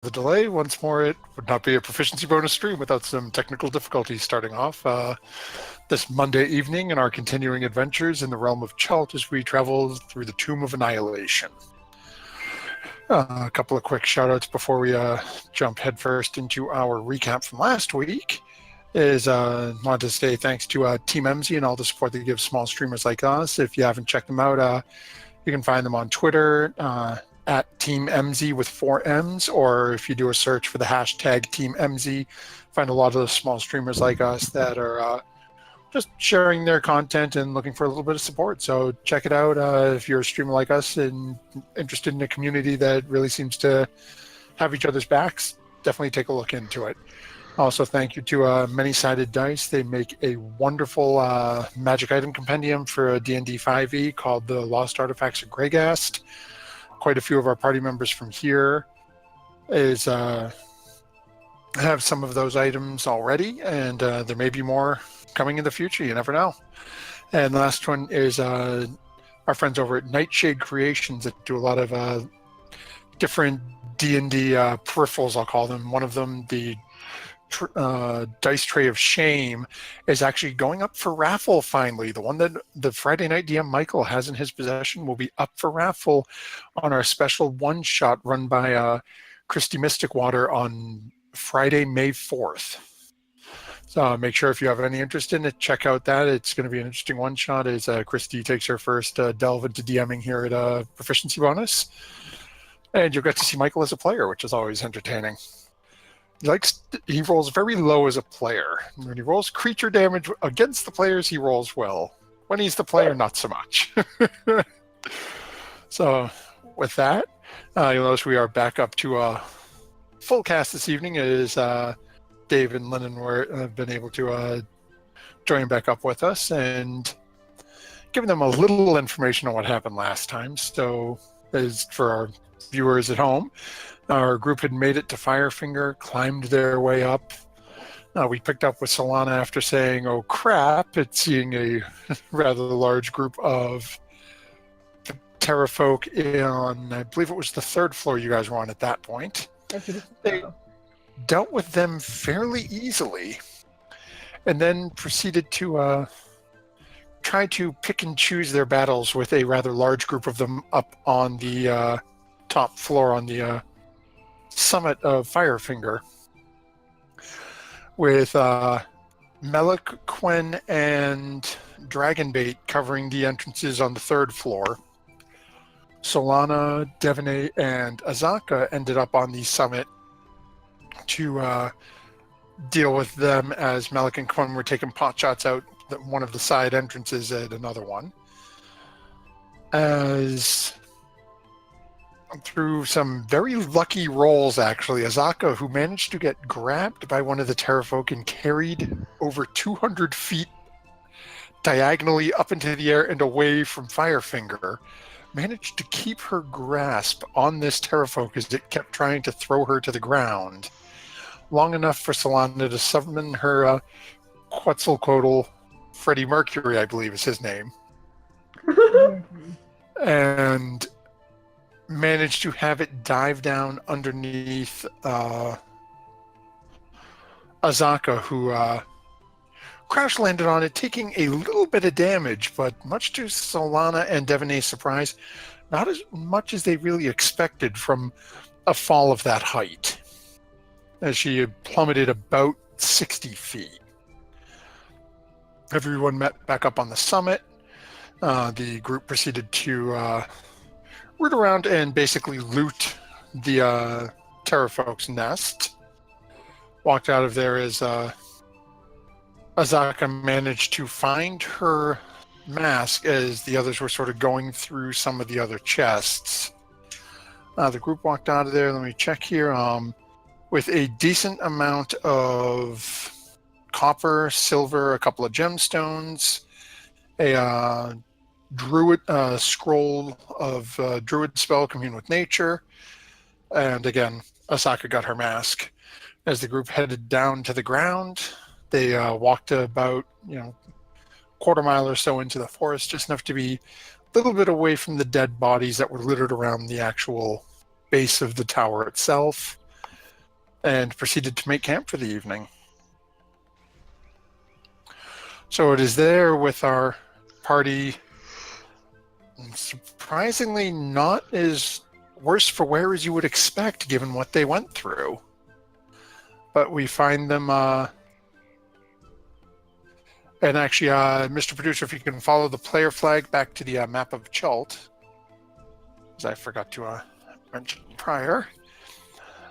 the delay. Once more, it would not be a proficiency bonus stream without some technical difficulties starting off this Monday evening in our continuing adventures in the realm of Chult as we travel through the Tomb of Annihilation. A couple of quick shout-outs before we jump headfirst into our recap from last week. Want to say thanks to Team MZ and all the support they give small streamers like us. If you haven't checked them out, you can find them on Twitter at Team MZ with 4 M's, or if you do a search for the hashtag Team MZ, find a lot of the small streamers like us that are just sharing their content and looking for a little bit of support. So check it out if you're a streamer like us and interested in a community that really seems to have each other's backs. Definitely take a look into it. Also, thank you to Many-Sided Dice. They make a wonderful magic item compendium for D&D5e called The Lost Artifacts of Greygast. Quite a few of our party members from here have some of those items already, and there may be more coming in the future. You never know. And the last one is our friends over at Nightshade Creations that do a lot of different D&D peripherals, I'll call them. One of them, the Dice Tray of Shame, is actually going up for raffle finally. The one that the Friday Night DM Michael has in his possession will be up for raffle on our special one-shot run by Christy Mysticwater on Friday, May 4th. So make sure if you have any interest in it, check out that. It's going to be an interesting one-shot as Christy takes her first delve into DMing here at Proficiency Bonus. And you'll get to see Michael as a player, which is always entertaining. He rolls very low as a player. When he rolls creature damage against the players, he rolls well. When he's the player, not so much. So with that, you'll notice we are back up to a full cast this evening as Dave and Lennon have been able to join back up with us and giving them a little information on what happened last time. So as for our viewers at home, our group had made it to Firefinger, climbed their way up. We picked up with Solana after saying, oh crap, at seeing a rather large group of Terrafolk on, I believe it was the 3rd floor you guys were on at that point. They dealt with them fairly easily and then proceeded to try to pick and choose their battles with a rather large group of them up on the top floor on the summit of Firefinger, with Melik, Quen, and Dragonbait covering the entrances on the 3rd floor. Solana, Devaney, and Azaka ended up on the summit to deal with them as Melik and Quen were taking pot shots out one of the side entrances at another one. As through some very lucky rolls, actually, Azaka, who managed to get grabbed by one of the Terrafolk and carried over 200 feet diagonally up into the air and away from Firefinger, managed to keep her grasp on this Terrafolk as it kept trying to throw her to the ground, long enough for Solana to summon her Quetzalcoatl, Freddie Mercury, I believe is his name, and managed to have it dive down underneath Azaka, who crash landed on it, taking a little bit of damage, but much to Solana and Devaney's surprise, not as much as they really expected from a fall of that height, as she had plummeted about 60 feet. Everyone met back up on the summit. The group proceeded to root around and basically loot the Terrafolk's nest. Walked out of there as Azaka managed to find her mask as the others were sort of going through some of the other chests. The group walked out of there, let me check here, with a decent amount of copper, silver, a couple of gemstones, a druid scroll of druid spell, Commune with Nature, and again, Asaka got her mask. As the group headed down to the ground, they walked about, quarter mile or so into the forest, just enough to be a little bit away from the dead bodies that were littered around the actual base of the tower itself. and proceeded to make camp for the evening. So it is there with our party, surprisingly not as worse for wear as you would expect given what they went through. But we find them, and actually, Mr. Producer, if you can follow the player flag back to the map of Chult, as I forgot to mention prior,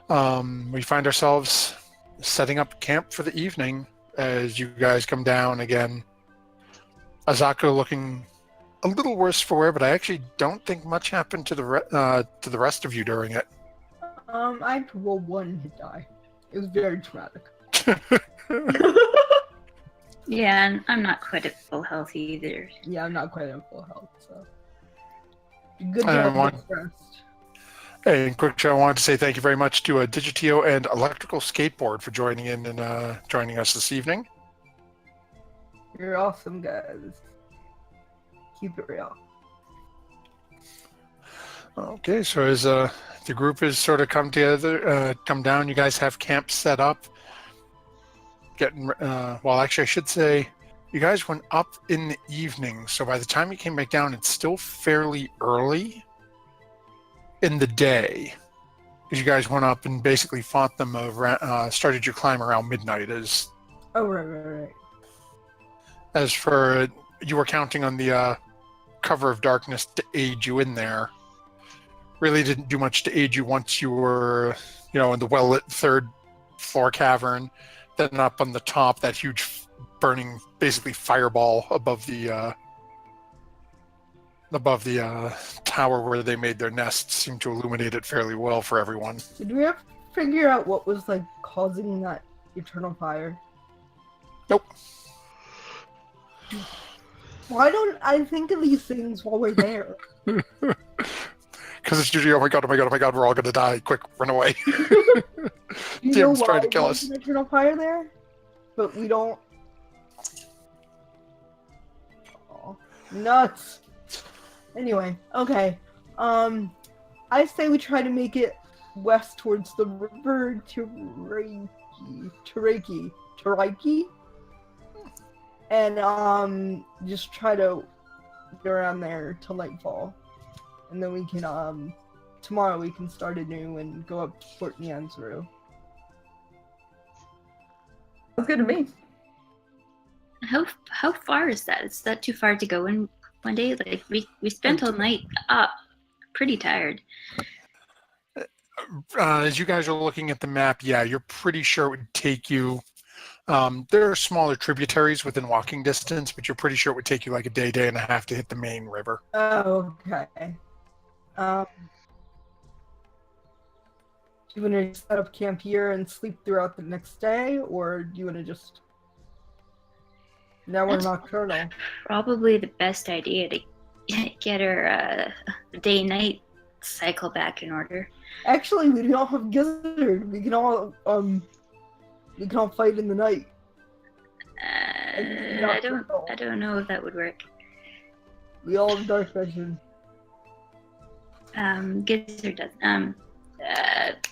we find ourselves setting up camp for the evening as you guys come down again. Azaka looking a little worse for wear, but I actually don't think much happened to the rest of you during it. I had to roll 1 hit die. It was very traumatic. Yeah, and I'm not quite at full health either. Yeah, I'm not quite at full health, so. Good job, rest. Hey, and quick, I wanted to say thank you very much to Digitio and Electrical Skateboard for joining in and joining us this evening. You're awesome, guys. Keep it real. Okay, so as the group is sort of come together, come down, you guys have camp set up. Well, actually, I should say you guys went up in the evening, so by the time you came back down, it's still fairly early in the day. Because you guys went up and basically fought them, started your climb around midnight. Oh, right. As for, you were counting on the cover of darkness to aid you in there. Really didn't do much to aid you once you were, in the well-lit 3rd floor cavern. Then up on the top, that huge burning, basically fireball above the tower where they made their nests seemed to illuminate it fairly well for everyone. Did we ever figure out what was causing that eternal fire? Nope. Why don't I think of these things while we're there? Because it's usually, oh my god, we're all gonna die. Quick, run away. You know why trying to kill us. An eternal fire there? But we don't... Oh, nuts! Anyway, okay. I say we try to make it west towards the river Taraiki. And just try to get around there till nightfall. And then we can, tomorrow we can start anew and go up to Port Nyanzaru. Sounds good to me. How far is that? Is that too far to go in one day? Like we spent all night up, pretty tired. As you guys are looking at the map, yeah, you're pretty sure it would take you. There are smaller tributaries within walking distance, but you're pretty sure it would take you like a day and a half to hit the main river. Oh, okay. Do you want to set up camp here and sleep throughout the next day, or do you want to just... Now we're nocturnal. Probably the best idea to get our day-night cycle back in order. Actually, we don't have gizzard. We can all fight in the night. I don't know if that would work. We all have dark vision. Gizzard doesn't.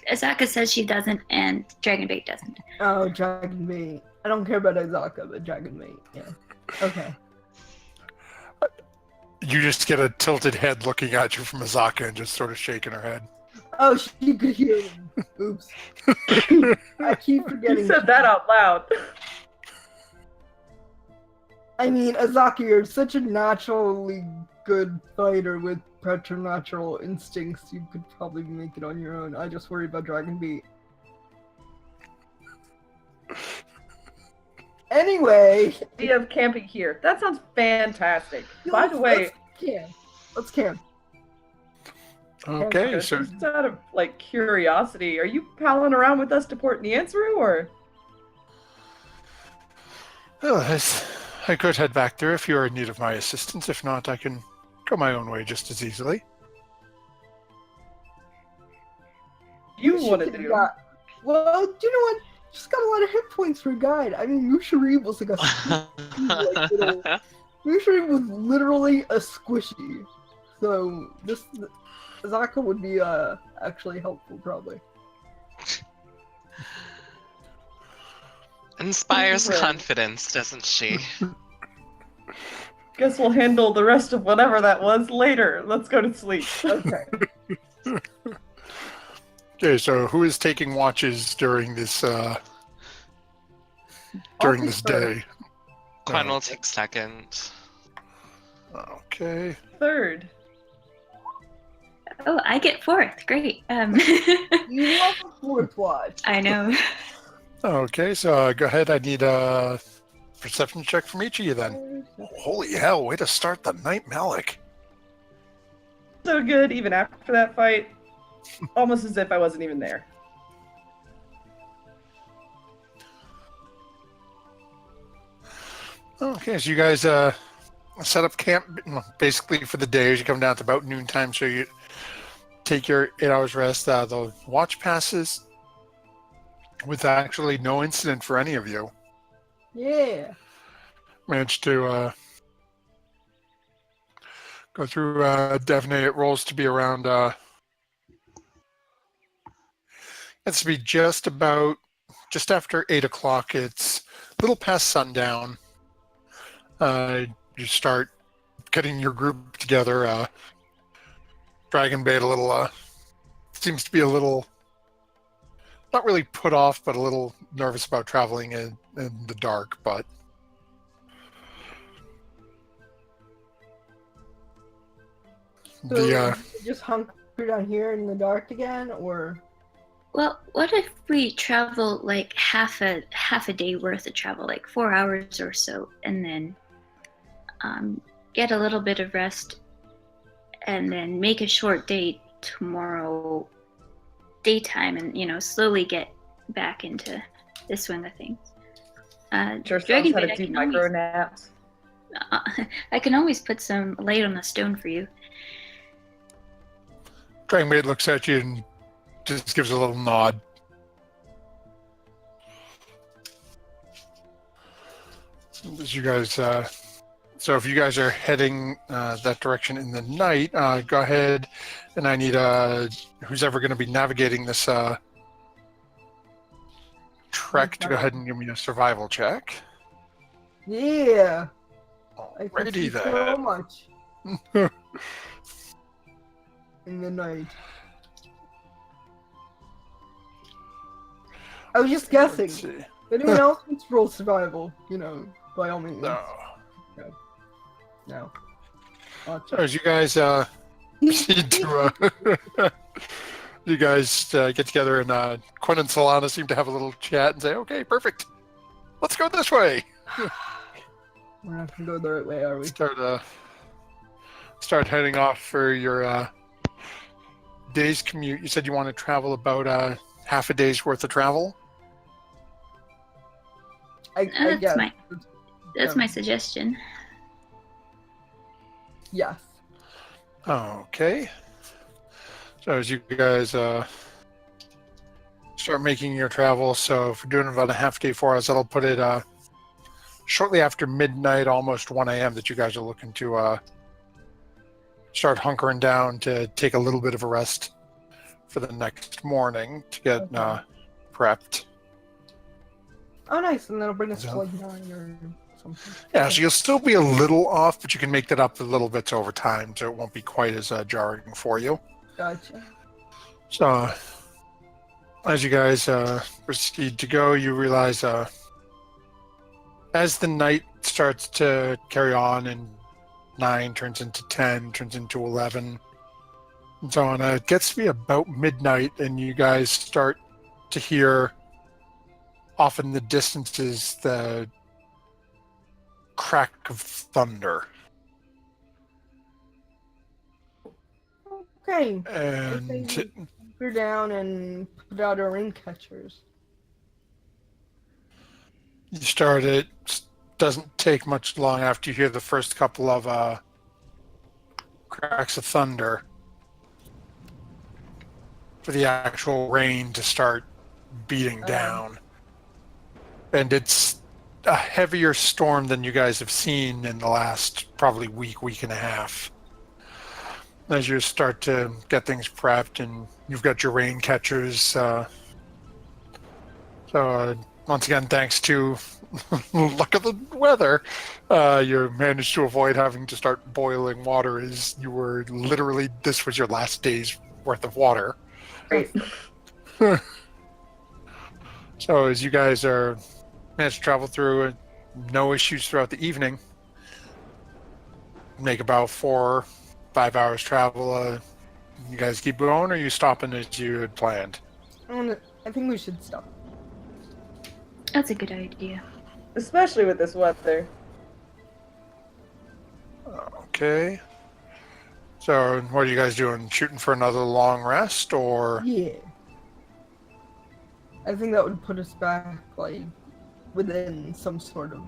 Azaka says she doesn't, and Dragonbait doesn't. Oh, Dragonbait. I don't care about Azaka, but Dragonbait, yeah. Okay. You just get a tilted head looking at you from Azaka and just sort of shaking her head. Oh, she could hear him. Oops. I keep forgetting. You said that out loud. I mean, Azaka, you're such a naturally good fighter with preternatural instincts. You could probably make it on your own. I just worry about Dragonbait. Anyway. We have camping here. That sounds fantastic. By the way. Let's camp. Okay, so just out of curiosity, are you palling around with us to Port Nyanzaru, or? Well, I could head back there if you are in need of my assistance. If not, I can go my own way just as easily. You want to do? Well, do you know what? Just got a lot of hit points for a guide. I mean, Mushari was like a little... Mushari was literally a squishy. So this Azaka would be actually helpful, probably. inspires Right. confidence, doesn't she? Guess we'll handle the rest of whatever that was later. Let's go to sleep. Okay. Okay, so who is taking watches during this I'll take day? Quan will take second. Okay. Third. Oh, I get fourth. Great. You love a fourth watch. I know. Okay, so go ahead. I need a perception check from each of you then. Holy hell, way to start the night, Malik. So good, even after that fight. Almost as if I wasn't even there. Okay, so you guys set up camp basically for the day as you come down to about noontime, so you take your 8 hours rest. The watch passes with actually no incident for any of you. Yeah. Managed to go through Devonay. It rolls to be around it's to be just after 8 o'clock. It's a little past sundown. You start getting your group together. Dragon Bait a little seems to be a little not really put off, but a little nervous about traveling in the dark, but So just hunker down here in the dark again, or Well, what if we travel like half a day worth of travel, like 4 hours or so, and then get a little bit of rest, and then make a short day tomorrow daytime, and slowly get back into the swing of things. Sure Dragon sounds how Bait, to I do can micro always- naps. I can always put some light on the stone for you. Dragon Bait looks at you and just gives a little nod. As you guys, so if you guys are heading that direction in the night, go ahead, and I need who's ever going to be navigating this trek to go ahead and give me a survival check. yeah. I can see Alrighty so then. much in the night. I was just guessing. Let's see. If anyone else wants to roll survival, by all means. No. No. So as you guys proceed to you guys get together, and Quinn and Solana seem to have a little chat and say, "Okay, perfect. Let's go this way." We're not gonna go the right way, are we? Start heading off for your day's commute. You said you want to travel about half a day's worth of travel. I guess. That's my suggestion. Yes. Okay. So as you guys start making your travel, so if we're doing about a half day for us, that'll put it shortly after midnight, almost 1 a.m. that you guys are looking to start hunkering down to take a little bit of a rest for the next morning to get prepped. Oh, nice. And that'll bring us So- to like 9 or something. Yeah, so you'll still be a little off, but you can make that up a little bits over time, so it won't be quite as jarring for you. Gotcha. So, as you guys proceed to go, you realize as the night starts to carry on, and 9 turns into 10, turns into 11, and so on, it gets to be about midnight, and you guys start to hear off in the distances the crack of thunder. Okay. And Hunker down and put out our rain catchers. you start, it doesn't take much long after you hear the first couple of cracks of thunder for the actual rain to start beating down. And it's a heavier storm than you guys have seen in the last probably week and a half. As you start to get things prepped, and you've got your rain catchers, so once again, thanks to luck of the weather, you managed to avoid having to start boiling water. As you were literally, this was your last day's worth of water. Great. So as you guys are managed to travel through, no issues throughout the evening. Make about 4-5 hours travel. You guys keep going, or are you stopping as you had planned? I think we should stop. That's a good idea. Especially with this weather. Okay. So what are you guys doing? Shooting for another long rest, or? Yeah. I think that would put us back, like, within some sort of...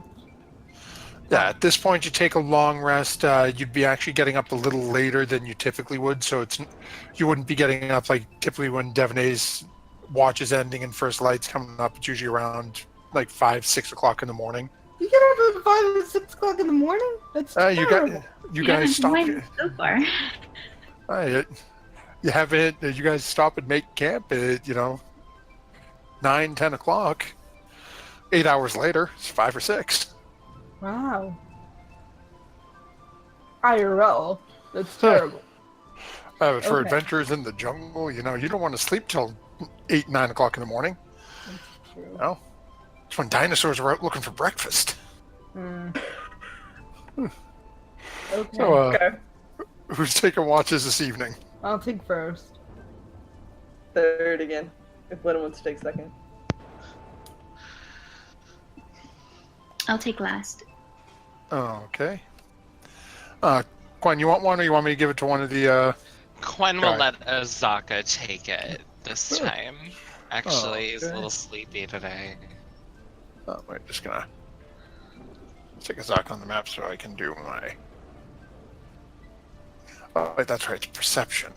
Yeah, at this point you take a long rest. You'd be actually getting up a little later than you typically would, so you wouldn't be getting up like typically when Devonay's watch is ending and first light's coming up. It's usually around like 5-6 o'clock in the morning. You get up at 5 or 6 o'clock in the morning? That's terrible. You guys stop. So far. You have it. You guys stop and make camp at 9-10 o'clock. 8 hours later, it's 5 or 6. Wow. IRL. That's terrible. But for Okay. adventures in the jungle, you don't want to sleep till 8-9 o'clock in the morning. That's true. Well, it's when dinosaurs are out looking for breakfast. Okay. So, Okay. who's taking watches this evening? I'll take first. Third again. If Lennon wants to take second. I'll take last. Okay. Quan, you want one, or you want me to give it to one of the? Quen will Got let Azaka take it this Oh. time. Actually, he's a Okay. little sleepy today. Oh, wait, just gonna stick a Zoc on the map so I can do my. Oh, wait, that's right. It's perception.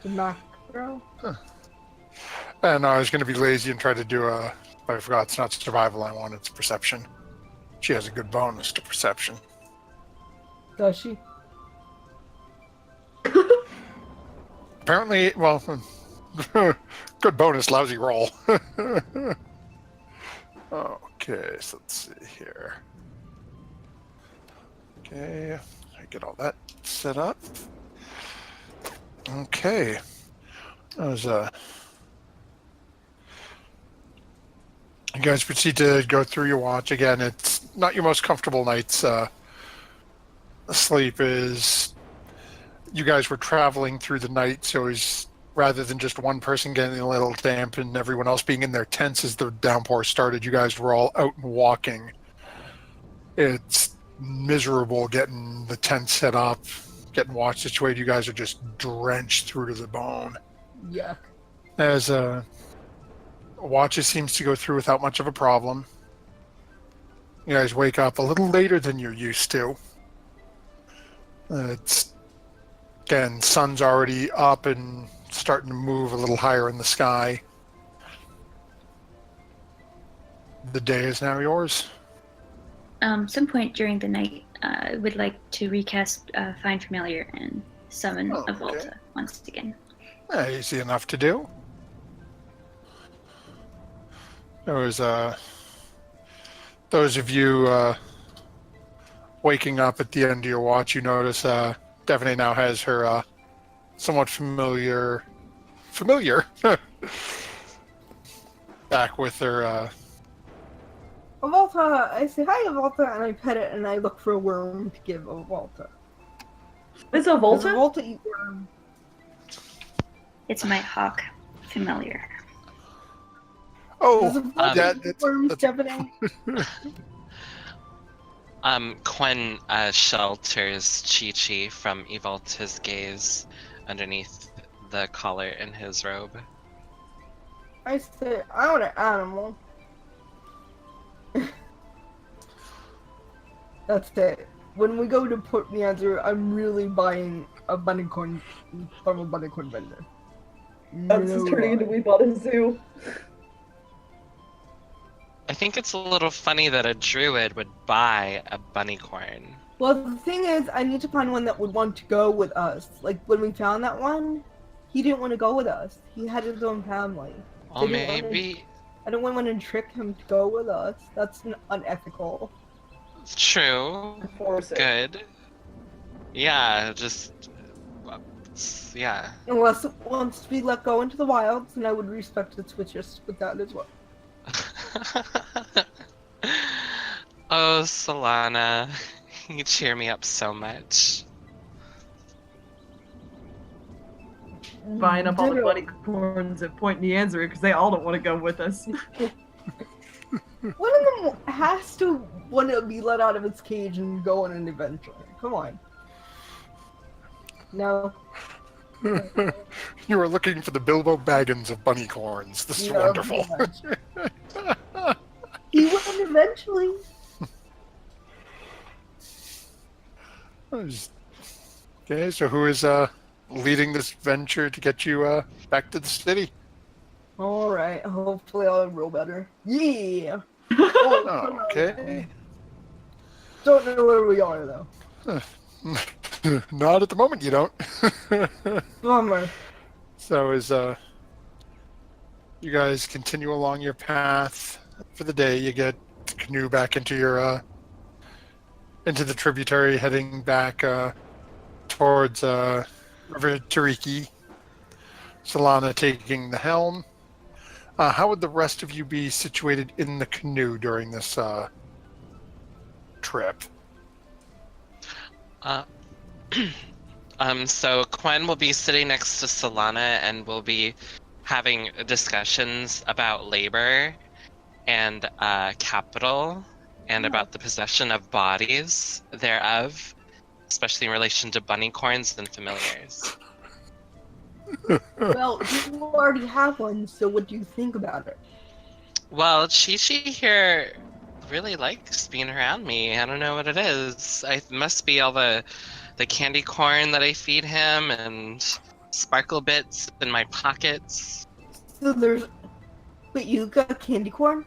The macro. And I was gonna be lazy and try to do a. But I forgot it's not survival. I want it's perception. She has a good bonus to perception. Does she? Apparently, well, good bonus, lousy roll. Okay, so let's see here. Okay, I get all that set up. Okay, that was you guys proceed to go through your watch again. It's not your most comfortable nights. Sleep is. You guys were traveling through the night, so it's rather than just one person getting a little damp and everyone else being in their tents as the downpour started, you guys were all out and walking. It's miserable getting the tent set up, getting watch situated. You guys are just drenched through to the bone. Yuck. As watches seems to go through without much of a problem. You guys wake up a little later than you're used to. It's again, sun's already up and starting to move a little higher in the sky. The day is now yours. Some point during the night, I would like to recast Find Familiar and summon Oh, a okay. Volta once again. Easy enough to do. There was those of you waking up at the end of your watch, you notice Devonay now has her somewhat familiar back with her. Avalta, I say hi, Avalta, and I pet it, and I look for a worm to give Avalta. It's a Does Volta? Avalta eat worm? It's my hawk familiar. Does Oh, Avalta eat worms, Devonay? Quen shelters Chi-Chi from Evolta's gaze underneath the collar in his robe. I say, I want an animal. That's it. When we go to Port Meander, I'm really buying a bunnycorn from a bunnycorn vendor. This is turning into we bought a zoo. I think it's a little funny that a druid would buy a bunnycorn. Well, the thing is, I need to find one that would want to go with us. Like, when we found that one, he didn't want to go with us. He had his own family. Well, They didn't want maybe I don't want to trick him to go with us. That's unethical. True. Force it. Good. Yeah, yeah. Unless once we let go into the wilds, and I would respect its wishes with that as well. Oh, Solana, you cheer me up so much. Buying up all the Ditto. bunny corns at Point Neanzer because they all don't want to go with us. One of them has to want to be let out of its cage and go on an adventure. Come on. No. You are looking for the Bilbo Baggins of bunny corns. This is Yeah, wonderful. pretty much. He will eventually. Okay, so who is leading this venture to get you back to the city? Alright, hopefully I'll roll better. Yeah! Oh, Oh, okay. Don't know where we are though. Not at the moment, you don't. Bummer. So as you guys continue along your path for the day, you get the canoe back into your into the tributary, heading back towards River Tariki. Solana taking the helm. How would the rest of you be situated in the canoe during this trip? So Quen will be sitting next to Solana and we'll be having discussions about labor and capital and about the possession of bodies thereof, especially in relation to bunny corns and familiars. Well, you already have one, so what do you think about it? Well, Chi-Chi here really likes being around me. I don't know what it is. It must be all the candy corn that I feed him and sparkle bits in my pockets. So there's. Wait, you got candy corn?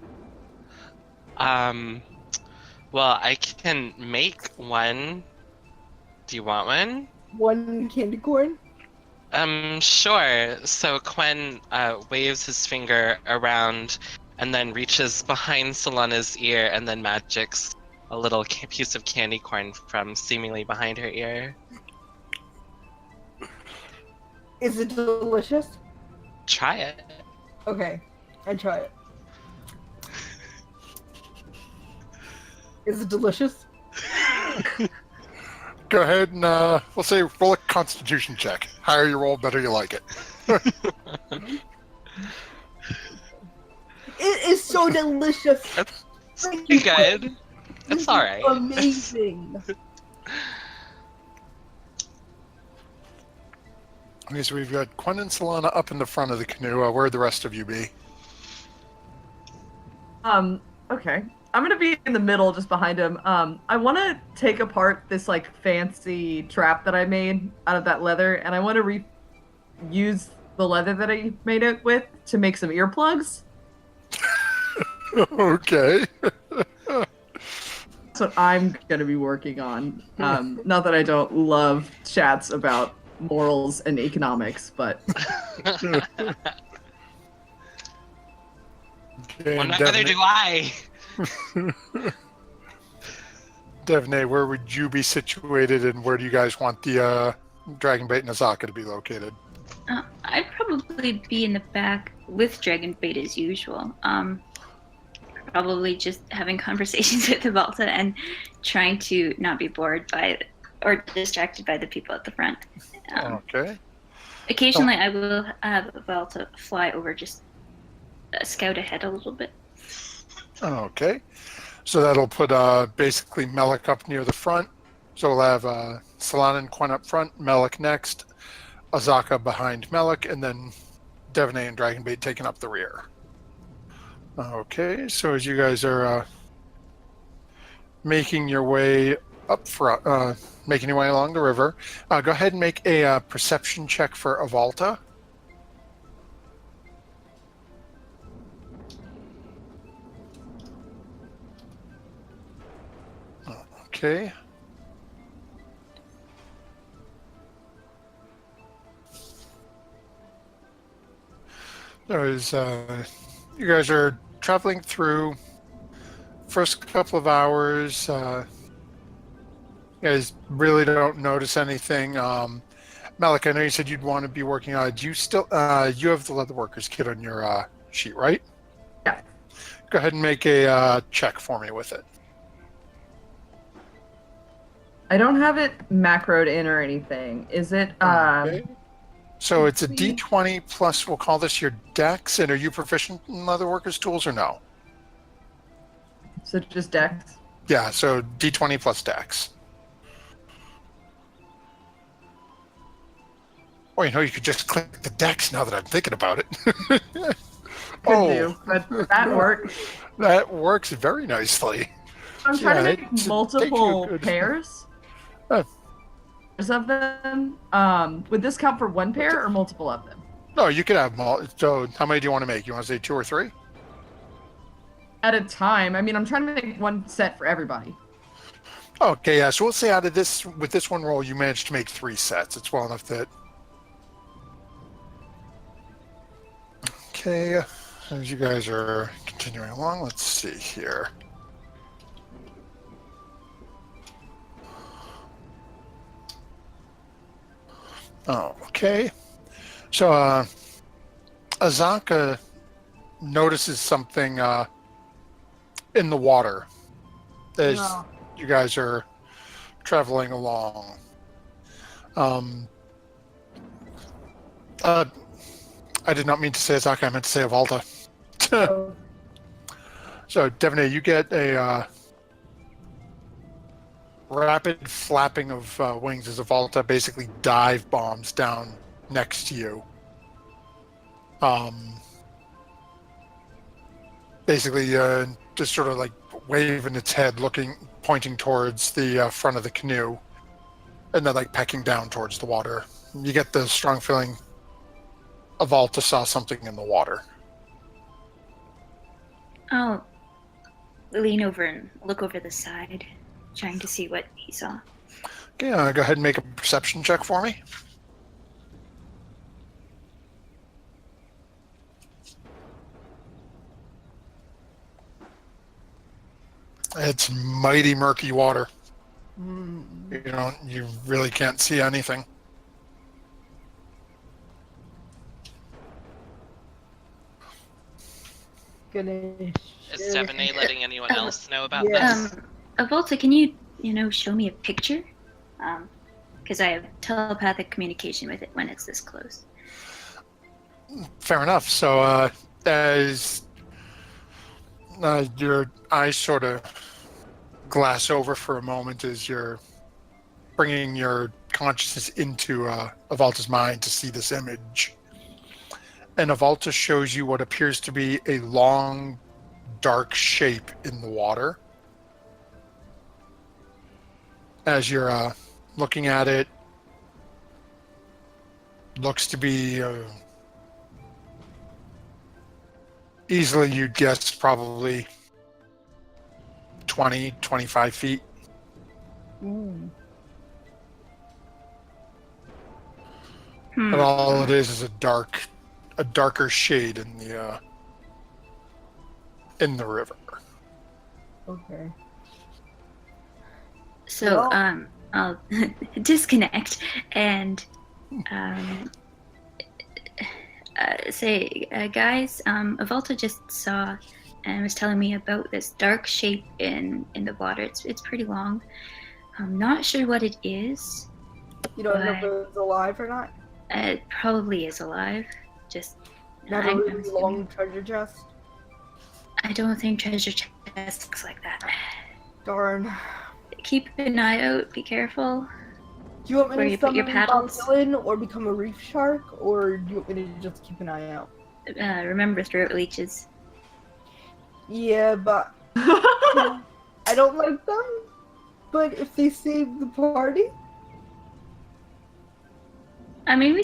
Well, I can make one. Do you want one? One candy corn? Sure. So Quen waves his finger around and then reaches behind Solana's ear and then magics a little piece of candy corn from seemingly behind her ear. Is it delicious? Try it. Okay, I try it. Is it delicious? Go ahead and we'll say roll a Constitution check. Higher you roll, better you like it. It is so delicious. That's Thank pretty you, good. This It's is alright. Amazing. Okay, so we've got Quen and Solana up in the front of the canoe. Where'd the rest of you be? Okay. I'm gonna be in the middle, just behind him. I want to take apart this like fancy trap that I made out of that leather, and I want to use the leather that I made it with to make some earplugs. Okay. That's what I'm gonna be working on. Not that I don't love chats about morals and economics, but Okay, Well, and neither do I. Devney, where would you be situated, and where do you guys want the Dragon Bait and Azaka to be located? I'd probably be in the back with Dragon Bait as usual. Probably just having conversations with Avalta and trying to not be bored by or distracted by the people at the front. Okay. Occasionally, I will have Avalta fly over, just scout ahead a little bit. Okay. So that'll put basically Melik up near the front. So we'll have Solana and Quen up front, Melik next, Azaka behind Melik, and then Devney and Dragonbait taking up the rear. Okay, so as you guys are making your way up front, making your way along the river, go ahead and make a perception check for Avalta. Okay. There's, you guys are traveling through. First couple of hours, you guys really don't notice anything. Malik, I know you said you'd want to be working on. Do you still? You have the leather workers kit on your sheet, right? Yeah. Go ahead and make a check for me with it. I don't have it macroed in or anything. Is it? Okay. So it's a D20 plus. We'll call this your Dex. And are you proficient in leather workers tools or no? So just Dex. Yeah. So D20 plus Dex. Or you could just click the Dex now that I'm thinking about it. Could do, but that works. That works very nicely. I'm trying to make it's- multiple take you- pairs. Oh. Of them. Would this count for one pair or multiple of them? No, you could have more. So how many do you want to make? You want to say 2 or 3? At a time. I mean, I'm trying to make one set for everybody. Okay, yeah. So we'll say out of this, with this one roll, you managed to make 3 sets. It's well enough that. Okay, as you guys are continuing along, let's see here. Oh, okay. So, Azaka notices something in the water as No. you guys are traveling along. I did not mean to say Azaka, I meant to say Avalta. Oh, So, Devaney, you get a rapid flapping of wings as Avalta basically dive bombs down next to you. Basically, just sort of like waving its head, pointing towards the front of the canoe, and then like pecking down towards the water. You get the strong feeling Avalta saw something in the water. I'll lean over and look over the side, trying to see what he saw. Okay, go ahead and make a perception check for me. It's mighty murky water. You really can't see anything. gonna Is share- 7A letting anyone else know about Yes. this? Avolta, can you show me a picture? Because I have telepathic communication with it when it's this close. Fair enough. So, as your eyes sort of glass over for a moment as you're bringing your consciousness into Avalta's mind to see this image. And Avalta shows you what appears to be a long, dark shape in the water. As you're looking at it, looks to be easily, you'd guess, probably 20, 25 feet. Ooh. But all it is a darker shade in the river. Okay. So, Well- I'll disconnect and say, guys, Avalta just saw and was telling me about this dark shape in the water. It's pretty long. I'm not sure what it is. You don't know if it's alive or not? It probably is alive. Just Not a I'm really assuming. long treasure chest? I don't think treasure chest looks like that. Darn. Keep an eye out. Be careful. Do you want me Where to you put your summon Bob paddles? Dylan or become a reef shark, or do you want me to just keep an eye out? Remember throat leeches. Yeah, but I don't like them. But if they save the party, I mean, we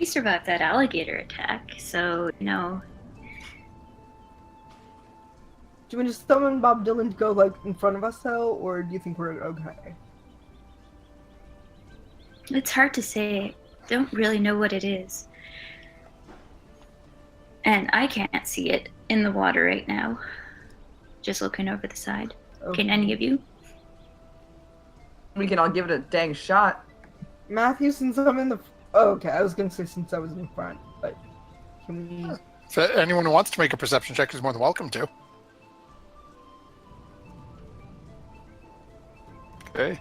survived that alligator attack, so do you want me to summon Bob Dylan to go like in front of us though, or do you think we're okay? it's hard to say. Don't really know what it is, and I can't see it. in the water right now. Just looking over the side. Okay. Can any of you? We can all give it a dang shot. Matthew, since I'm in the... Oh, okay, I was gonna say since I was in front, but can we... So anyone who wants to make a perception check is more than welcome to. Okay.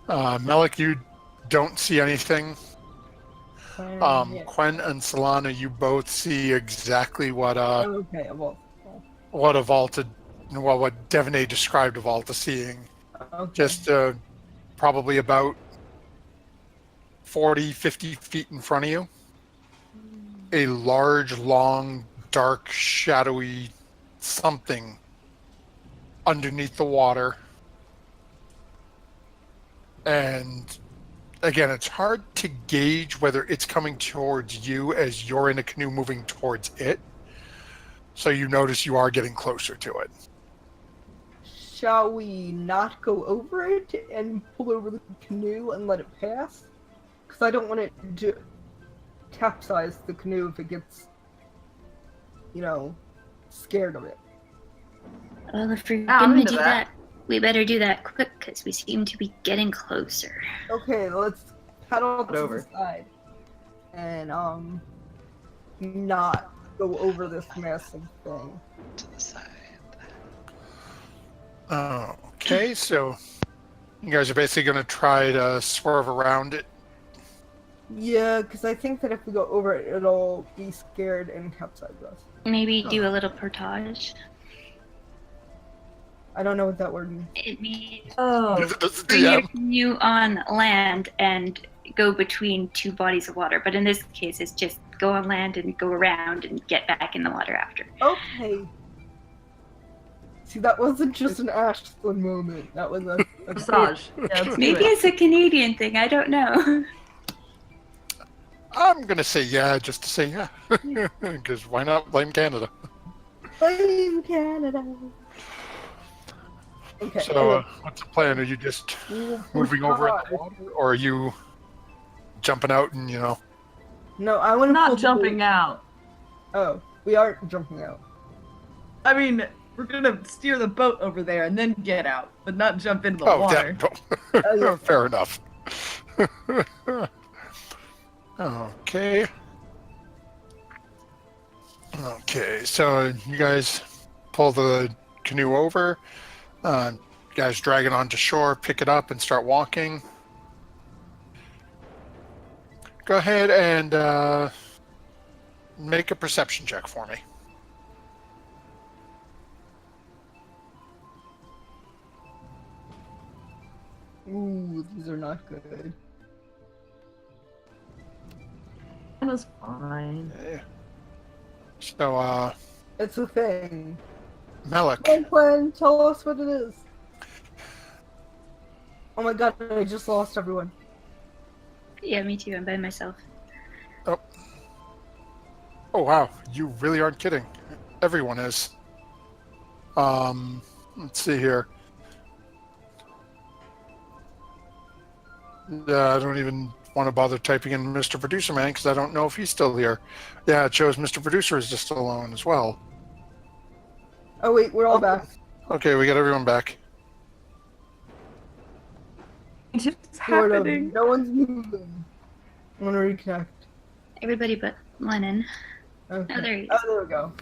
Melik, you don't see anything. Yeah. Quen and Solana, you both see exactly what Okay, well, what Devaney described Avalta seeing. okay. Just probably about 40, 50 feet in front of you. A large, long, dark, shadowy something underneath the water. And again, it's hard to gauge whether it's coming towards you as you're in a canoe moving towards it. So you notice you are getting closer to it. Shall we not go over it and pull over the canoe and let it pass? Because I don't want it to capsize the canoe if it gets, scared of it. Well, if we're I'm gonna into do that. that, we better do that quick because we seem to be getting closer. Okay, let's paddle to Over. the side and not go over this massive thing. To the side. Okay, so you guys are basically going to try to swerve around it. Yeah, because I think that if we go over it, it'll be scared and capsize us. Maybe do a little portage. I don't know what that word means. It means Oh. bring Yeah. your canoe on land and go between two bodies of water. But in this case, it's just go on land and go around and get back in the water after. Okay. See, that wasn't just an Ashland moment. That was a Massage. Yeah, let's do Maybe it. it's a Canadian thing. I don't know. I'm going to say yeah, just to say yeah. Because why not blame Canada? Blame Canada. Okay. So what's the plan? Are you just moving over in the water? Or are you jumping out and, No, I want to Not jumping out. Oh, we aren't jumping out. I mean, we're gonna steer the boat over there and then get out, but not jump into the water. yeah. Fair enough. Okay. Okay, so you guys pull the canoe over. You guys drag it onto shore, pick it up, and start walking. Go ahead and make a perception check for me. Ooh, these are not good. That was fine. Okay. So, It's a thing. Melik, Quinn, tell us what it is. Oh my god, I just lost everyone. Yeah, me too. I'm by myself. oh wow, you really aren't kidding. Everyone is. Let's see here. I don't even want to bother typing in Mr. Producer Man because I don't know if he's still here. Yeah, it shows Mr. Producer is just alone as well. Oh wait, we're all back. Okay, we got everyone back. It's Sort of. happening. No one's moving. I want to reconnect. Everybody but Lennon. Okay. Oh, there he is. Oh, there we go.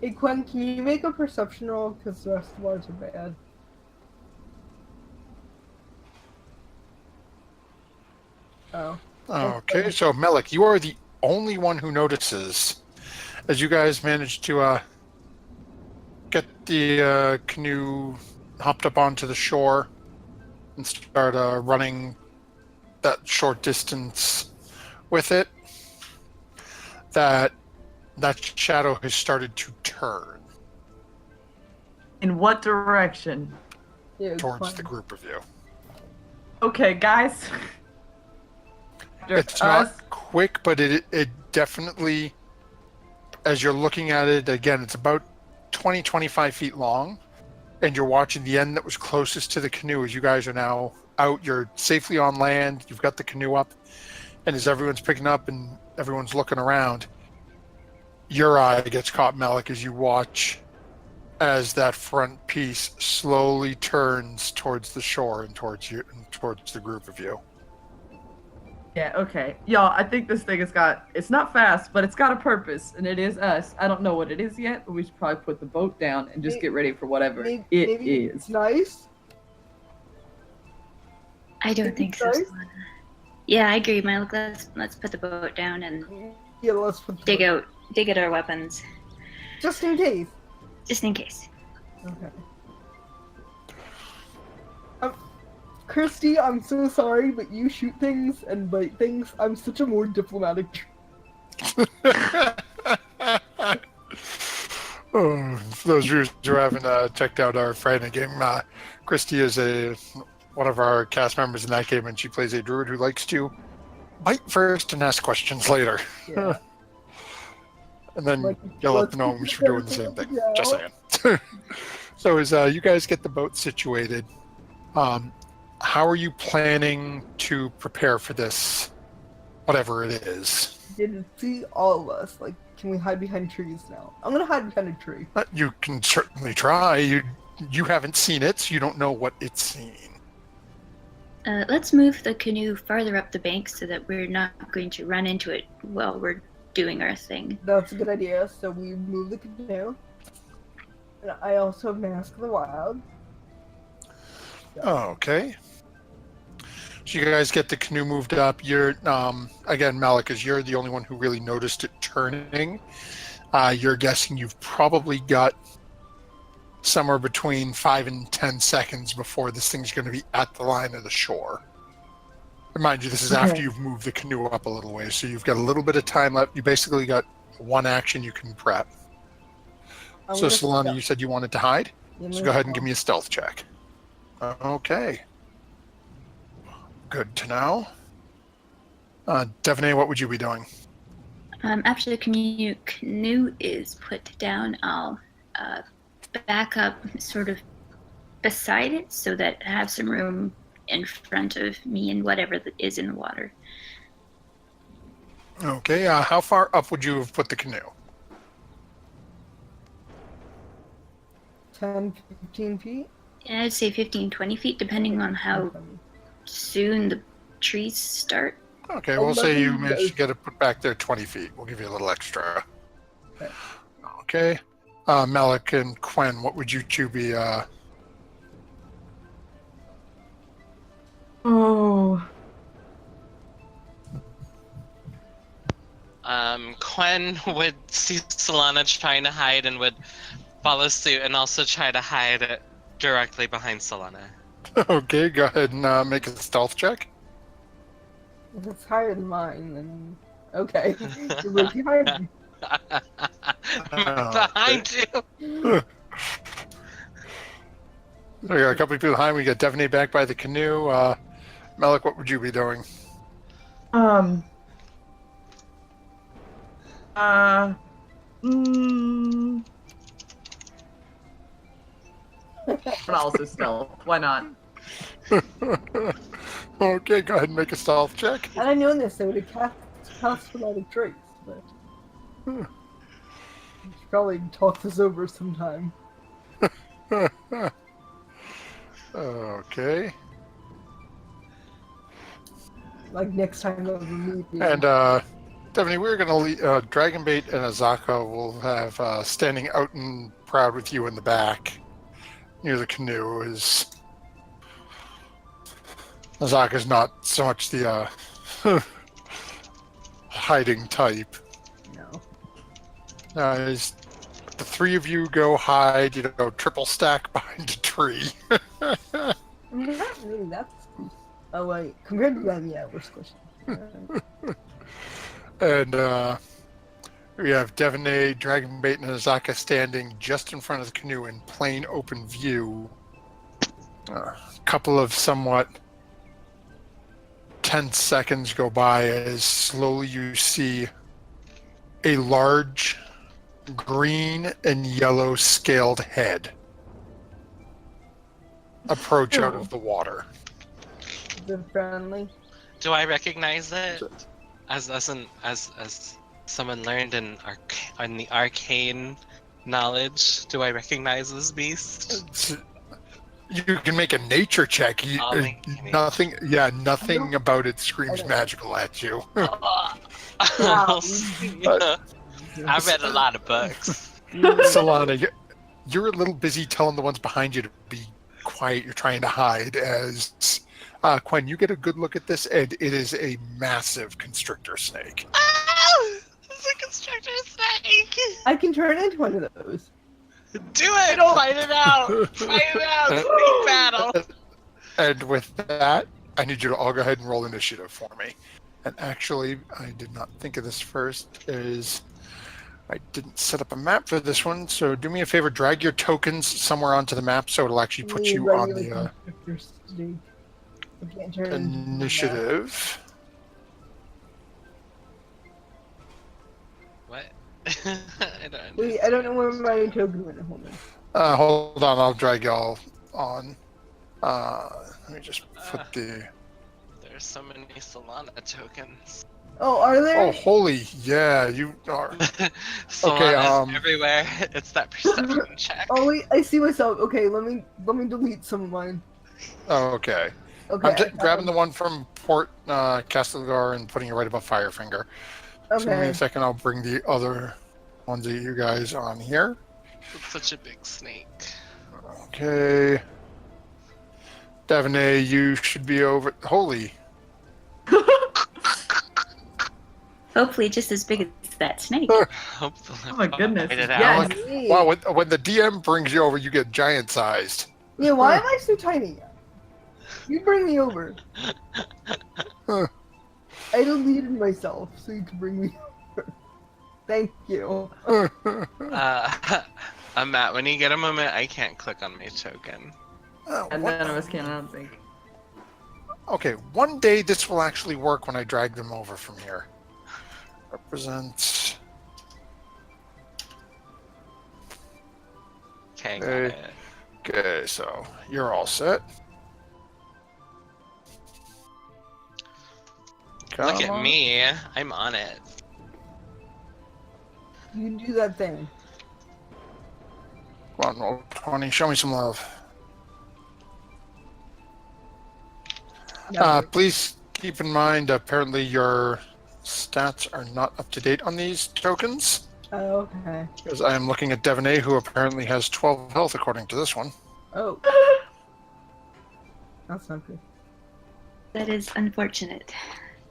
Hey, Quinn, can you make a perception roll? Because the rest of ours are bad. Oh. Okay, so Melik, you are the only one who notices as you guys manage to get the canoe hopped up onto the shore and start running that short distance with it, that shadow has started to turn In what direction? Yeah, it's towards fine. the group of you. Okay, guys. It's not quick, but it definitely, as you're looking at it, again, it's about 20, 25 feet long, and you're watching the end that was closest to the canoe as you guys are now out. You're safely on land. You've got the canoe up, and as everyone's picking up and everyone's looking around, your eye gets caught, Malik, as you watch as that front piece slowly turns towards the shore and towards you and towards the group of you. Yeah, okay. Y'all, I think this thing it's not fast, but it's got a purpose, and it is us. I don't know what it is yet, but we should probably put the boat down and just get ready for whatever it maybe is. It's nice. I don't think so, Nice. Solana. Yeah, I agree, Mike. Let's put the boat down and Yeah, let's put dig at our weapons, just in case. just in case. Okay. Christy, I'm so sorry, but you shoot things and bite things. I'm such a more diplomatic. Oh, for those viewers who haven't checked out our Friday game, Christy is one of our cast members in that game, and she plays a druid who likes to bite first and ask questions later. Yeah. And then Like, yell at let's the gnomes keep for doing the same thing. yeah. Just saying. So as you guys get the boat situated, how are you planning to prepare for this, whatever it is? Did it see all of us? Like, can we hide behind trees now? I'm gonna hide behind a tree. You can certainly try. You haven't seen it, so you don't know what it's seen. Let's move the canoe farther up the bank so that we're not going to run into it while we're doing our thing. That's a good idea. So we move the canoe. And I also have Mask of the Wild. Okay. So you guys get the canoe moved up. You're again, Malik, as you're the only one who really noticed it turning. You're guessing you've probably got somewhere between 5 and 10 seconds before this thing's going to be at the line of the shore. Remind you, this is after you've moved the canoe up a little way, so you've got a little bit of time left. You basically got one action you can prep. So, Solana, you said you wanted to hide? So go ahead and give me a stealth check. Okay. Good to know. Devaney, what would you be doing? After the canoe is put down, I'll back up sort of beside it so that I have some room in front of me and whatever that is in the water. Okay, how far up would you have put the canoe? 10, 15 feet? And I'd say 15, 20 feet, depending on how soon the trees start. Okay, we'll say you managed to get it put back there 20 feet. We'll give you a little extra. Okay. Malik and Quen, what would you two be? Quen would see Solana trying to hide and would follow suit and also try to hide directly behind Solana. Okay, go ahead and make a stealth check. If it's higher than mine, then okay. You're right behind me. I'm behind you. We got a couple of people behind. We got Devaney back by the canoe. Malik, what would you be doing? But also stealth. Why not? Okay, go ahead and make a stealth check. Had I known this, I would have cast without a trace, but we should probably talk this over sometime. Okay. Like next time over meeting. And Devaney, we're going to leave. Dragonbait and Azaka will have standing out and proud with you in the back near the canoe. Is Azaka's not so much the hiding type. No. The three of you go hide, triple stack behind a tree. I mean, not really, that's... Oh wait, compared to them, yeah, we're squishy. And we have Devaney, Dragonbait, and Azaka standing just in front of the canoe in plain open view. A couple of somewhat tense seconds go by as slowly you see a large green and yellow scaled head approach out of the water. Is it friendly? Do I recognize it? As someone learned in the arcane knowledge. Do I recognize this beast? You can make a nature check. I'll make a nature Nothing. Yeah, nothing about it screams magical at you. We'll see. I've read a lot of books. Solana, you're a little busy telling the ones behind you to be quiet. You're trying to hide as Quen, you get a good look at this, and it is a massive constrictor snake. Oh, it's a constrictor snake. I can turn into one of those. Do it! Fight it out! Fight it out! Snake battle! And with that, I need you to all go ahead and roll initiative for me. And actually, I did not think of this first, I didn't set up a map for this one, so do me a favor, drag your tokens somewhere onto the map so it'll actually put you on the initiative. What? I don't Wait, I don't know where my token went. Hold on. Hold on, I'll drag y'all on. Let me just put the... There's so many Solana tokens. Oh, are there? Oh, holy, yeah, you are. Solana's everywhere. It's that perception check. Oh wait, I see myself. Okay, let me delete some of mine. Oh, okay. Okay. I'm grabbing the one from Port Castelgar and putting it right above Firefinger. Okay. So give me a second, I'll bring the other ones of you guys on here. It's such a big snake. Okay. Davine, you should be over... Holy. Hopefully just as big as that snake. Hopefully. Oh my goodness. Fight it out. Yes. Hey. Wow, when the DM brings you over, you get giant-sized. Yeah, why am I so tiny? You bring me over. Huh. I deleted myself so you can bring me over. Thank you. Matt, when you get a moment, I can't click on my token. And What? none of us can, I don't think. Okay, one day this will actually work when I drag them over from here. Represents... Okay, got Hey. it. Okay, so you're all set. Look Come at on. me. I'm on it. You can do that thing. Come on, roll 20. Show me some love. Please keep in mind, apparently your stats are not up to date on these tokens. Oh, okay. Because I am looking at Devonay, who apparently has 12 health according to this one. Oh. That's not good. That is unfortunate.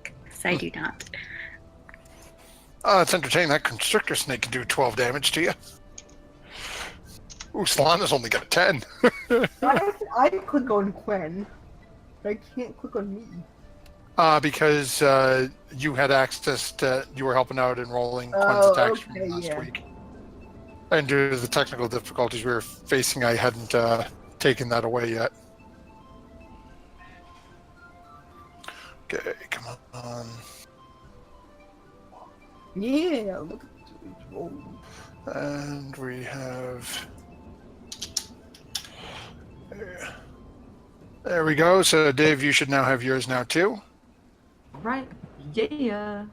'Cause I do not. It's entertaining. That constrictor snake can do 12 damage to you. Ooh, Solana's only got a 10. I click on Quen, but I can't click on me. Because you had access to, you were helping out in rolling Quinn's Oh, attacks okay, from last yeah. week. And due to the technical difficulties we were facing, I hadn't taken that away yet. Okay, come on. Yeah, look at this roll. And we have... There we go. So, Dave, you should now have yours now, too. Right. Yeah.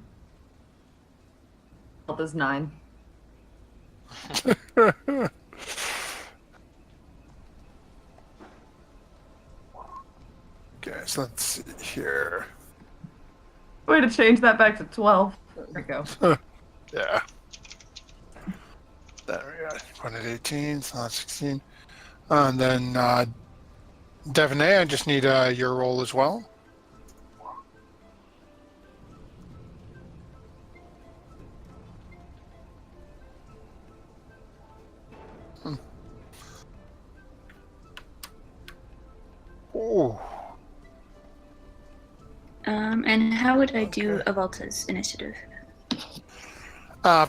Health is 9. Okay, so let's see here. Way to change that back to 12. There we go. Yeah. There we go. One at 18, so not 16. And then Devonay, I just need your roll as well. Ooh. And how would I do Avalta's initiative?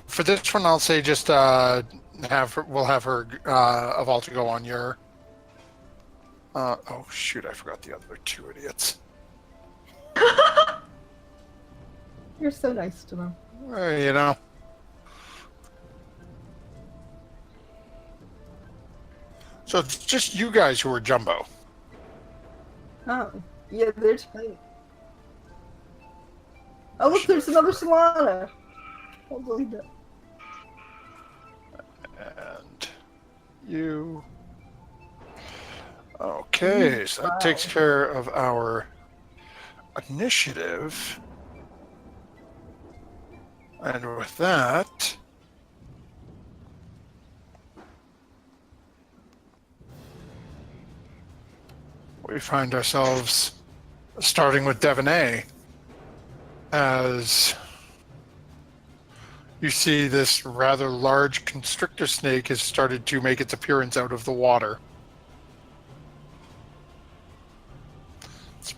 For this one, I'll say just we'll have her Avalta go on your. Oh shoot! I forgot the other two idiots. You're so nice to them. You know. So it's just you guys who are Jumbo. Oh, yeah, they're tiny. Oh, look, there's another Solana. I'll delete that. And you. Okay, so that takes care of our initiative. And with that, we find ourselves starting with Devonay as you see this rather large constrictor snake has started to make its appearance out of the water. It's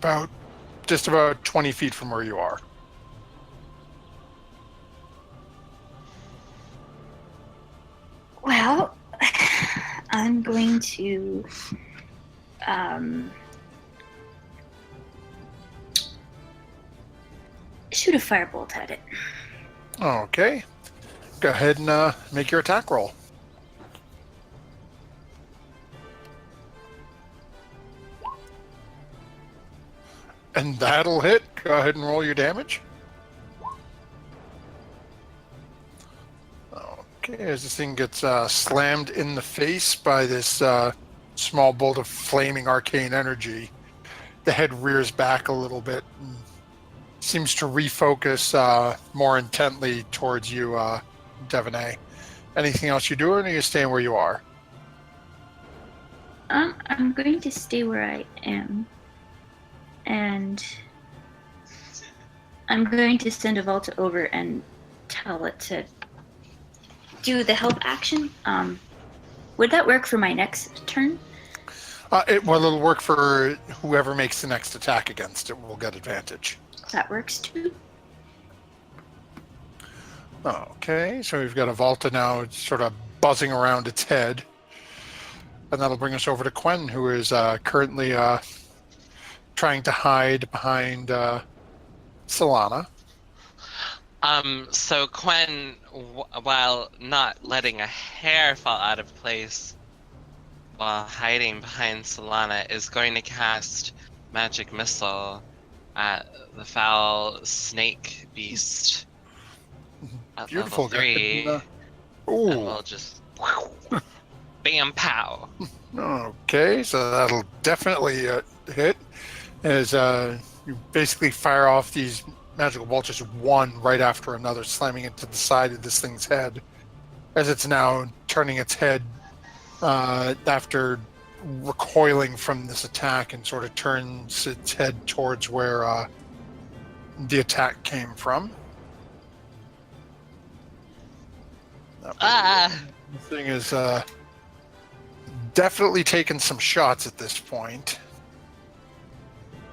just about 20 feet from where you are. Well, I'm going to shoot a firebolt at it. Okay. Go ahead and make your attack roll. And that'll hit. Go ahead and roll your damage. Okay, as this thing gets slammed in the face by this small bolt of flaming arcane energy, the head rears back a little bit and seems to refocus more intently towards you, Devonay. Anything else you do, or are you staying where you are? I'm going to stay where I am. And I'm going to send a Volta over and tell it to do the help action. Would that work for my next turn? It'll work for whoever makes the next attack against it will get advantage. That works too. Okay, so we've got a Volta now sort of buzzing around its head. And that'll bring us over to Quen, who is currently trying to hide behind Solana. So Quen, while not letting a hair fall out of place while hiding behind Solana, is going to cast Magic Missile at the foul snake beast at Beautiful. level 3. And Ooh. we'll just bam pow. Okay, so that'll definitely hit. As you basically fire off these magical bolts, just one right after another, slamming into the side of this thing's head, as it's now turning its head after recoiling from this attack and sort of turns its head towards where the attack came from. Ah! The thing is definitely taking some shots at this point.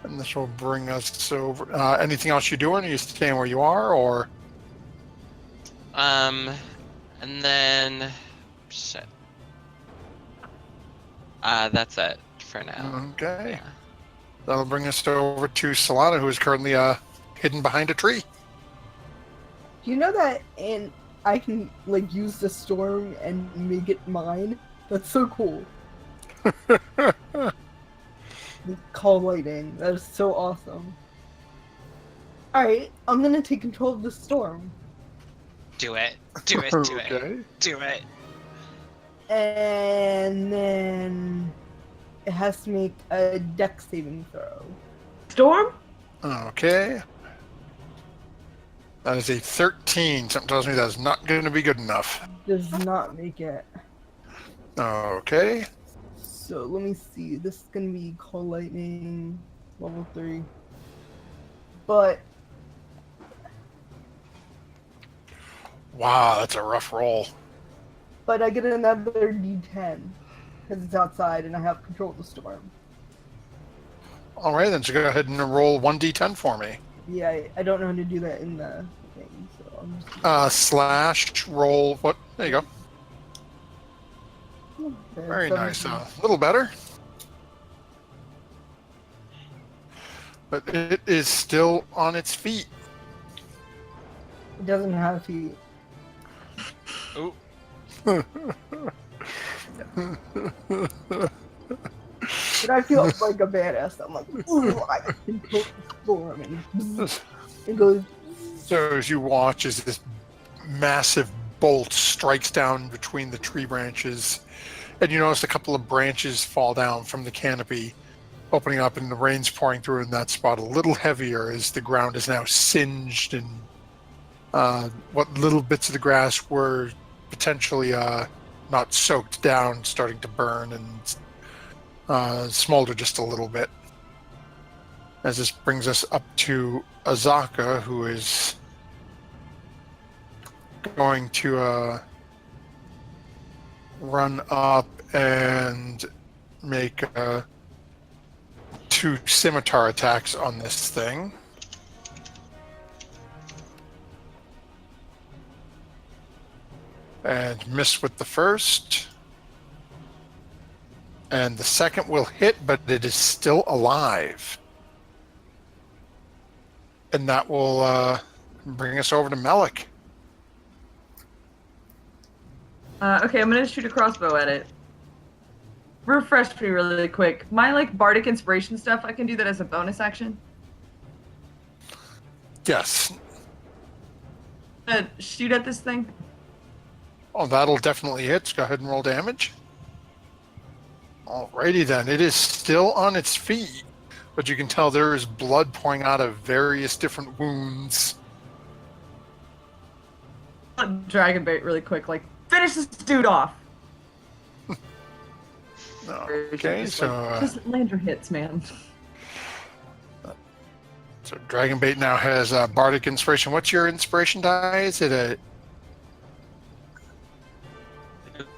And this will bring us over. Anything else you're doing? Are you staying where you are, or? And then shit. That's it for now. Okay. Yeah. That'll bring us over to Solana, who is currently hidden behind a tree. Do you know that I can like use the storm and make it mine? That's so cool. The call lightning. That is so awesome. Alright, I'm gonna take control of the storm. Do it. Do it. Do Okay. it. Do it. And then it has to make a dex saving throw. Storm? Okay. That is a 13. Something tells me that's not going to be good enough. Does not make it. Okay. So let me see. This is gonna be call lightning level 3. But Wow, that's a rough roll. I get another D10 because it's outside and I have control of the storm. All right, then, so go ahead and roll 1d10 for me. Yeah, I don't know how to do that in the thing, so I'm just Slash roll. What? There you go. Okay, Very nice. 17. A little better. But it is still on its feet. It doesn't have feet. Ooh. But I feel like a badass. I'm like, ooh, I can control the storm, and it goes. So as you watch as this massive bolt strikes down between the tree branches, and you notice a couple of branches fall down from the canopy, opening up, and the rain's pouring through in that spot a little heavier as the ground is now singed, and what little bits of the grass were potentially not soaked down, starting to burn and smolder just a little bit. As this brings us up to Azaka, who is going to run up and make 2 scimitar attacks on this thing. And miss with the first. And the second will hit, but it is still alive. And that will bring us over to Melik. Okay, I'm gonna shoot a crossbow at it. Refresh me really quick. My like bardic inspiration stuff, I can do that as a bonus action. Yes. Shoot at this thing. Oh, that'll definitely hit. Go ahead and roll damage. Alrighty then. It is still on its feet, but you can tell there is blood pouring out of various different wounds. Dragon bait really quick, like finish this dude off. Okay, so just land your hits, man. So Dragon Bait now has bardic inspiration. What's your inspiration die? Is it a?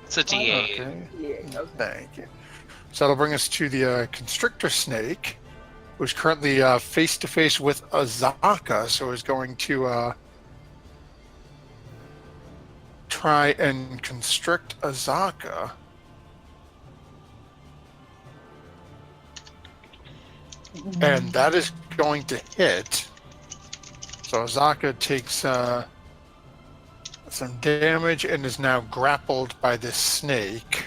It's a D8. Okay. Yeah, okay. Thank you. So that'll bring us to the constrictor snake, who's currently face to face with Azaka. So is going to try and constrict Azaka. And that is going to hit. So Azaka takes some damage and is now grappled by this snake.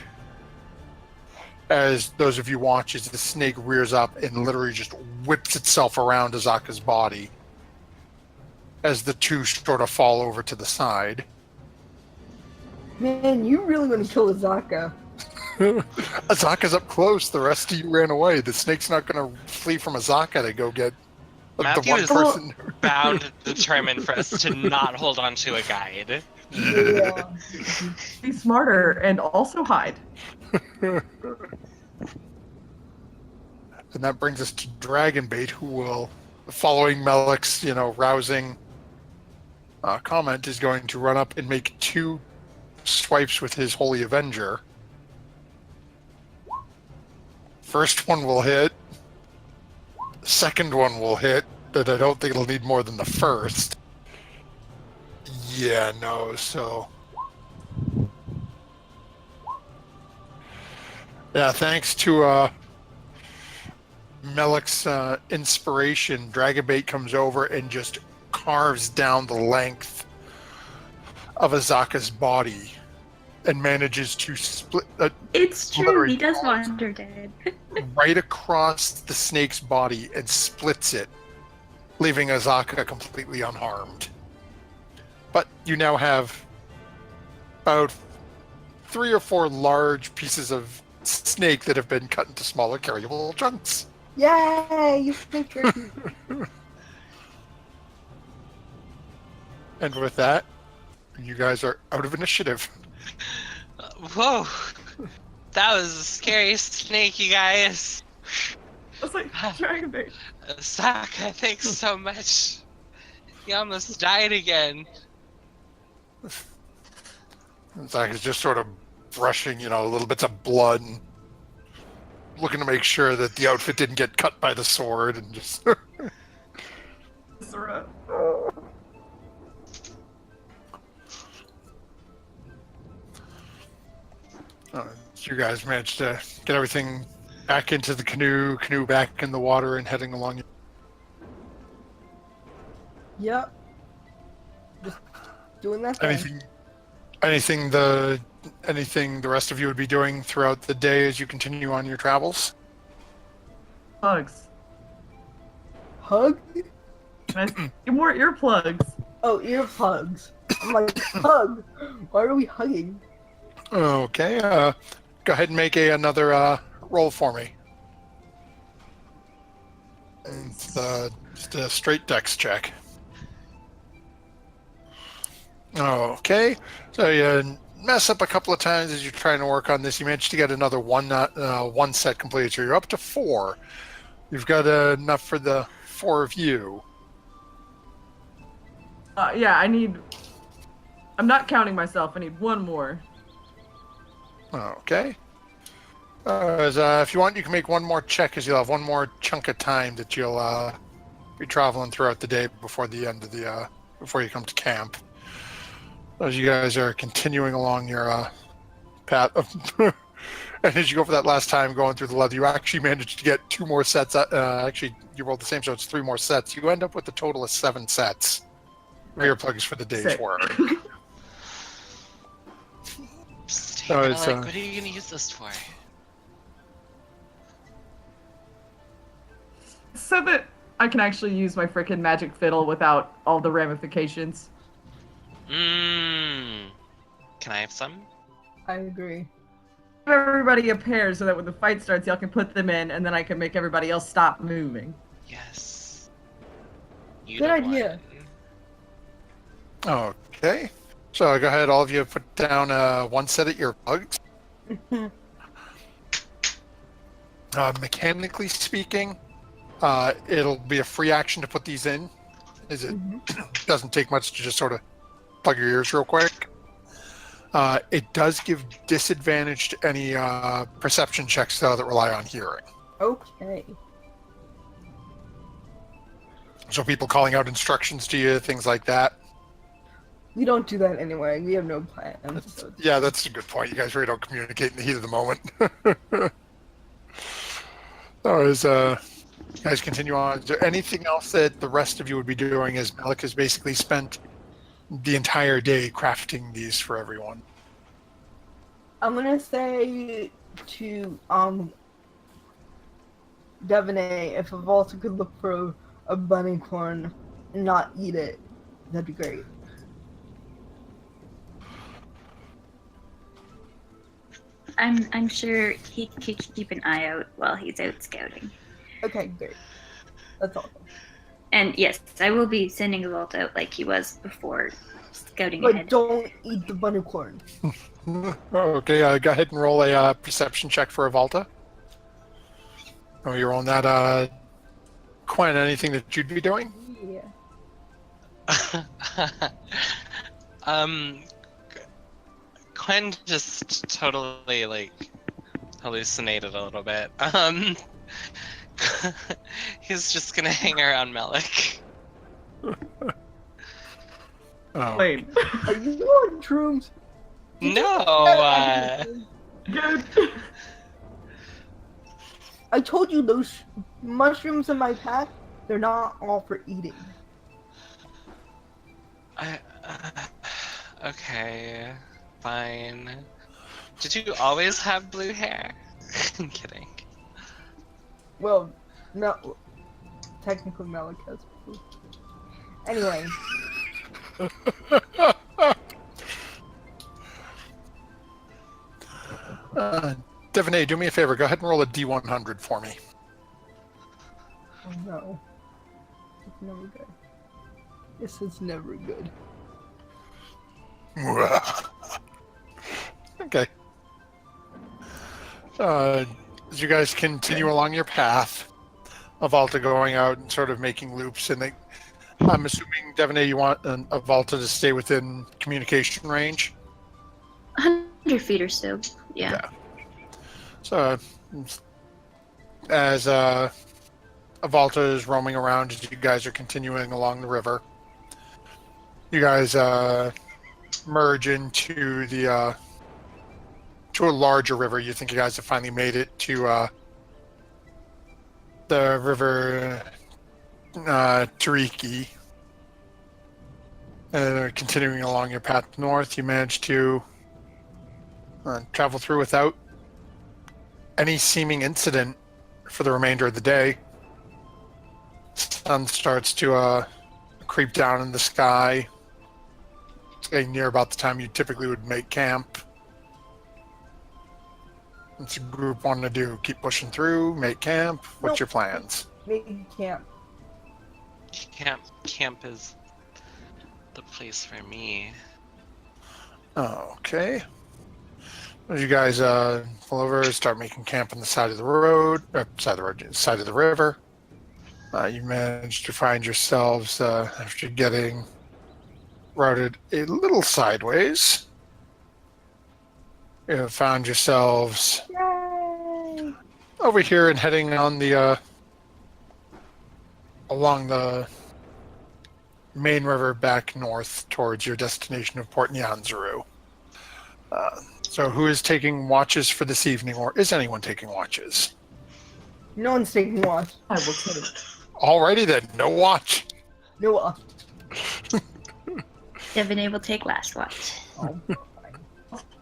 As those of you watch, as the snake rears up and literally just whips itself around Azaka's body, as the two sort of fall over to the side. Man, you really want to kill Azaka. Azaka's up close. The rest of you ran away. The snake's not going to flee from Azaka to go get the Matthew one is person. bound and determined for us to not hold on to a guide. Yeah. Be smarter and also hide. And that brings us to Dragonbait, who will, following Melik's, rousing comment, is going to run up and make 2 swipes with his Holy Avenger. First one will hit. Second one will hit, but I don't think it'll need more than the first. Yeah, no, so... Yeah, thanks to Melik's inspiration, Dragonbait comes over and just carves down the length of Azaka's body and manages to split It's true, Literally. he does wander dead. right across the snake's body and splits it, leaving Azaka completely unharmed. But you now have about 3 or 4 large pieces of snake that have been cut into smaller carryable chunks. Yay! You think you're And with that, you guys are out of initiative. Whoa! That was a scary snake, you guys. I was like, dragon bait. Saka, thanks so much. You almost died again. Zach is just sort of brushing, little bits of blood and looking to make sure that the outfit didn't get cut by the sword and just... You guys managed to get everything back into the canoe back in the water and heading along. Yep. Just doing that thing. Anything the rest of you would be doing throughout the day as you continue on your travels? Hugs. Hug? Get more earplugs. Oh, earplugs. I'm like, hug. Why are we hugging? Okay. Go ahead and make another roll for me. It's just a straight dex check. Okay. So you mess up a couple of times as you're trying to work on this. You managed to get another one set completed. So you're up to 4. You've got enough for the 4 of you. Yeah, I'm not counting myself. I need one more. Okay. If you want, you can make one more check, as you'll have one more chunk of time that you'll be traveling throughout the day before the end of the before you come to camp. As you guys are continuing along your path, and as you go for that last time going through the leather, you actually managed to get 2 more sets. Actually, you rolled the same, so it's 3 more sets. You end up with a total of 7 sets of earplugs for the day's Sick. work. So it's, what are you gonna use this for? So that I can actually use my frickin' magic fiddle without all the ramifications. Mmm. Can I have some? I agree. Give everybody a pair so that when the fight starts, y'all can put them in, and then I can make everybody else stop moving. Yes. You Good the idea. one. Okay. So go ahead, all of you put down 1 set of earplugs. Mechanically speaking, it'll be a free action to put these in. It doesn't take much to just sort of plug your ears real quick. It does give disadvantage to any perception checks though that rely on hearing. Okay. So people calling out instructions to you, things like that. We don't do that anyway. We have no plans. So Yeah, that's a good point. You guys really don't communicate in the heat of the moment. So as you guys continue on, is there anything else that the rest of you would be doing, as Malik has basically spent the entire day crafting these for everyone? I'm gonna say to Devaney, if Avalta could look for a bunny corn and not eat it, that'd be great. I'm sure he could keep an eye out while he's out scouting. Okay, great. That's all. And yes, I will be sending a vault out like he was before scouting But ahead. don't eat the bunny corn. Okay, go ahead and roll a perception check for Avalta. Oh, you're on that. Quinn, anything that you'd be doing? Yeah. Quinn just totally like hallucinated a little bit. He's just gonna hang around Malik. Oh. Wait. Are you on shrooms? No. Good. I told you those mushrooms in my pack, they're not all for eating. Okay, fine. Did you always have blue hair? I'm kidding. Well, no. Technically, Malik has blue. Anyway. Devaney, do me a favor. Go ahead and roll a D100 for me. Oh no. It's never good. This is never good. Okay. As you guys continue along your path, Avalta going out and sort of making loops, and I'm assuming, Devaney, you want Avalta to stay within communication range? 100 feet or so. Yeah. So, as Avalta is roaming around, as you guys are continuing along the river, you guys merge into the to a larger river. You think you guys have finally made it to the river Tariki. Continuing along your path north, you manage to travel through without any seeming incident for the remainder of the day. Sun starts to creep down in the sky. getting near about the time you typically would make camp. What's your group want to do? Keep pushing through, make camp? What's Nope. your plans? Maybe camp. Camp is the place for me. Okay. As you guys pull over, start making camp on the side of the road, side of the river. You manage to find yourselves, after getting routed a little sideways, you have found yourselves Yay! over here and heading on the along the main river back north towards your destination of Port Nyanzaru. So who is taking watches for this evening, or is anyone taking watches? No one's taking watch. I will take. Alrighty then, no watch. No watch. Devin will take last watch. Oh,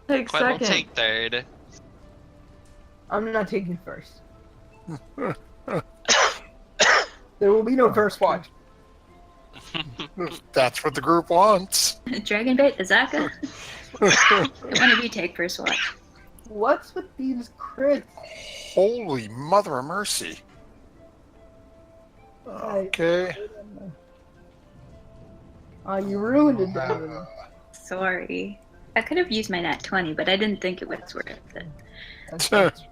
Take Quinn will second. take third. I'm not taking first. There will be no first watch. That's what the group wants. Dragon bait, Azaka. One of you take first watch. What's with these crits? Holy mother of mercy. Okay. You ruined it, Devin. Sorry. I could have used my nat 20, but I didn't think it was worth it. That's-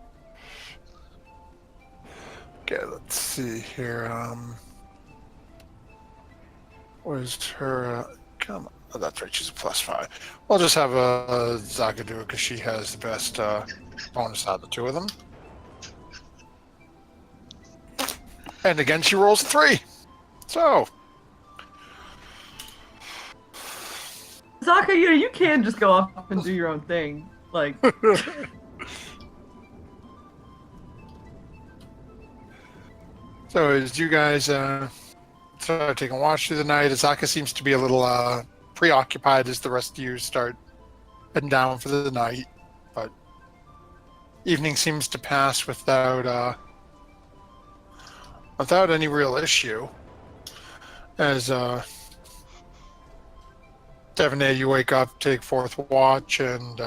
Okay, let's see here. Where's her? Come on. Oh, that's right. She's a +5. I'll just have Zaka do it because she has the best bonus out of the two of them. And again, she rolls a 3. So, Zaka, you can just go off and do your own thing. Like, so as you guys start taking a watch through the night, Azaka seems to be a little preoccupied as the rest of you start heading down for the night. But evening seems to pass without any real issue. As Devonay, you wake up, take fourth watch, and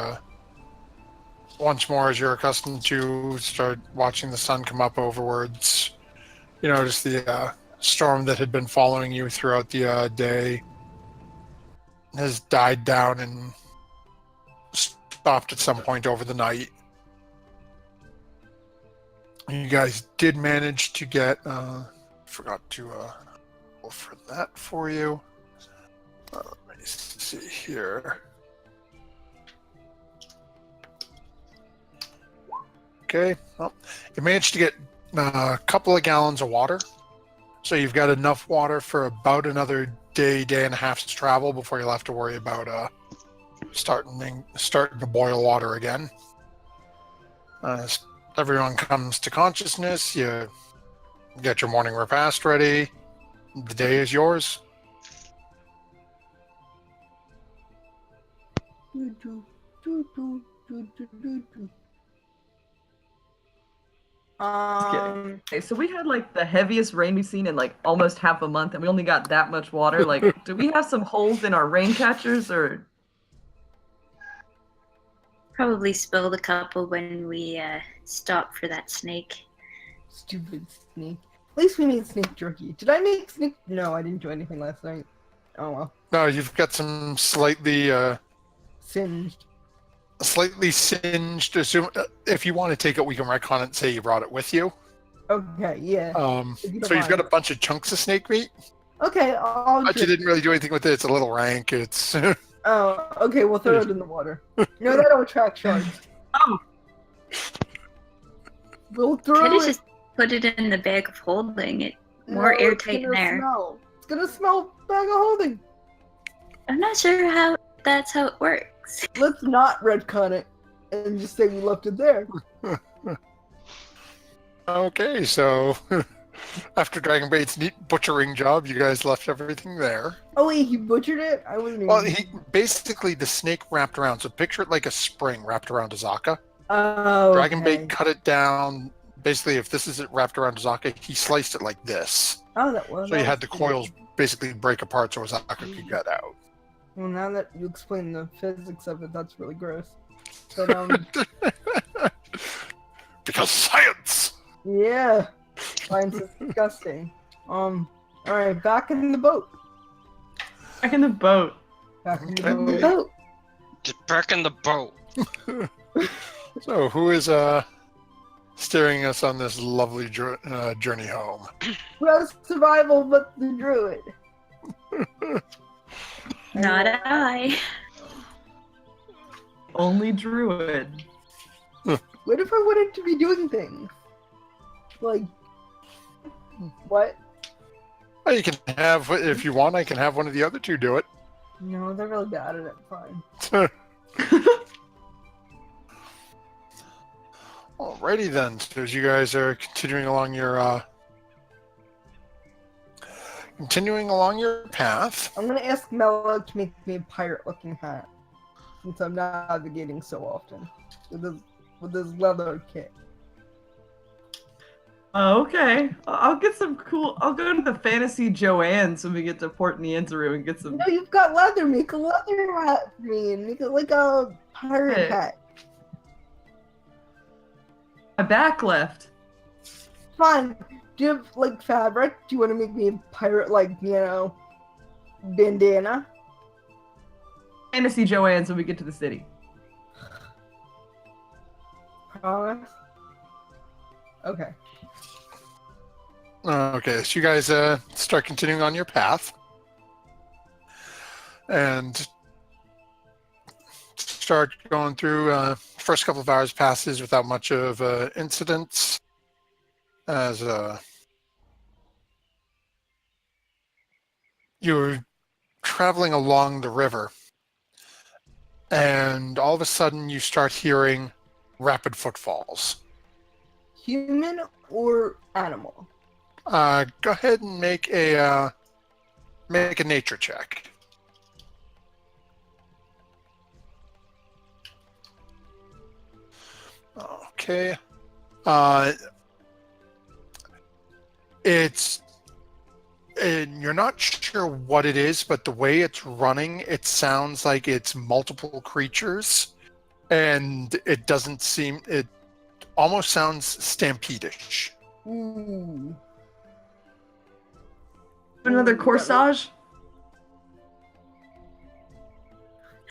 once more, as you're accustomed to, start watching the sun come up overwards. You notice the storm that had been following you throughout the day has died down and stopped at some point over the night. You guys did manage to get, forgot to roll for that for you. Let me see here. Okay, well, you managed to get a couple of gallons of water. So you've got enough water for about another day and a half's travel before you'll have to worry about starting to boil water again. As everyone comes to consciousness, you get your morning repast ready. The day is yours. okay, so we had like the heaviest rain we've seen in like almost half a month, and we only got that much water. Like, do we have some holes in our rain catchers, or? Probably spilled a couple when we stopped for that snake. Stupid snake. At least we made snake jerky. Did I make snake? No, I didn't do anything last night. Oh well. No, you've got some slightly Singed. singed. Assume if you want to take it, we can retcon it and say you brought it with you. Okay, yeah. If you don't So you've got a mind. bunch of chunks of snake meat, Okay, I'll but you didn't really do anything with it. It's a little rank. It's Oh, okay, we'll throw it in the water. No, that'll attract sharks. Oh, We'll Could throw have it. just put it in the bag of holding. It more No, airtight it's in gonna there. Smell. It's gonna smell bag of holding. I'm not sure how that's how it works. Let's not retcon it and just say we left it there. okay. So after Dragonbait's neat butchering job, you guys left everything there. Oh wait, he butchered it? I wasn't even. Well, he basically the snake wrapped around. So picture it like a spring wrapped around Azaka. Oh. Dragonbait cut it down. Basically, if this is it wrapped around Azaka, he sliced it like this. Oh, that was. So you had the coils basically break apart so Azaka could get out. Well, now that you explain the physics of it, that's really gross. But Because science. yeah, science is disgusting. All right, back in the boat. Back in the boat. Back in the Okay. boat. Oh, Get back in the boat. So who is steering us on this lovely journey home? Well, survival, but the druid. not I. Only druid. What if I wanted to be doing things? Like, what? Well, you can have, if you want, I can have one of the other two do it. No, they're really bad at it. Fine. Alrighty then. So as you guys are continuing along your path. I'm gonna ask Mello to make me a pirate-looking hat, since I'm navigating so often with his leather kit. Okay. I'll get some cool. I'll go to the Fantasy Joanne's when we get to Port Nianzaru and get some. No, you've got leather. Make a leather hat for me, and make it like a pirate Hey. hat. My back left. Fine. Do you have like fabric? Do you want to make me a pirate, like, bandana? Fantasy Joanne's when we get to the city. Promise. Okay. Okay, so you guys start continuing on your path. And start going through. First couple of hours passes without much of incidents. As you're traveling along the river. And all of a sudden you start hearing rapid footfalls. Human or animal? Go ahead and make a nature check. Okay. You're not sure what it is, but the way it's running, it sounds like it's multiple creatures, and it doesn't seem. It almost sounds stampede-ish. Ooh. Another corsage.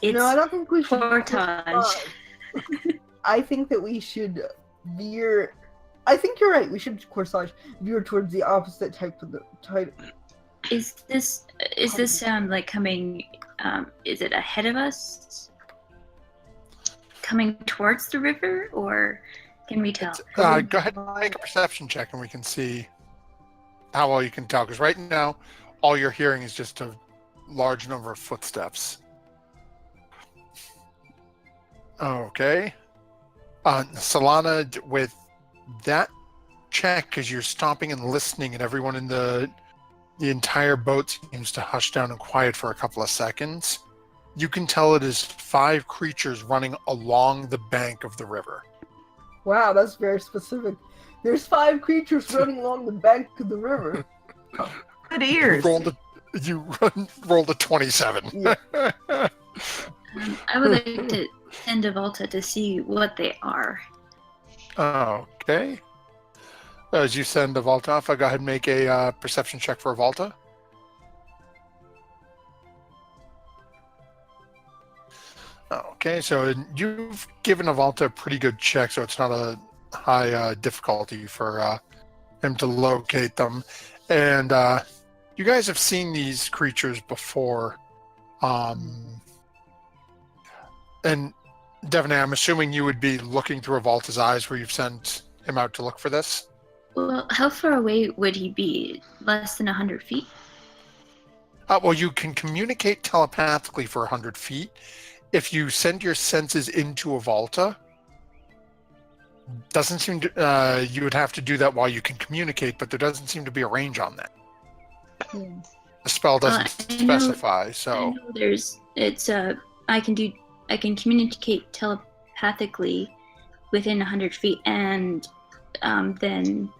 It's No, I don't think we should. portage. I think that we should veer. I think you're right. We should corsage veer towards the opposite type. Is this sound like coming? Is it ahead of us? Coming towards the river, or can we tell? Go ahead and make a perception check, and we can see how well you can tell. Because right now, all you're hearing is just a large number of footsteps. Okay. Solana, with that check, because you're stopping and listening, and everyone in the entire boat seems to hush down and quiet for a couple of seconds, you can tell it is 5 creatures running along the bank of the river. Wow, that's very specific. There's 5 creatures running along the bank of the river. Good ears. You rolled a 27. Yeah. I would like to send a Volta to see what they are. Okay. As you send a Volta off, I'll go ahead and make a perception check for a Volta. Okay, so you've given a Volta a pretty good check, so it's not a high difficulty for him to locate them. And you guys have seen these creatures before. And Devon, I'm assuming you would be looking through a Volta's eyes where you've sent him out to look for this? Well, how far away would he be? Less than 100 feet? Well, you can communicate telepathically for 100 feet. If you send your senses into a Volta, doesn't seem to, you would have to do that while you can communicate, but there doesn't seem to be a range on that. Hmm. The spell doesn't I know- specify, I so know I can communicate telepathically within 100 feet, and then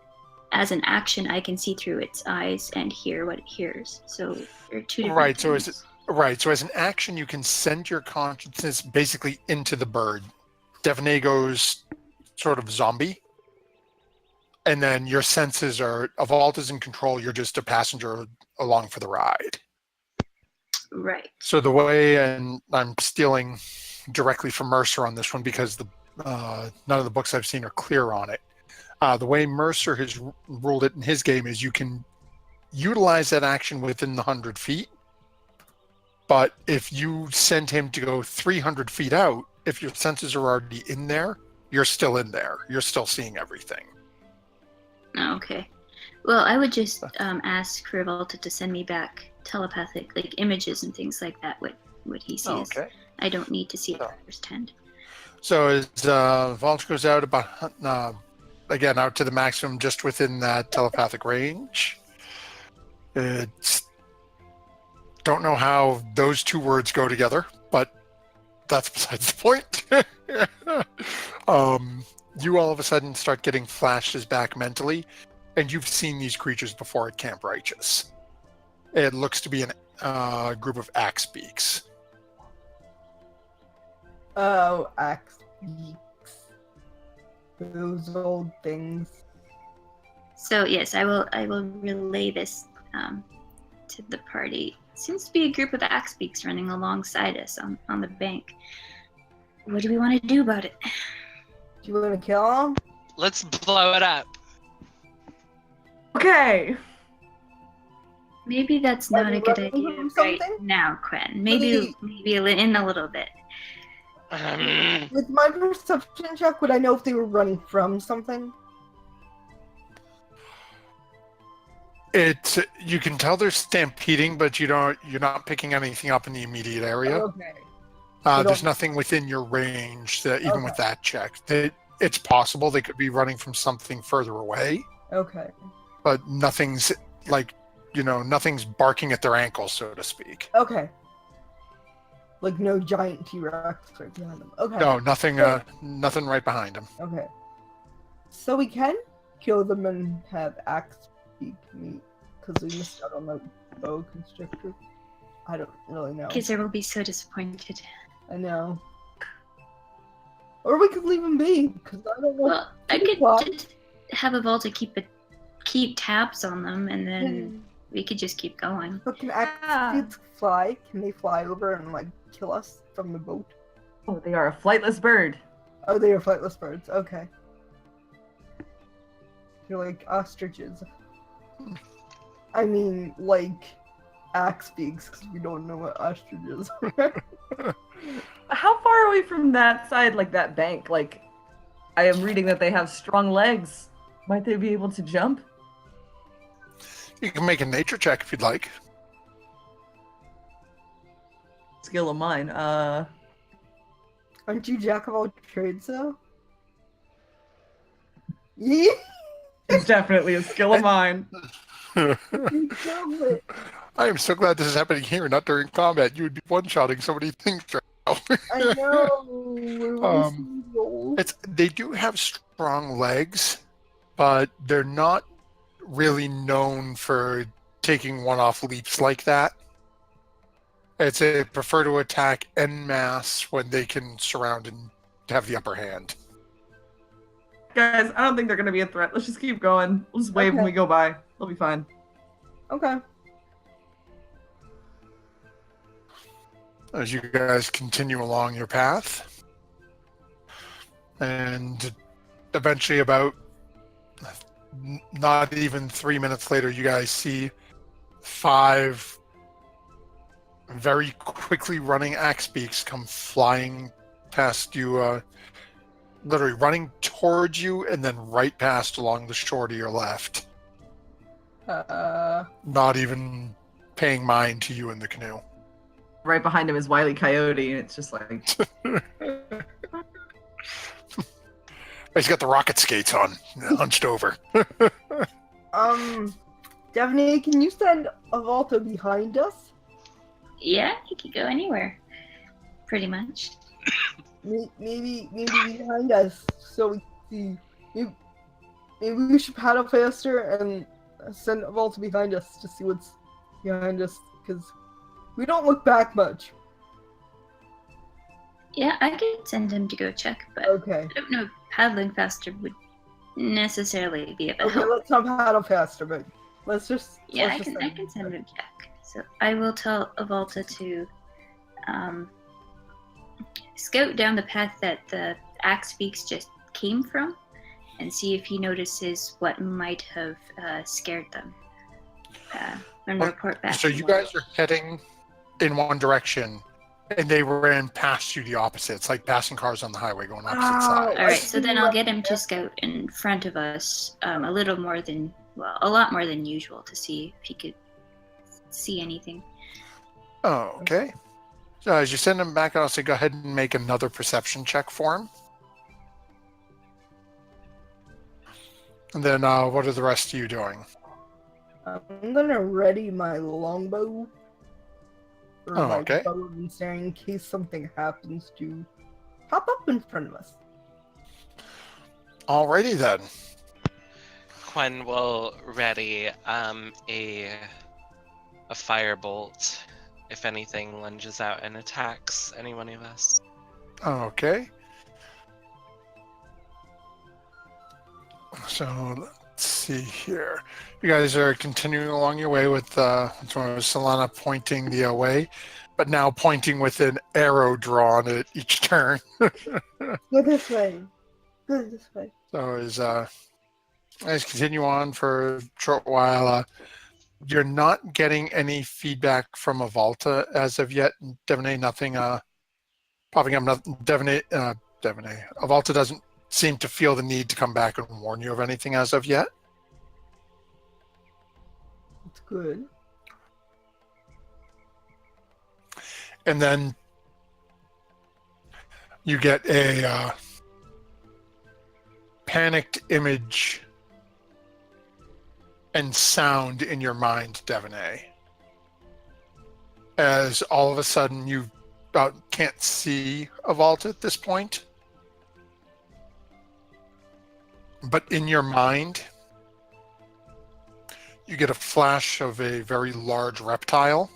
as an action, I can see through its eyes and hear what it hears. So there are two different right. So things. Right. So as an action, you can send your consciousness basically into the bird. Devaney goes sort of zombie. And then your senses are, Vault is in control. You're just a passenger along for the ride. Right. So the way, and I'm stealing directly from Mercer on this one because none of the books I've seen are clear on it. The way Mercer has ruled it in his game is you can utilize that action within the 100 feet. But if you send him to go 300 feet out, if your senses are already in there, you're still in there. You're still seeing everything. Okay. Well, I would just ask Revolta to send me back telepathic, like images and things like that. What he sees. Okay. I don't need to see it firsthand. So as Vault goes out about, again, out to the maximum just within that telepathic range. Don't know how those two words go together, but that's besides the point. You all of a sudden start getting flashes back mentally, and you've seen these creatures before at Camp Righteous. It looks to be a group of axe beaks. Oh, axe beaks. Those old things. So yes, I will relay this to the party. Seems to be a group of axe beaks running alongside us on the bank. What do we want to do about it? Do you want to kill them? Let's blow it up. Okay. Maybe that's Are not we a good running idea from right something? now, Quen. Maybe in a little bit. With my perception check, would I know if they were running from something? You can tell they're stampeding, but you're not picking anything up in the immediate area. Okay. There's nothing within your range that even with that check. It's possible they could be running from something further away, Okay. but nothing's nothing's barking at their ankles, so to speak. Okay. Like no giant T-Rex right behind them. Okay. No, nothing right behind them. Okay. So we can kill them and have axe beak meat because we missed out on the bow constrictor. I don't really know. Kizzer will be so disappointed. I know. Or we could leave them be because I don't know. Well, I could What? just have a vault to keep tabs on them, and then we could just keep going. But can axe beaks fly? Can they fly over and like kill us from the boat? Oh, they are a flightless bird. Oh, they are flightless birds. Okay. They're like ostriches. I mean, like axe beaks, because we don't know what ostriches are. How far away from that side, like that bank? Like, I am reading that they have strong legs. Might they be able to jump? You can make a nature check if you'd like. Skill of mine. Aren't you jack of all trades, though? Yeah. It's definitely a skill of mine. You killed it. I am so glad this is happening here, not during combat. You would be one-shotting so many things right now. I know. They do have strong legs, but they're not really known for taking one-off leaps like that. They prefer to attack en masse when they can surround and have the upper hand. Guys, I don't think they're going to be a threat. Let's just keep going. We'll just wave when we go by. They'll be fine. Okay. As you guys continue along your path, and eventually about not even 3 minutes later, you guys see 5 very quickly running axe beaks come flying past you, literally running towards you and then right past along the shore to your left. Not even paying mind to you in the canoe. Right behind him is Wile E. Coyote, and it's just like... He's got the rocket skates on, hunched over. Devaney, can you send a Volta behind us? Yeah, he could go anywhere, pretty much. Maybe behind us, so we see. Maybe we should paddle faster and send a Volta behind us to see what's behind us, because We don't look back much. Yeah, I could send him to go check, but Okay. I don't know if paddling faster would necessarily be of a Okay, help. let's not paddle faster, but let's just. Yeah, let's I just can send him to check. So I will tell Avalta to scout down the path that the axe beaks just came from, and see if he notices what might have scared them. And report back. So to you him. guys are heading in one direction, and they ran past you the opposite. It's like passing cars on the highway going opposite Wow. sides. All I right, so see then I'll right get him there. to scout in front of us a little more than, well, a lot more than usual to see if he could see anything. Oh, okay. So as you send him back, I'll say go ahead and make another perception check for him. And then what are the rest of you doing? I'm gonna ready my longbow. Or Oh, my okay. bow and snare in case something happens to pop up in front of us. Alrighty then. Quen will ready a firebolt if anything lunges out and attacks any one of us. Okay. So let's see here. You guys are continuing along your way with Solana pointing the way, but now pointing with an arrow drawn at each turn. Go this way. Go this way. So as continue on for a short while, you're not getting any feedback from Avalta as of yet. Devanay, nothing popping up. Nothing. Devanay. Avalta doesn't seem to feel the need to come back and warn you of anything as of yet. It's good. And then you get a panicked image and sound in your mind, Devanay. As all of a sudden you can't see Avalta at this point. But in your mind, you get a flash of a very large reptile.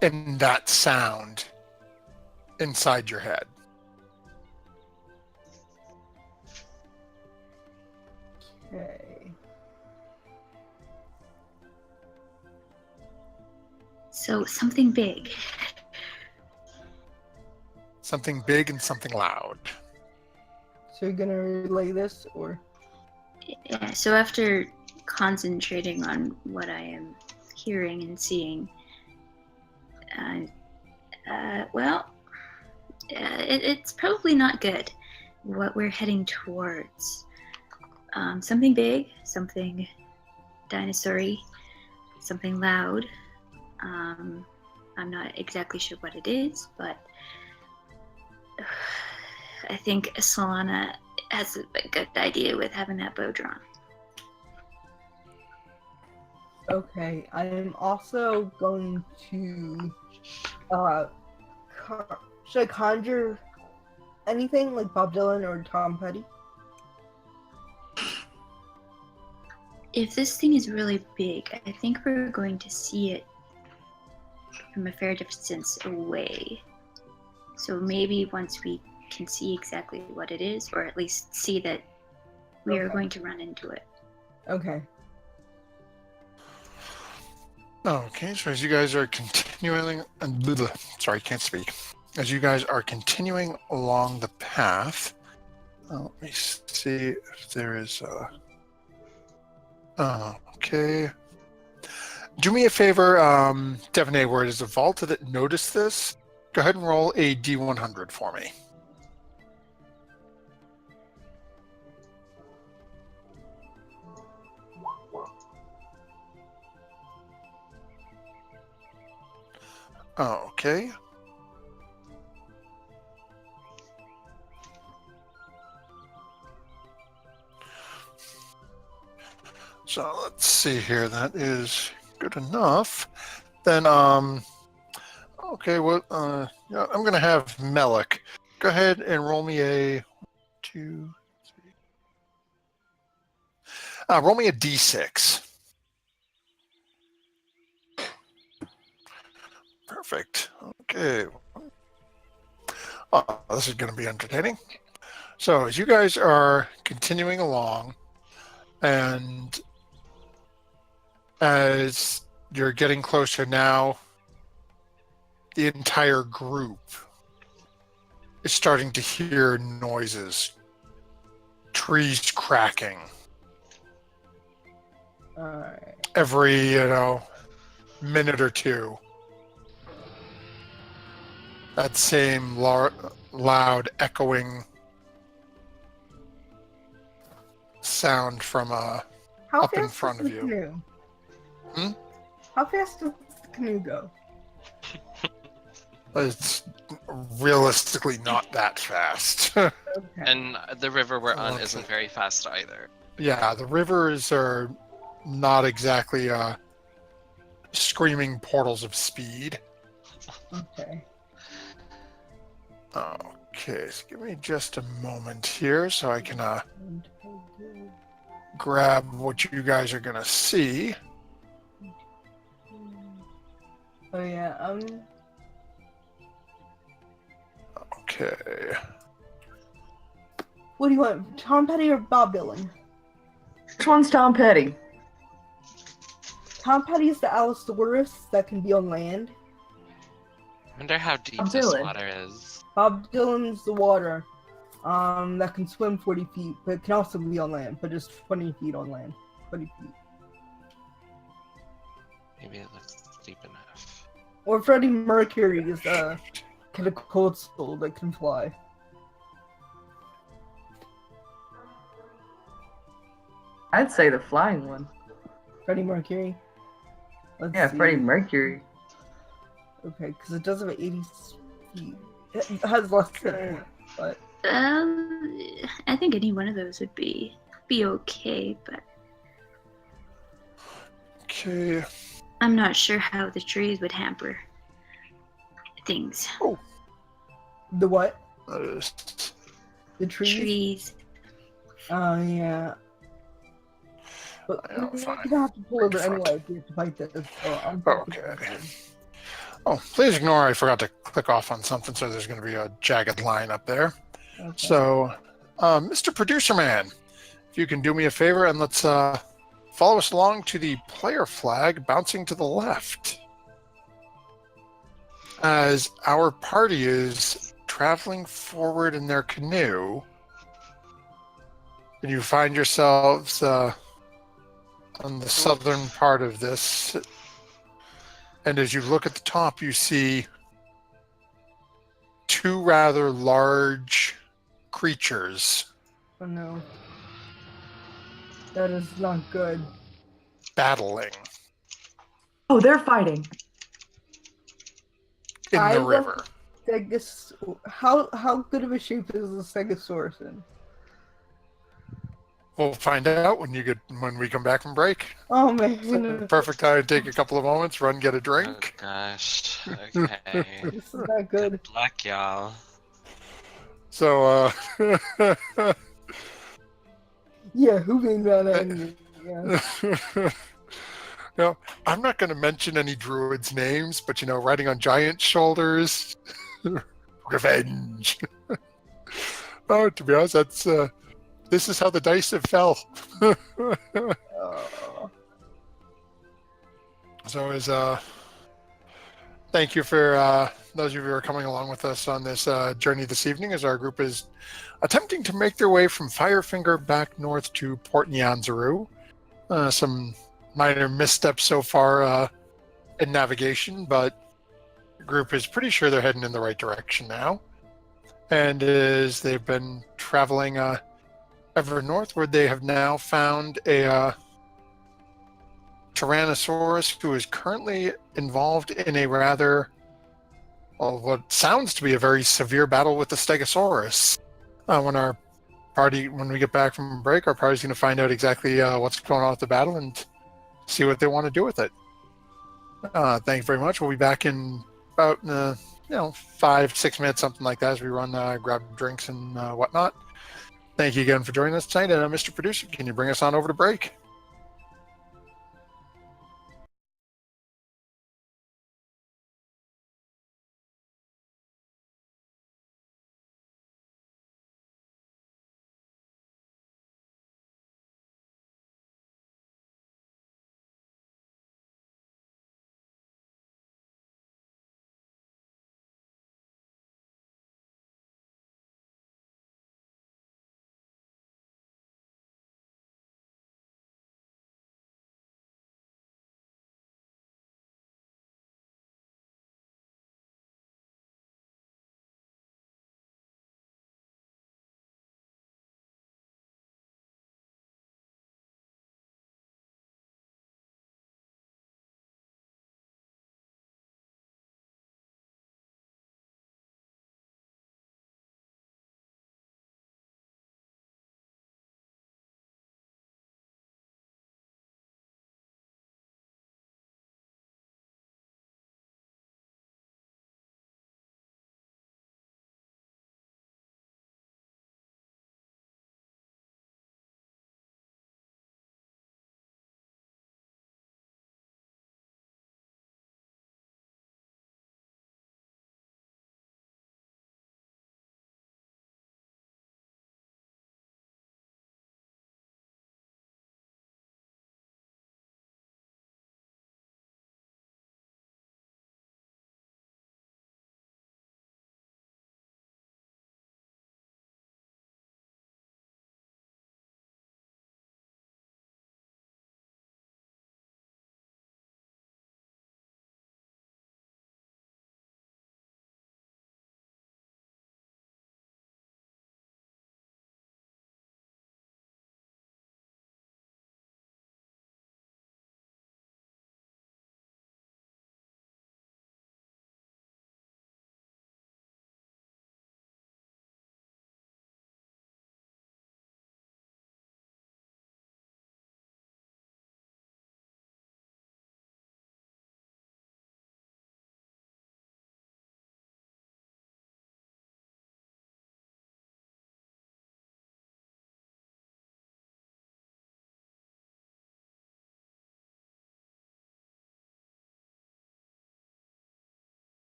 And that sound inside your head. Okay. So something big. Something big and something loud. So you're gonna relay this, or? Yeah, so after concentrating on what I am hearing and seeing, it's probably not good what we're heading towards. Something big, something dinosaur-y, something loud. I'm not exactly sure what it is, but I think Solana has a good idea with having that bow drawn. Okay, I'm also going to, should I conjure anything like Bob Dylan or Tom Petty? If this thing is really big, I think we're going to see it from a fair distance away. So maybe once we can see exactly what it is, or at least see that we are Okay. going to run into it. Okay. Okay, so as you guys are continuing, sorry, can't speak. As you guys are continuing along the path, let me see if there is okay. Do me a favor, Devanay, where it is Avalta that noticed this, go ahead and roll a D100 for me. Okay. So let's see here. That is good enough. Then, okay, well, yeah, I'm gonna have Melik go ahead and roll me a 2, 3. Roll me a D6. Perfect. Okay. This is going to be entertaining. So as you guys are continuing along, and as you're getting closer now, the entire group is starting to hear noises, trees cracking. Alright. Every, minute or two. That same loud, echoing sound from How up in fast front does of the you. canoe? Hmm? How fast does the canoe go? It's realistically not that fast. Okay. And the river we're on Okay. isn't very fast either. Yeah, the rivers are not exactly screaming portals of speed. Okay. Okay, so give me just a moment here so I can grab what you guys are gonna see. Oh yeah. Okay. What do you want, Tom Petty or Bob Dylan? Which one's Tom Petty? Tom Petty is the Allosaurus that can be on land. I wonder how deep I'm this feeling. water is. Bob Dylan's the water, that can swim 40 feet, but can also be on land, but just 20 feet on land. 20 feet. Maybe it looks deep enough. Or Freddie Mercury is the kind of cold soul that can fly. I'd say the flying one. Freddie Mercury. Let's Yeah, see. Freddie Mercury. Okay, because it does have 80 feet. It has less than, but I think any one of those would be okay, but Okay. I'm not sure how the trees would hamper things. the what? That is... The trees? Trees. Oh, yeah. But I know, we're fine. gonna have to pull over Front. anyway if we have to fight this. So I'm Okay. Oh, please ignore I forgot to click off on something, so there's going to be a jagged line up there. Okay. So, Mr. Producer Man, if you can do me a favor and let's follow us along to the player flag bouncing to the left. As our party is traveling forward in their canoe, and you find yourselves on the southern part of this. And as you look at the top, you see two rather large creatures Oh no. That is not good. battling Oh, they're fighting. in I the love- river. How good of a shape is the Stegosaurus in? We'll find out when we come back from break. Oh man, Perfect time to take a couple of moments, run, get a Oh drink. gosh. Okay. this is not good. Good luck, y'all. So, Yeah, who made that angry? Yeah. no, I'm not going to mention any druids' names, but riding on giant shoulders, revenge. Oh, to be honest, that's this is how the dice have fell. Oh. So, thank you for those of you who are coming along with us on this journey this evening, as our group is attempting to make their way from Firefinger back north to Port Nyanzaru. Some minor missteps so far in navigation, but the group is pretty sure they're heading in the right direction now. And as they've been traveling ever northward, they have now found a Tyrannosaurus who is currently involved in a rather, well, what sounds to be a very severe battle with the Stegosaurus. When we get back from break, our party's going to find out exactly what's going on with the battle and see what they want to do with it. Thank you very much. We'll be back in about 5-6 minutes, something like that, as we run, grab drinks and whatnot. Thank you again for joining us tonight. And Mr. Producer, can you bring us on over to break?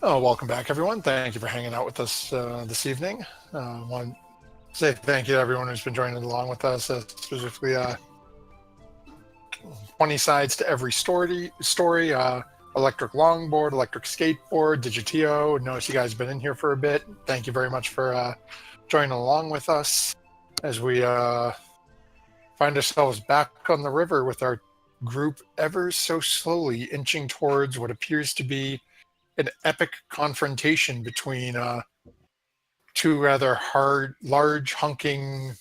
Oh, welcome back, everyone. Thank you for hanging out with us this evening. Want to say thank you to everyone who's been joining along with us, specifically 20 sides to every story. Electric longboard, electric skateboard, Digitio. Notice you guys have been in here for a bit. Thank you very much for joining along with us as we find ourselves back on the river with our group ever so slowly inching towards what appears to be an epic confrontation between two rather large hunking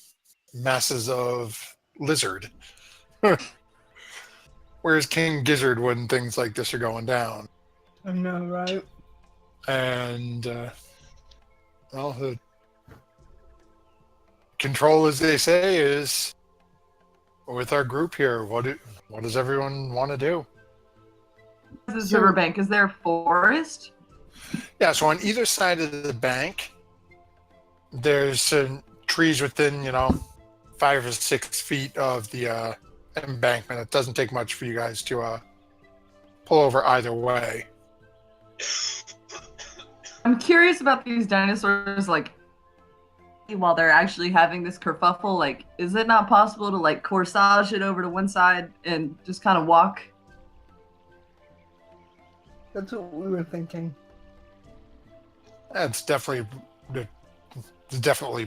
masses of lizard. Where's King Gizzard when things like this are going down? I know, right? And well, the control, as they say, is with our group here. What does everyone want to do? This is riverbank. Is there a forest? Yeah, so on either side of the bank, there's some trees within, 5 or 6 feet of the embankment. It doesn't take much for you guys to pull over either way. I'm curious about these dinosaurs, like, while they're actually having this kerfuffle, like, is it not possible to, like, corsage it over to one side and just kind of walk? That's what we were thinking. It's definitely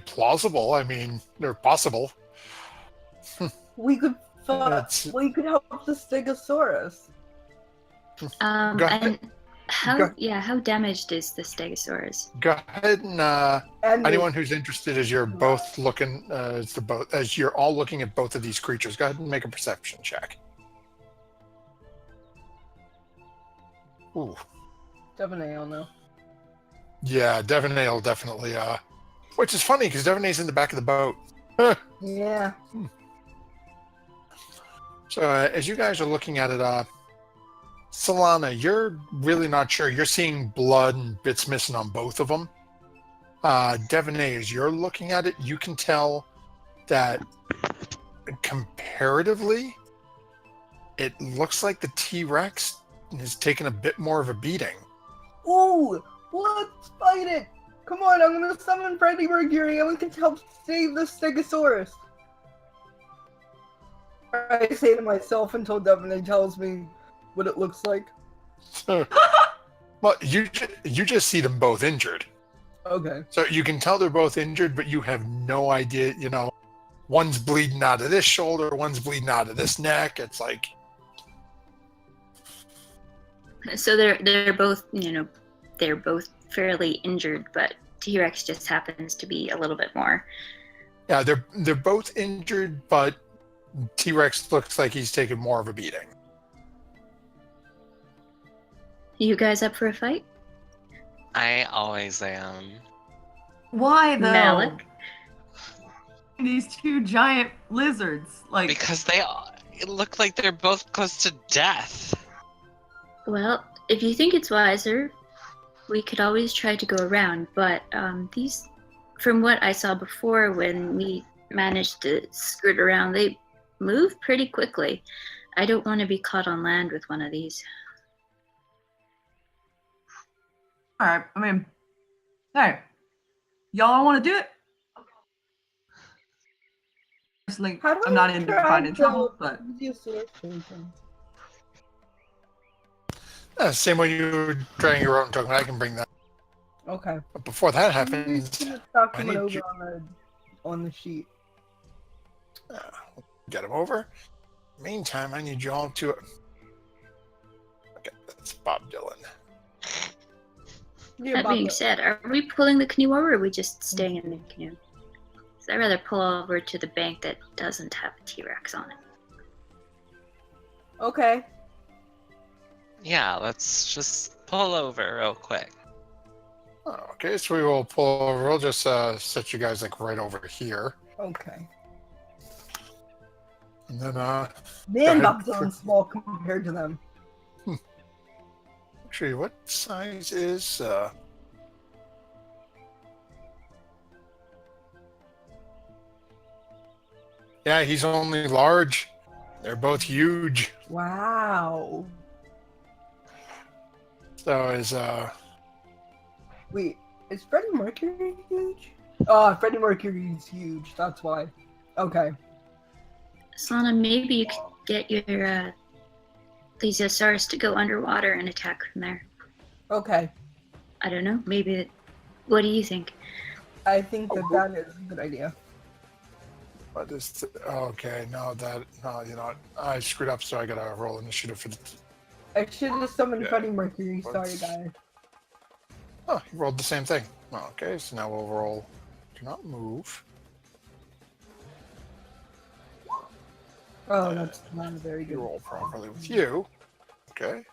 plausible. I mean, they're possible. We could That's- we could help the Stegosaurus. Go ahead. And how damaged is the Stegosaurus? Go ahead and And anyone who's interested, as you're both looking, as you're all looking at both of these creatures, go ahead and make a perception check. Ooh, Devaney will know. yeah, Devaney will definitely. Which is funny because Devaney's in the back of the boat. Yeah. So as you guys are looking at it, Solana, you're really not sure. You're seeing blood and bits missing on both of them. Devaney, as you're looking at it, you can tell that comparatively, it looks like the T-Rex has taken a bit more of a beating. Ooh, let's fight it! Come on, I'm gonna summon Freddy Mercury and we can help save the Stegosaurus. I say to myself until Devaney tells me what it looks like. Well, you just see them both injured. Okay. So you can tell they're both injured, but you have no idea, one's bleeding out of this shoulder, one's bleeding out of this neck. It's like... So they're both, they're both fairly injured, but T-Rex just happens to be a little bit more. Yeah, they're both injured, but T-Rex looks like he's taken more of a beating. You guys up for a fight? I always am. Why, though? Malik? These two giant lizards, like... Because they look like they're both close to death. Well, if you think it's wiser, we could always try to go around, but these, from what I saw before when we managed to skirt around, they move pretty quickly. I don't want to be caught on land with one of these. Alright, I mean, hey, y'all want to do it? Personally, How do I'm not into finding trouble, but... Same way you were trying your own token. I can bring that. Okay. But before that I'm happens, just gonna stop I him need over you- on the sheet. get him over. Meantime, I need you all to... Okay, that's Bob Dylan. Yeah, That Bob, being said, are we pulling the canoe over, or are we just staying in the canoe? 'Cause I'd rather pull over to the bank that doesn't have a T-Rex on it. Okay. Yeah, let's just pull over real quick. Okay, so we will pull over. We'll just set you guys like right over here. Okay. And then, Man, ahead. Bob Dylan's small compared to them. actually, what size is... Yeah, he's only large. They're both huge. Wow. So as Wait, is Freddie Mercury huge? Oh, Freddie Mercury's huge. That's why. Okay. Solana, maybe you could get your plesiosaurus to go underwater and attack from there. Okay. I don't know. Maybe. What do you think? I think that is a good idea. What is okay? No, you know what? I screwed up, so I gotta roll initiative for the. I should have summoned Yeah. Freddie Mercury. Sorry, Let's- guys. Oh, you rolled the same thing. Okay, so now we'll roll. Do not move. Oh, that's not a very You good. roll properly with you. Okay.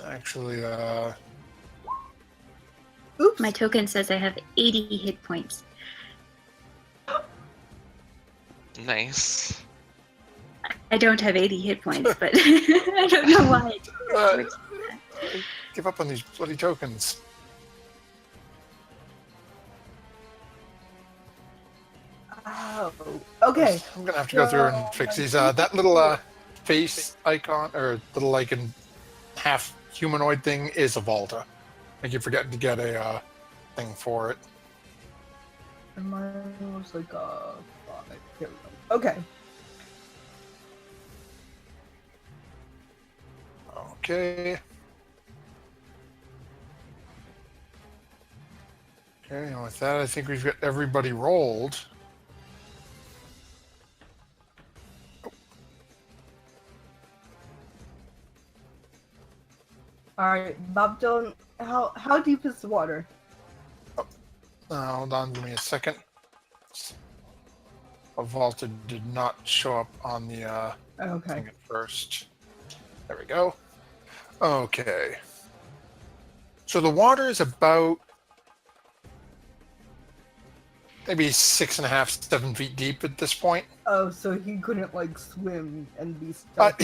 Actually, Oops. My token says I have 80 hit points. Nice. I don't have 80 hit points, but I don't know why. uh, give up on these bloody tokens. Oh, okay. I'm gonna have to go through and fix these. That little face icon or little like in half humanoid thing is a Volta. I keep forgetting to get a thing for it. And mine was like a 5. Here we go. Okay. Okay. Okay, and with that, I think we've got everybody rolled. All right, Bob Dylan. How deep is the water? Hold on, give me a second. A Volta did not show up on the Okay. thing at first. There we go. Okay. So the water is about maybe 6.5, 7 feet deep at this point. Oh, so he couldn't like swim and be stuck.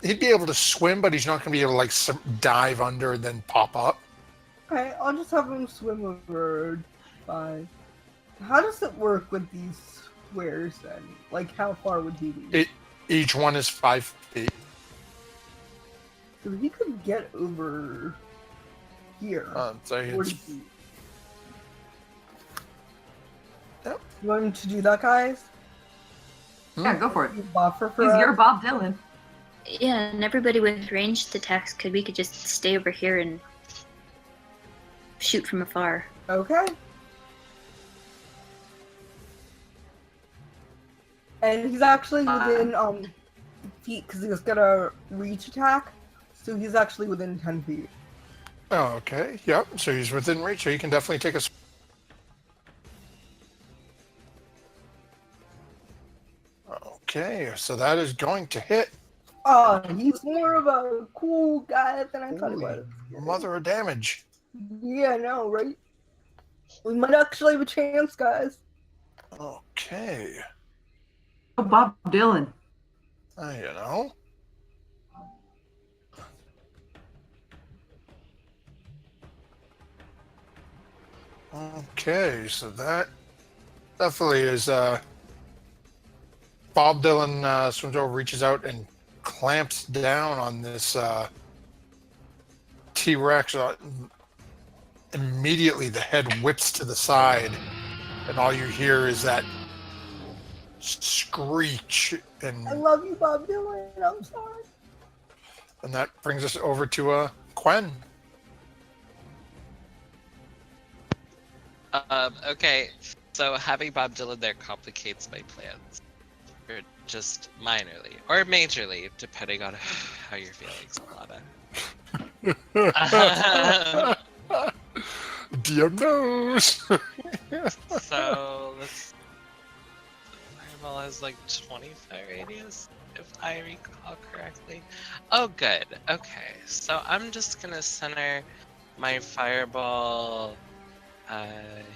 He'd be able to swim, but he's not going to be able to like dive under and then pop up. Okay, I'll just have him swim over. Fine. How does it work with these squares then? Like, how far would he be? Each one is 5 feet. So he could get over here. So 40 it's, feet. Yep. You want him to do that, guys? Yeah, go for it. You buffer for He's us? your Bob Dylan. Yeah, and everybody with ranged attacks we could just stay over here and shoot from afar. Okay. And he's actually within feet because he's gonna reach attack. So he's actually within 10 feet. oh, okay. Yep. So he's within reach, so he can definitely take a. Okay, so that is going to hit. Oh, he's more of a cool guy than I thought he Holy was. mother of damage. Yeah, I know, right? We might actually have a chance, guys. Okay. Oh, Bob Dylan. You know. Okay, so that definitely is Bob Dylan swims over, reaches out, and clamps down on this T-Rex. Immediately, the head whips to the side, and all you hear is that screech, and I love you, Bob Dylan. I'm sorry. that brings us over to Quen. Okay, so having Bob Dylan there complicates my plans. Or just minorly. Or majorly, depending on how you're feeling, Solana. DM knows. So, let's... Fireball has like 25 radius, if I recall correctly. Oh, good. Okay, so I'm just gonna center my Fireball...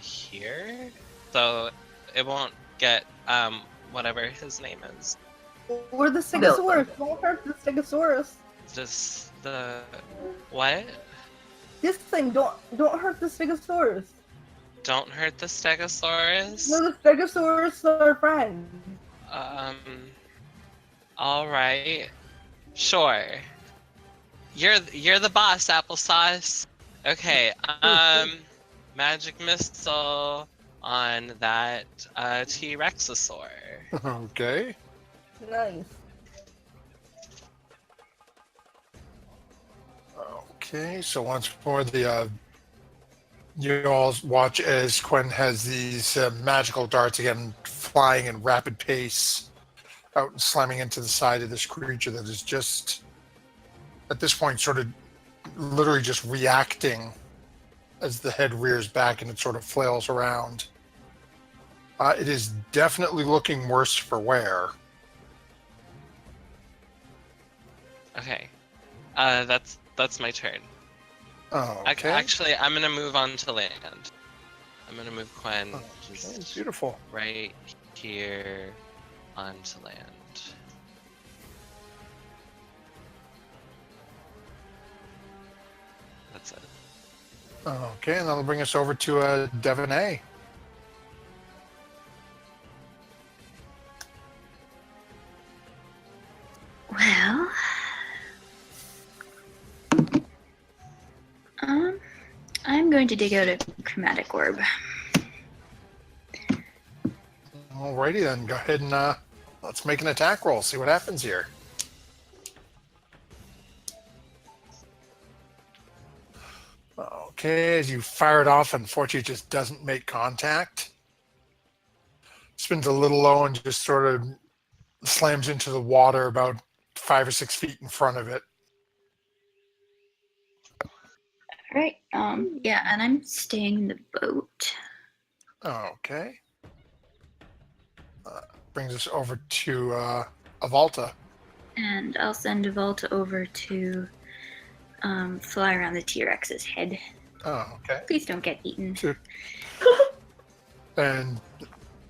here, so it won't get whatever his name is. Or the Stegosaurus. Don't hurt the Stegosaurus. Just the what? This thing, don't hurt the Stegosaurus. Don't hurt the Stegosaurus. No, the Stegosaurus is our friend. All right. Sure. You're the boss, applesauce. Okay. Magic missile on that T-Rexosaur. Okay. Nice. Okay, so once more you all watch as Quinn has these magical darts again flying in rapid pace out and slamming into the side of this creature that is just at this point sort of literally just reacting as the head rears back and it sort of flails around. It is definitely looking worse for wear. Okay. That's my turn. Oh, okay. Actually, I'm gonna move on to land. I'm gonna move Quinn Okay, just beautiful. right here onto land. That's it. Okay, and that'll bring us over to Devon A. Well, I'm going to dig out a chromatic orb. Alrighty then, go ahead and let's make an attack roll, see what happens here. Okay, as you fire it off, unfortunately it just doesn't make contact. Spins a little low and just sort of slams into the water about 5 or 6 feet in front of it. All right. Yeah, and I'm staying in the boat. Okay. Brings us over to Avalta. And I'll send Volta over to fly around the T-Rex's head. Oh, okay. Please don't get eaten. And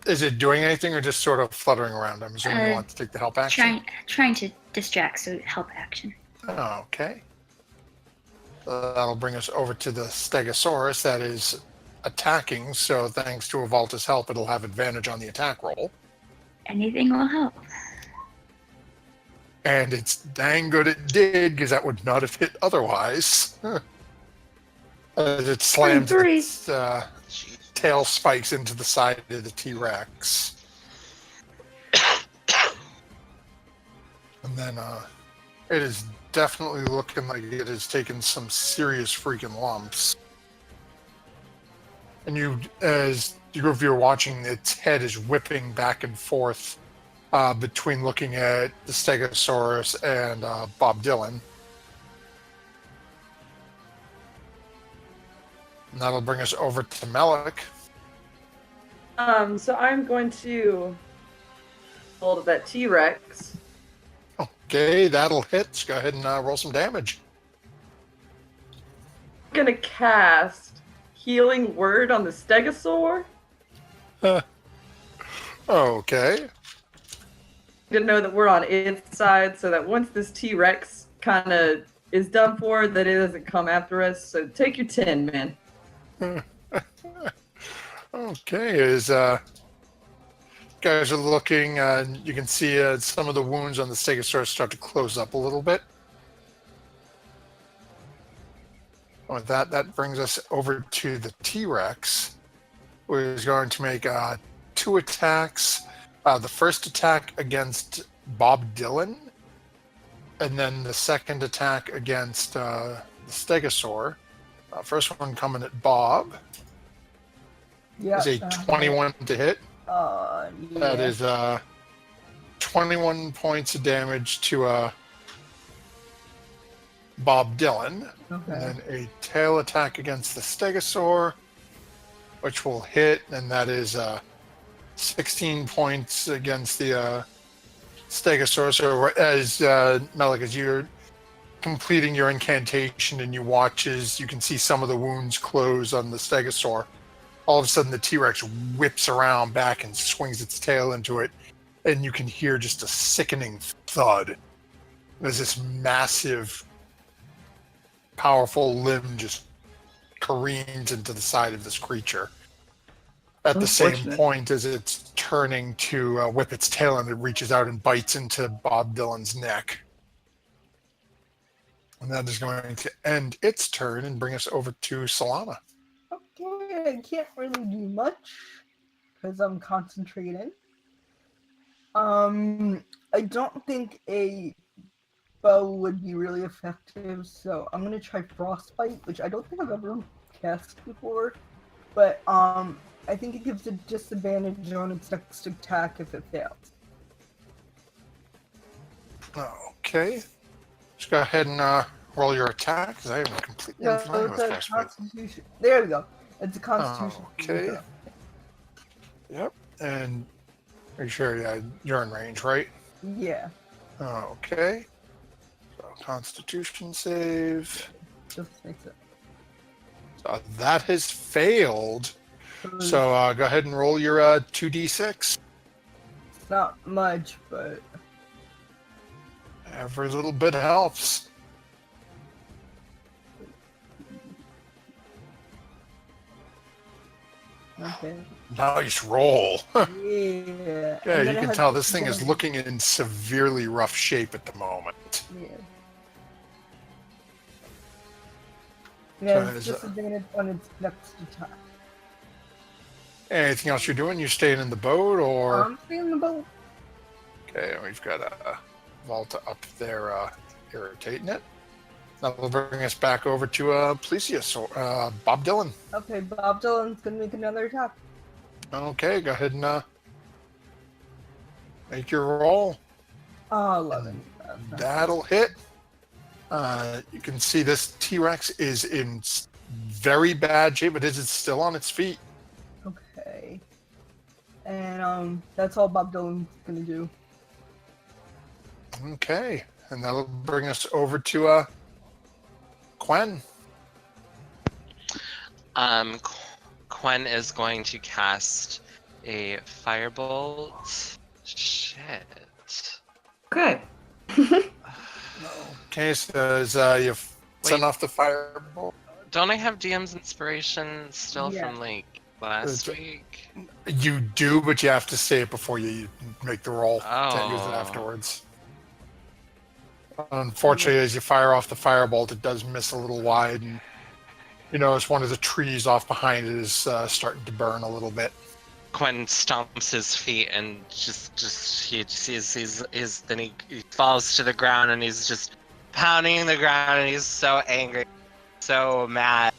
is it doing anything or just sort of fluttering around? I'm assuming you want to take the help action. Trying to distract, so help action. Oh, okay. That'll bring us over to the Stegosaurus that is attacking, so thanks to Avalta's help, it'll have advantage on the attack roll. Anything will help. And it's dang good it did, because that would not have hit otherwise. As it slams its tail spikes into the side of the T-Rex. And then it is definitely looking like it has taken some serious freaking lumps. And you, as if you're watching, its head is whipping back and forth between looking at the Stegosaurus and Bob Dylan. And that'll bring us over to Melik. So I'm going to hold of that T-Rex. Okay, that'll hit. So go ahead and roll some damage. I'm gonna cast Healing Word on the Stegosaur. Okay. To know that we're on its side, so that once this T-Rex kind of is done for, that it doesn't come after us. So take your 10, man. Okay, as guys are looking, you can see some of the wounds on the Stegosaurus start to close up a little bit. With that, that brings us over to the T-Rex, who is going to make 2 attacks. The first attack against Bob Dylan, and then the second attack against the Stegosaur. First one coming at Bob. Yeah. Is a 21 to hit. Yeah. That is 21 points of damage to Bob Dylan. Okay. And then a tail attack against the Stegosaur, which will hit, and that is 16 points against the Stegosaur. So as Melik, as you're completing your incantation and you watch as you can see some of the wounds close on the Stegosaur, all of a sudden the T-Rex whips around back and swings its tail into it, and you can hear just a sickening thud as this massive, powerful limb just careens into the side of this creature. At the same point as it's turning to whip its tail, and it reaches out and bites into Bob Dylan's neck. And that is going to end its turn and bring us over to Solana. Okay, I can't really do much because I'm concentrating. I don't think a bow would be really effective, so I'm gonna try Frostbite, which I don't think I've ever cast before. But I think it gives a disadvantage on its next attack if it fails. Okay. Just go ahead and roll your attack, because I am completely No, unfamiliar it's with a Frostbite. Constitution. There we go. It's a Constitution. Okay. Yep. And are you sure? Yeah, you're in range, right? Yeah. Okay. So Constitution save. Just makes it. So that has failed. So go ahead and roll your 2d6. It's not much, but Every little bit helps. okay. Nice roll. Yeah. Yeah, And you then it can has tell this thing is disadvantage. looking in severely rough shape at the moment. Yeah. So Yeah, is it's it- disadvantage on its next attack. Anything else you're doing? You staying in the boat, or I'm staying the boat. okay? We've got Volta up there irritating it. That'll bring us back over to Plesius or Bob Dylan. Okay, Bob Dylan's gonna make another attack. Okay, go ahead and make your roll. 11. That'll hit. You can see this T-Rex is in very bad shape, but it is still on its feet. Okay. And that's all Bob Dylan's gonna do. Okay, and that'll bring us over to Quen. Quen is going to cast a firebolt. Shit. Okay. Okay, so you send off the firebolt. Don't I have DM's inspiration still Yeah. from like last It's- week? You do, but you have to say it before you make the roll. Can't use it Oh. afterwards. Unfortunately, as you fire off the firebolt, it does miss a little wide, and you notice one of the trees off behind it is starting to burn a little bit. Quen stomps his feet and then he falls to the ground and he's just pounding the ground and he's so angry, so mad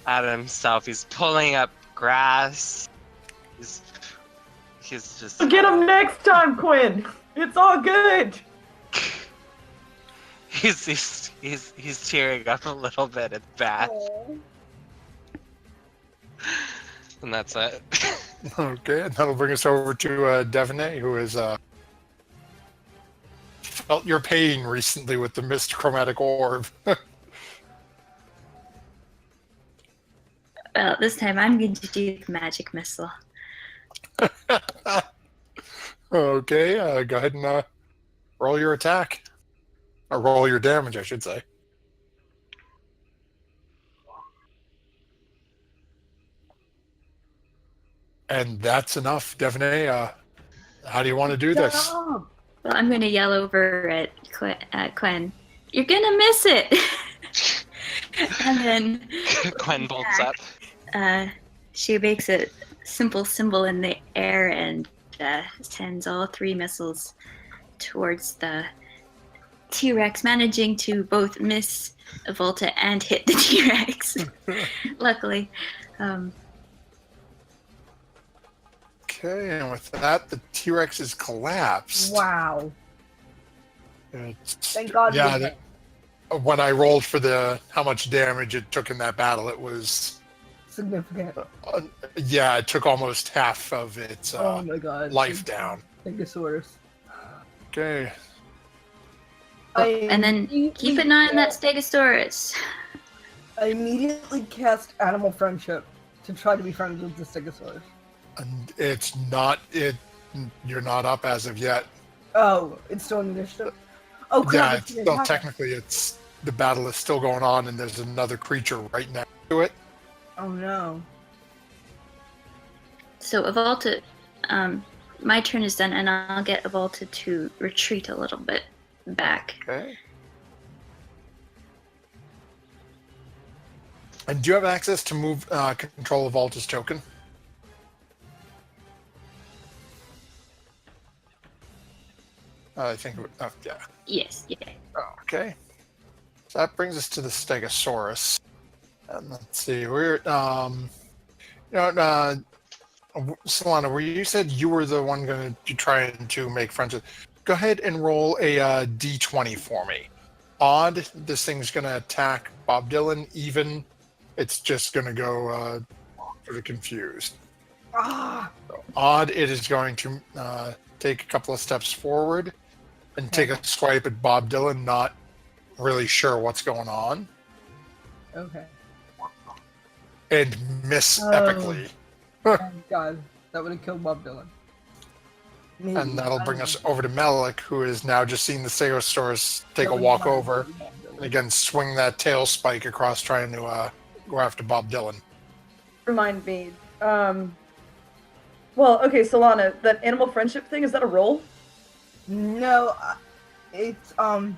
at himself. He's pulling up grass. He's just Get him next time, Quinn. It's all good. he's tearing up a little bit. It's bad, and that's it. Okay, and that'll bring us over to Devaney, who has felt your pain recently with the mist chromatic orb. Well, this time I'm going to do the magic missile. Okay, go ahead and roll your attack. Or roll your damage, I should say. And that's enough, Devaney. How do you want to do this? Stop! Well, I'm going to yell over at Quen. You're going to miss it! And then Quen bolts up. she makes a simple symbol in the air and sends all 3 missiles towards the T-Rex, managing to both miss Volta and hit the T-Rex. Luckily. Okay, and with that, the T-Rex is collapsed. Wow. It's- Thank God. Yeah, we- when I rolled for how much damage it took in that battle, it was significant. yeah, it took almost half of its Oh my God. life down. Stegosaurus. Okay, And then keep an eye on that Stegosaurus. I immediately cast Animal Friendship to try to be friends with the Stegosaurus. and it's not it. You're not up as of yet. Oh, it's still an initiative? Oh, crap. Yeah, it's it's an still attack. technically the battle is still going on, and there's another creature right next to it. Oh no. So Volta my turn is done, and I'll get Avolta to retreat a little bit back. Okay. And do you have access to move control of Alta's token? I think. Yeah. Yes, yeah. Okay. So that brings us to the Stegosaurus. And let's see. We're Solana, where you said you were the one going to try to make friends with. Go ahead and roll a d20 for me. Odd, this thing's going to attack Bob Dylan. Even, it's just going to go sort of confused. Ah! So odd, it is going to take a couple of steps forward and take a swipe at Bob Dylan, not really sure what's going on, Okay. and miss Oh. epically. Oh, God, that would have killed Bob Dylan. Maybe. And that'll I bring don't us know. over to Melik, who has now just seen the Stegosaurus take a That would walk not over, kill Bob Dylan. and again swing that tail spike across, trying to go after Bob Dylan. Remind me. Well, okay, Solana, that animal friendship thing, is that a roll? No, it's no,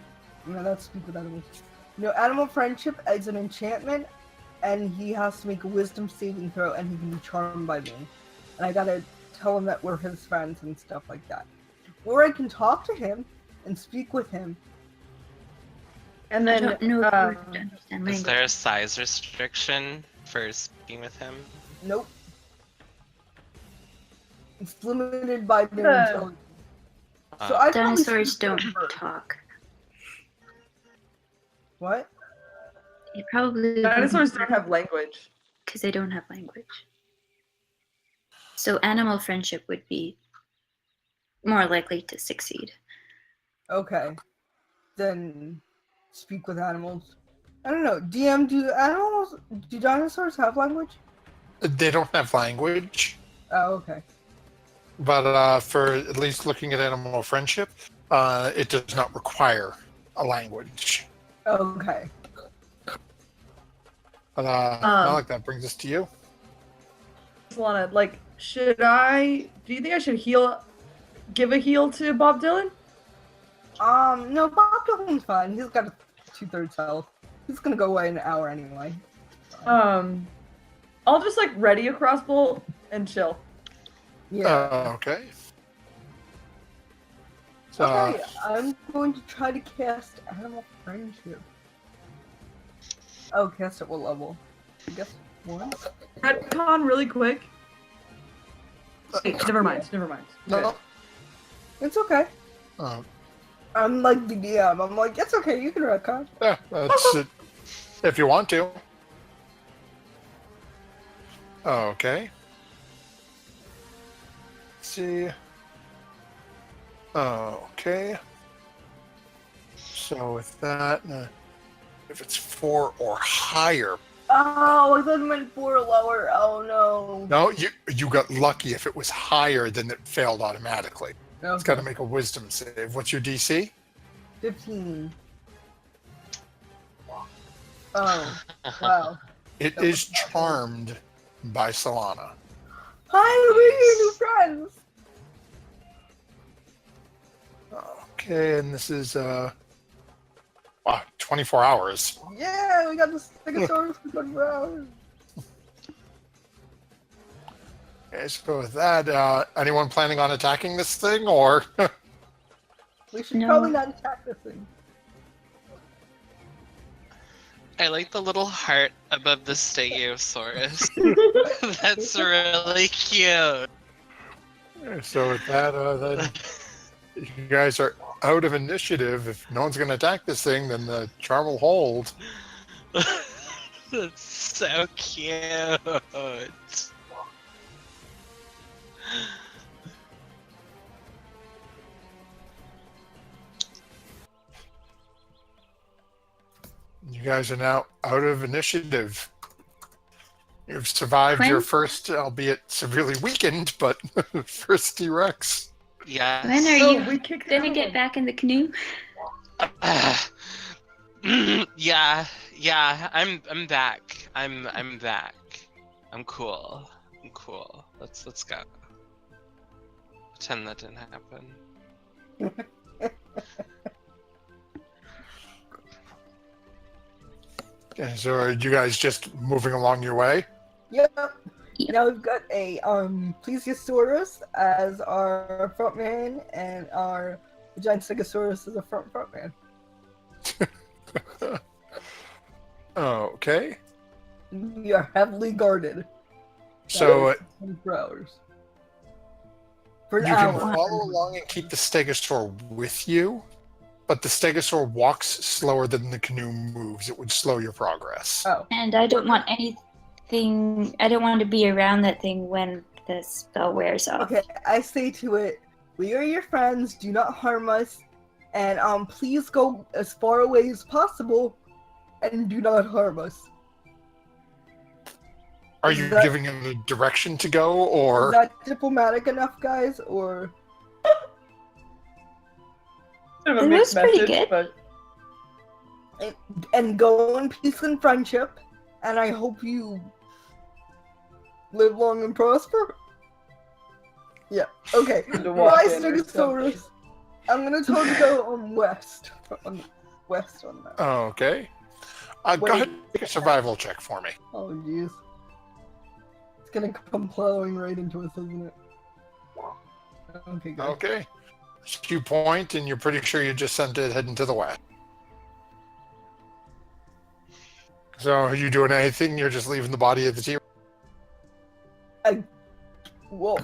that's speak with animals. No, animal friendship is an enchantment, and he has to make a wisdom saving throw, and he can be charmed by me. And I gotta tell him that we're his friends and stuff like that. Or I can talk to him and speak with him. And I then, don't know if I would understand Is language. there a size restriction for speaking with him? Nope. It's limited by their The- intelligence. So I probably Dinosaurs speak don't to a bird. talk. What? It probably dinosaurs don't have language. because they don't have language. So animal friendship would be more likely to succeed. Okay. Then speak with animals. I don't know. DM, do dinosaurs have language? They don't have language, Oh, okay. but for at least looking at animal friendship, it does not require a language. Okay. But Melik, that brings us to you. Solana, like, do you think I should give a heal to Bob Dylan? No, Bob Dylan's fine. He's got a 2/3 health. He's gonna go away in an hour anyway. I'll just, like, ready a crossbow and chill. Yeah. Okay. So, Okay, I'm going to try to cast Animal Friendship. Oh, cast at what level? I guess 1? Retcon really quick. Wait, never mind. no, It's okay. I'm like the DM. I'm like, it's okay, you can retcon. yeah, that's it. If you want to. Okay. Let's see. Okay. So with that, if it's 4 or higher. Oh, I thought it meant 4 or lower. Oh no. No, you got lucky. If it was higher, then it failed automatically. It's got to make a wisdom save. What's your DC? 15. Oh, wow. It That is was not charmed by Solana. Hi, we're your new friends. Okay, and this is 24 hours. Yeah, we got the Stegosaurus for 24 hours. Okay, so with that, anyone planning on attacking this thing, or We should No. probably not attack this thing. I like the little heart above the Stegosaurus. That's really cute. so with that, then you guys are out of initiative. If no one's going to attack this thing, then the charm will hold. That's so cute. You guys are now out of initiative. You've survived your Quinn? first, albeit severely weakened, but first T-Rex. Yes. When are So you we kicked gonna it get out. back in the canoe? Yeah, I'm back. I'm back. I'm cool. Let's go. Pretend that didn't happen. Okay, so are you guys just moving along your way? Yep. Yep. Now we've got a Plesiosaurus as our front man, and our giant Stegosaurus as a front man. Okay. We are heavily guarded. So 24 hours. For an you can hour. follow along and keep the stegosaur with you, but the stegosaur walks slower than the canoe moves. It would slow your progress. Oh. And I don't want anything. I don't want to be around that thing when the spell wears off. Okay, I say to it, we are your friends, do not harm us, and please go as far away as possible, and do not harm us. Are Is you that- giving him the direction to go, Is or that diplomatic enough, guys, or... Sort of a It mixed was pretty message, good. but And go in peace and friendship, and I hope you live long and prosper? Yeah, okay. To walk My in or Stegosaurus, I'm gonna tell you to go west. West on that. okay? Go Wait. ahead and make a survival check for me. Oh, jeez. It's gonna come plowing right into us, isn't it? Okay, good. Okay. You point, and you're pretty sure you just sent it heading to the west. So, are you doing anything? You're just leaving the body of the T. Well,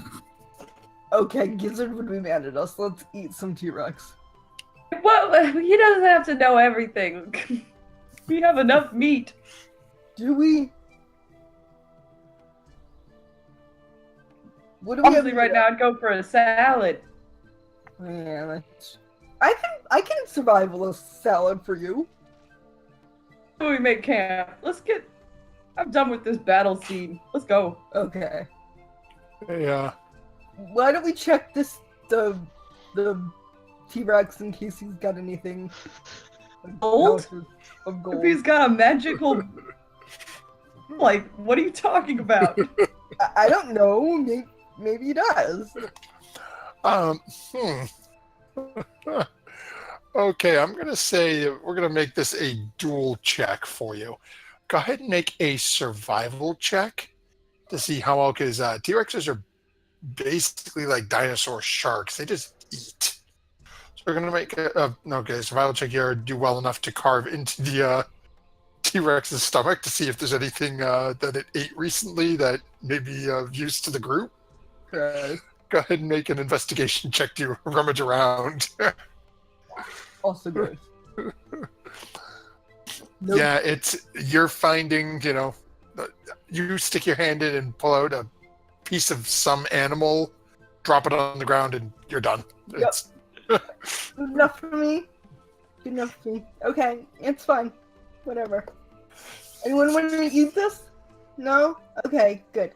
okay, Gizzard would be mad at us. Let's eat some T-Rex. well, he doesn't have to know everything. We have enough meat. Do we? What do we Honestly, have right now I'd go for a salad. Yeah, that's... I can survival a salad for you. When we make camp, I'm done with this battle scene. Let's go. Okay. Yeah. Why don't we check the T-Rex in case he's got anything Gold? of If gold. he's got a magical, like, what are you talking about? I don't know. Maybe he does. Okay, I'm going to say we're going to make this a dual check for you. Go ahead and make a survival check to see how well, because T-Rexes are basically like dinosaur sharks. They just eat. So we're going to make a survival check here. Do well enough to carve into the T-Rex's stomach to see if there's anything that it ate recently that may be of use to the group. Okay. Go ahead and make an investigation check to rummage around. Also good. Nope. Yeah, you're finding, you stick your hand in and pull out a piece of some animal, drop it on the ground, and you're done. Yep. It's, Good enough for me. Good enough for me. Okay, it's fine. Whatever. Anyone want to eat this? No? Okay, good.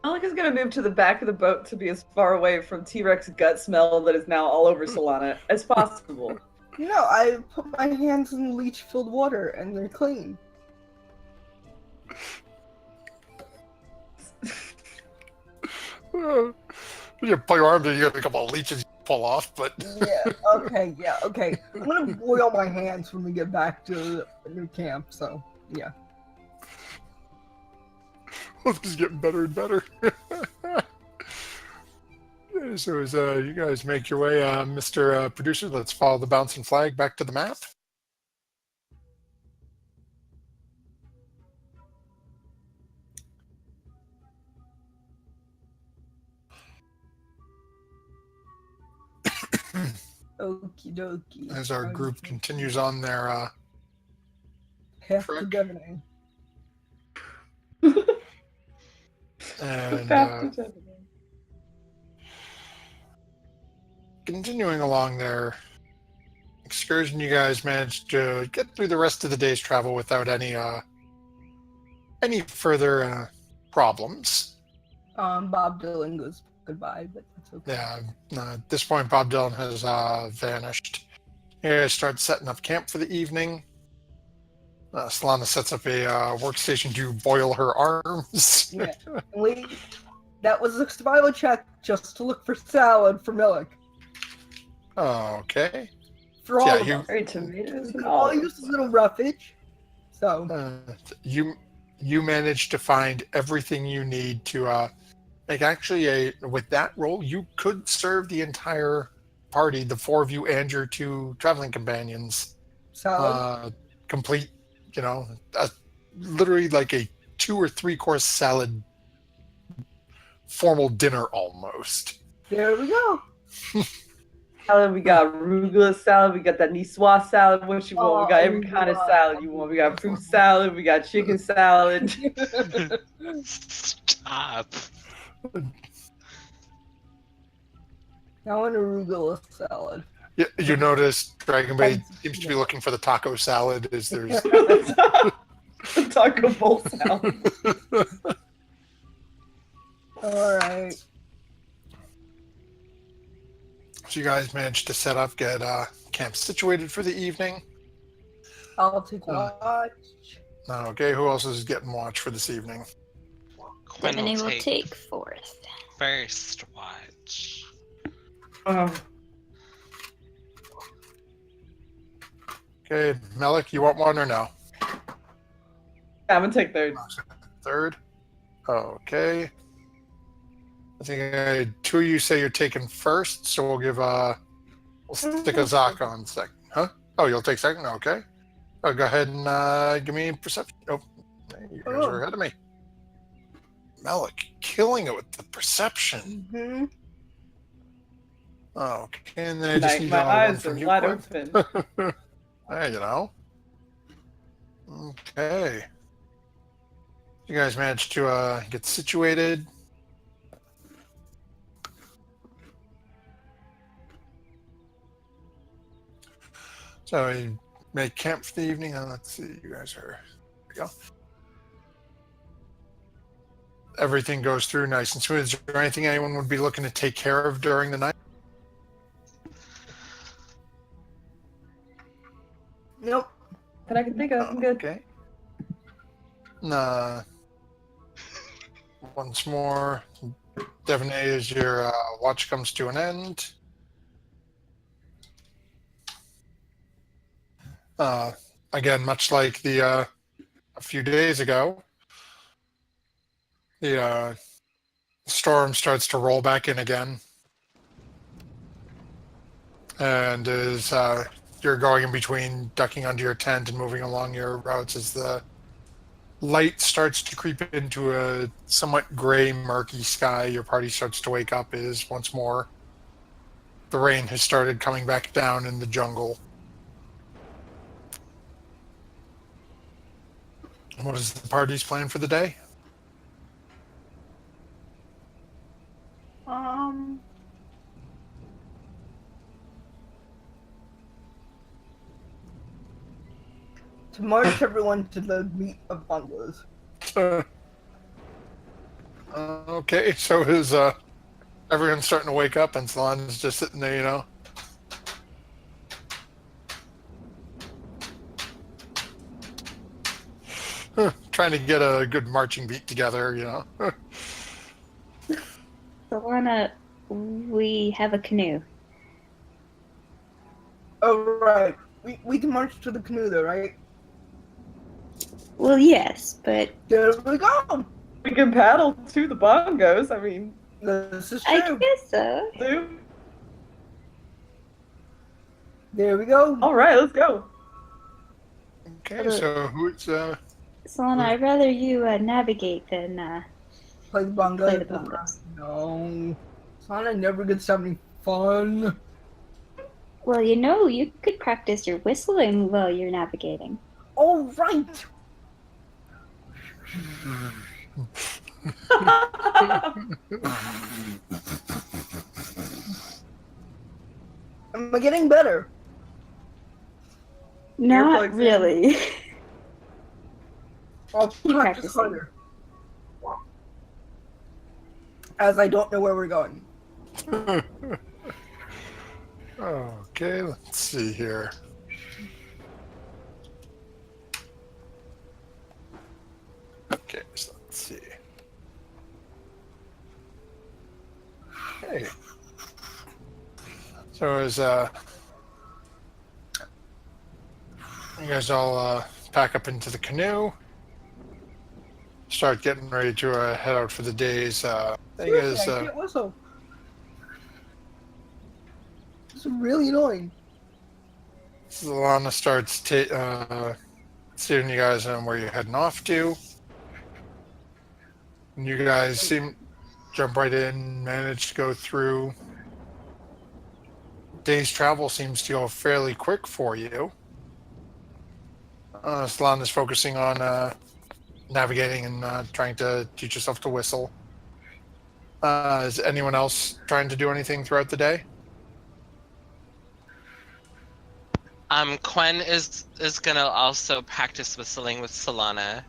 Alec gonna move to the back of the boat to be as far away from T-Rex gut smell that is now all over Solana as possible. No, I put my hands in leech-filled water and they're clean. you pull your arms and you got a couple of leeches you pull off, but Yeah, okay. I'm gonna boil my hands when we get back to the new camp, so, yeah. this is getting better and better. So as you guys make your way, Mr. Producer, let's follow the bouncing flag back to the map. Okie dokie. As our group continues on their Path to trek. Devaney. and continuing along their excursion, you guys managed to get through the rest of the day's travel without any further problems. Bob Dylan goes goodbye, but that's okay. Yeah, at this point, Bob Dylan has vanished. You guys start setting up camp for the evening. Solana sets up a workstation to boil her arms. Yeah. Wait, that was a survival check. just to look for salad for Milik. Okay. For all Yeah, of you- us. Very tomatoes We and could all olives. use a little roughage. So, You managed to find everything you need to like actually with that roll you could serve the entire party, the 4 of you and your 2 traveling companions, salad. complete, literally like a 2 or 3 course salad, formal dinner almost. There we go. Salad, we got arugula salad, we got that niçoise salad. What you want? We got every kind of arugula. salad you want. We got fruit salad, we got chicken salad. Stop. Now an arugula salad. You notice Dragonbait seems to be looking for the taco salad. There's Taco bowl salad. All right. So you guys managed to set up, get camp situated for the evening. I'll take watch. Okay, who else is getting watch for this evening? Quinn Stephanie will will take take fourth. first watch. Oh, Okay, Melik, you want one or no? yeah, I'm gonna take third. Third. Okay. I think 2 of you say you're taking first, so we'll stick a Zaka on second. Huh? Oh, you'll take second? Okay. Oh, go ahead and give me perception. Oh, you guys are ahead of me. Melik, killing it with the perception. Mm-hmm. Okay, and then I just Like, need my one eyes from are you, wide Quinn. open. There, you know. Okay. You guys managed to get situated. So you make camp for the evening. Let's see, you guys are. There we go. Everything goes through nice and smooth. Is there anything anyone would be looking to take care of during the night? Nope. That I can think of. I'm good. Okay. Once more, Devonay, as your watch comes to an end. Again, much like a few days ago, the storm starts to roll back in again, and as you're going in between ducking under your tent and moving along your routes, as the light starts to creep into a somewhat gray, murky sky, your party starts to wake up as once more the rain has started coming back down in the jungle. What is the party's plan for the day? To march everyone to the meet of bundles. Okay, so is everyone's starting to wake up and Salon's just sitting there, you know? Trying to get a good marching beat together, you know? Solana, we have a canoe. Oh, right. We can march to the canoe, though, right? Well, yes, but There we go. We can paddle to the bongos. I mean, This is I true. guess so. do. There we go. All right, let's go. Okay, so who's Solana, I'd rather you navigate than Play the bongos. play the bongos. No. Sonic never gets having fun. Well, you know, you could practice your whistling while you're navigating. All right. Am I getting better? Not Earplugs in. really. I'll Keep practice practicing. harder. As I don't know where we're going. okay, let's see here. Okay, so let's see. Okay. So as you guys all pack up into the canoe, start getting ready to head out for the day's thing is Seriously, I can't whistle. It's really annoying. Solana starts steering you guys on where you're heading off to. And you guys jump right in, manage to go through. Day's travel seems to go fairly quick for you. Solana's focusing on navigating and trying to teach yourself to whistle. Is anyone else trying to do anything throughout the day? Quen is gonna also practice whistling with Solana.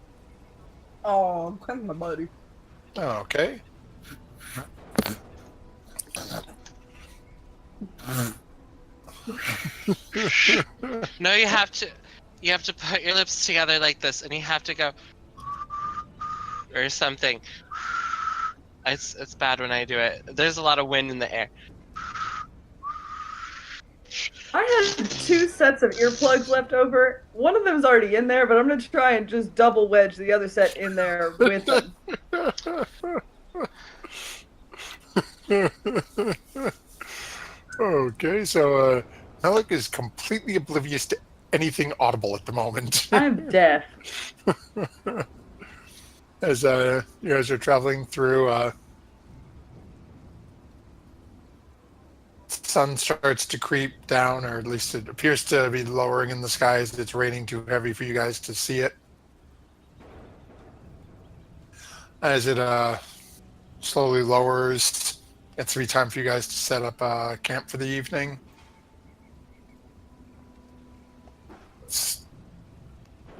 Oh, I'm kind of my buddy. Okay. No, you have to put your lips together like this, and you have to go or something. It's bad when I do it. There's a lot of wind in the air. I had 2 sets of earplugs left over. One of them's already in there, but I'm gonna try and just double wedge the other set in there with them. Okay, so Alec is completely oblivious to anything audible at the moment. I'm deaf. As you guys are traveling through, sun starts to creep down, or at least it appears to be lowering in the skies. It's raining too heavy for you guys to see it. As it slowly lowers, it's be time for you guys to set up camp for the evening.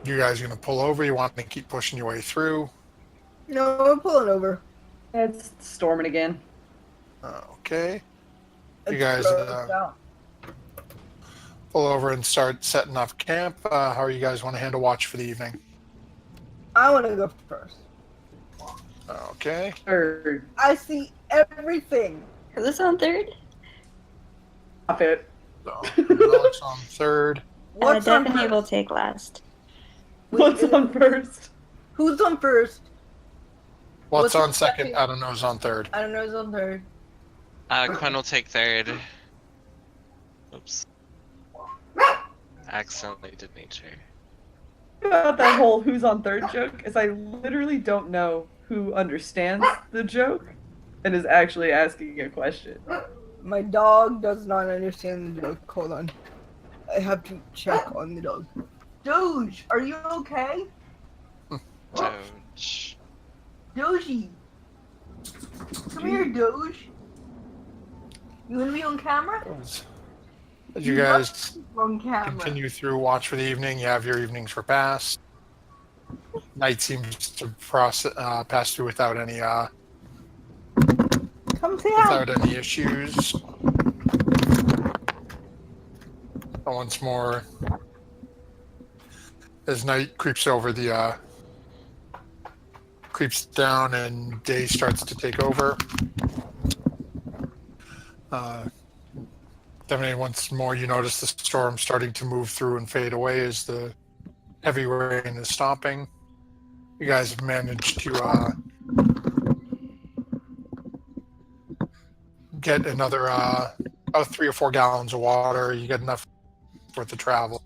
You guys are going to pull over? You want to keep pushing your way through? No, I'm pulling over. It's storming again. Okay. You It's guys grossed out. pull over and start setting up camp. How you guys want to handle watch for the evening? I want to go first. Okay. Or I see everything. Who's on third? off it. So, Alex on third. What's on Definitely will first? take last. What's on first? Who's on first? What's What's on on second? second? I don't know who's on third. I don't know who's on third. Quen will take third. Oops. Accidentally did nature. About that whole who's on third joke is I literally don't know who understands the joke and is actually asking a question. My dog does not understand the joke. Hold on. I have to check on the dog. Doge, are you okay? Doge. Doji. Come here, Doge. You wanna be on camera? As you guys On camera. continue through watch for the evening, you have your evenings repassed. Night seems to pass through without any Come say hi. without any issues. And once more, as night creeps over the creeps down and day starts to take over. Definitely once more you notice the storm starting to move through and fade away as the heavy rain is stopping. You guys have managed to get another about 3 or 4 gallons of water. You get enough worth of travel.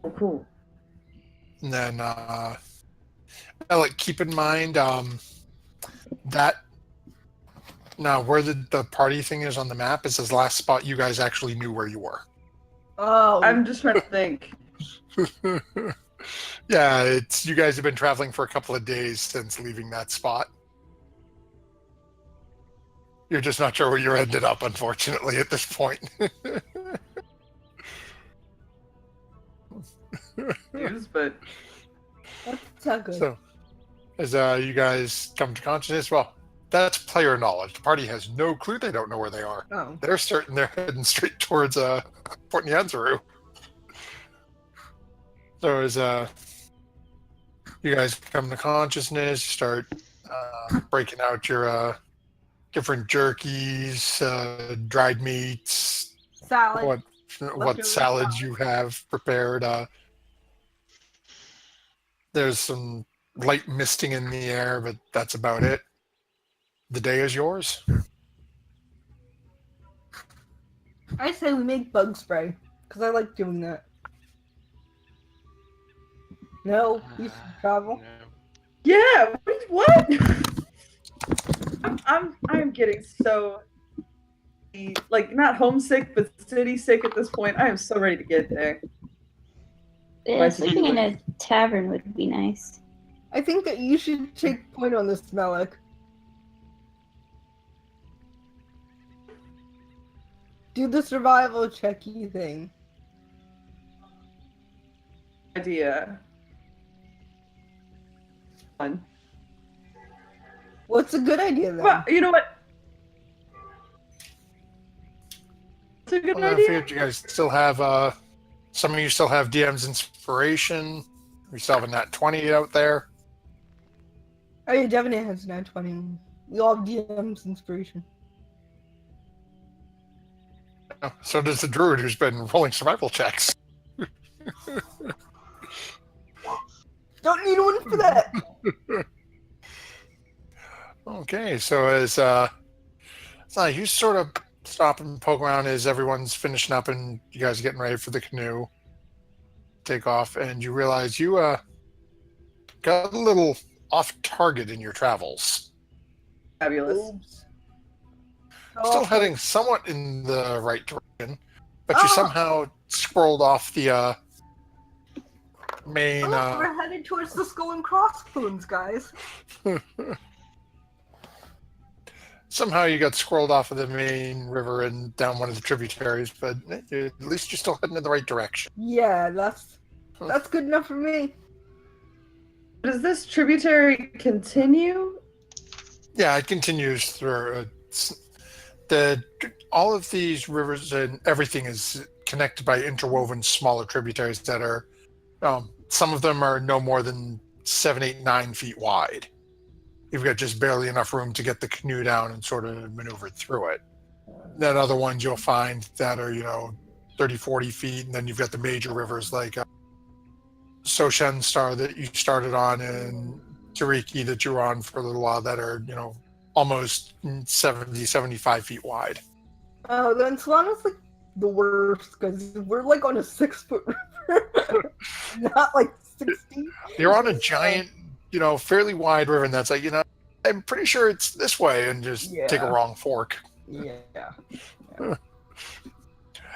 Oh, cool. And then like keep in mind that now where the party thing is on the map is the last spot you guys actually knew where you were. Oh, I'm just trying to think. Yeah, it's you guys have been traveling for a couple of days since leaving that spot. You're just not sure where you ended up, unfortunately, at this point. News, but that's not good. So, as you guys come to consciousness, well, that's player knowledge. The party has no clue. They don't know where they are. Oh. They're certain they're heading straight towards Port Nyanzaru. So as you guys come to consciousness, you start breaking out your different jerkies, dried meats, Salad. what Leftover salads you have prepared. There's some light misting in the air, but that's about it. The day is yours. I say we make bug spray because I like doing that. No, we should travel. No. Yeah. What? I'm getting so like not homesick, but city sick at this point. I am so ready to get there. Yeah, My sleeping in to-do a tavern would be nice. I think that you should take point on this, Malik. Do the survival checky thing. Idea. Fun. What's a good idea then? Well, you know what? It's a good Well, I idea. figured you guys still have some of you still have DM's inspiration. We still have a nat 20 out there. Oh yeah, Devin has 920. We all have DM's inspiration. So does the druid who's been rolling survival checks. Don't need one for that. Okay, so as you sort of stop and poke around as everyone's finishing up and you guys are getting ready for the canoe take off, and you realize you got a little off target in your travels. Fabulous. Oops. Still heading somewhat in the right direction, but you Oh. somehow scrolled off the main. Oh, we're headed towards the skull and crossbones, guys. Somehow you got scrolled off of the main river and down one of the tributaries, but at least you're still heading in the right direction. Yeah, that's good enough for me. Does this tributary continue? Yeah, it continues through. All of these rivers and everything is connected by interwoven smaller tributaries that are. Some of them are no more than 7, 8, 9 feet wide. You've got just barely enough room to get the canoe down and sort of maneuver through it. Then other ones you'll find that are 30, 40 feet, and then you've got the major rivers like Soshen Star that you started on and Tariki that you were on for a little while that are almost 70, 75 feet wide. Oh, then Solana's like the worst because we're like on a 6-foot river, not like 60. You're on a giant, fairly wide river, and that's like, I'm pretty sure it's this way, and just take a Yeah. wrong fork. Yeah.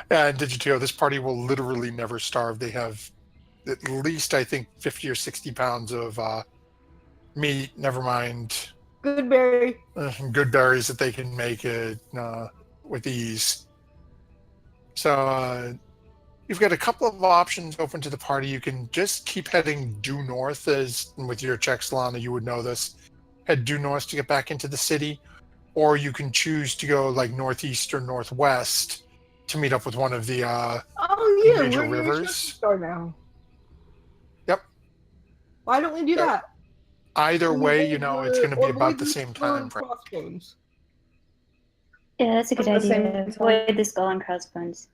And Digitio, this party will literally never starve. They have at least, I think, 50 or 60 pounds of meat, never mind Good berry. good berries that they can make it with ease. So you've got a couple of options open to the party. You can just keep heading due north, as with your checks, Lana, you would know this. Head due north to get back into the city, or you can choose to go like northeast or northwest to meet up with one of the Oh yeah, major we're near rivers. Star now. Yep. Why don't we do Yeah. that? Either We way, made it's going to be avoid about the the same skull time and frame. crossbones. Yeah, that's a good At the same idea. time. Avoid the skull and crossbones.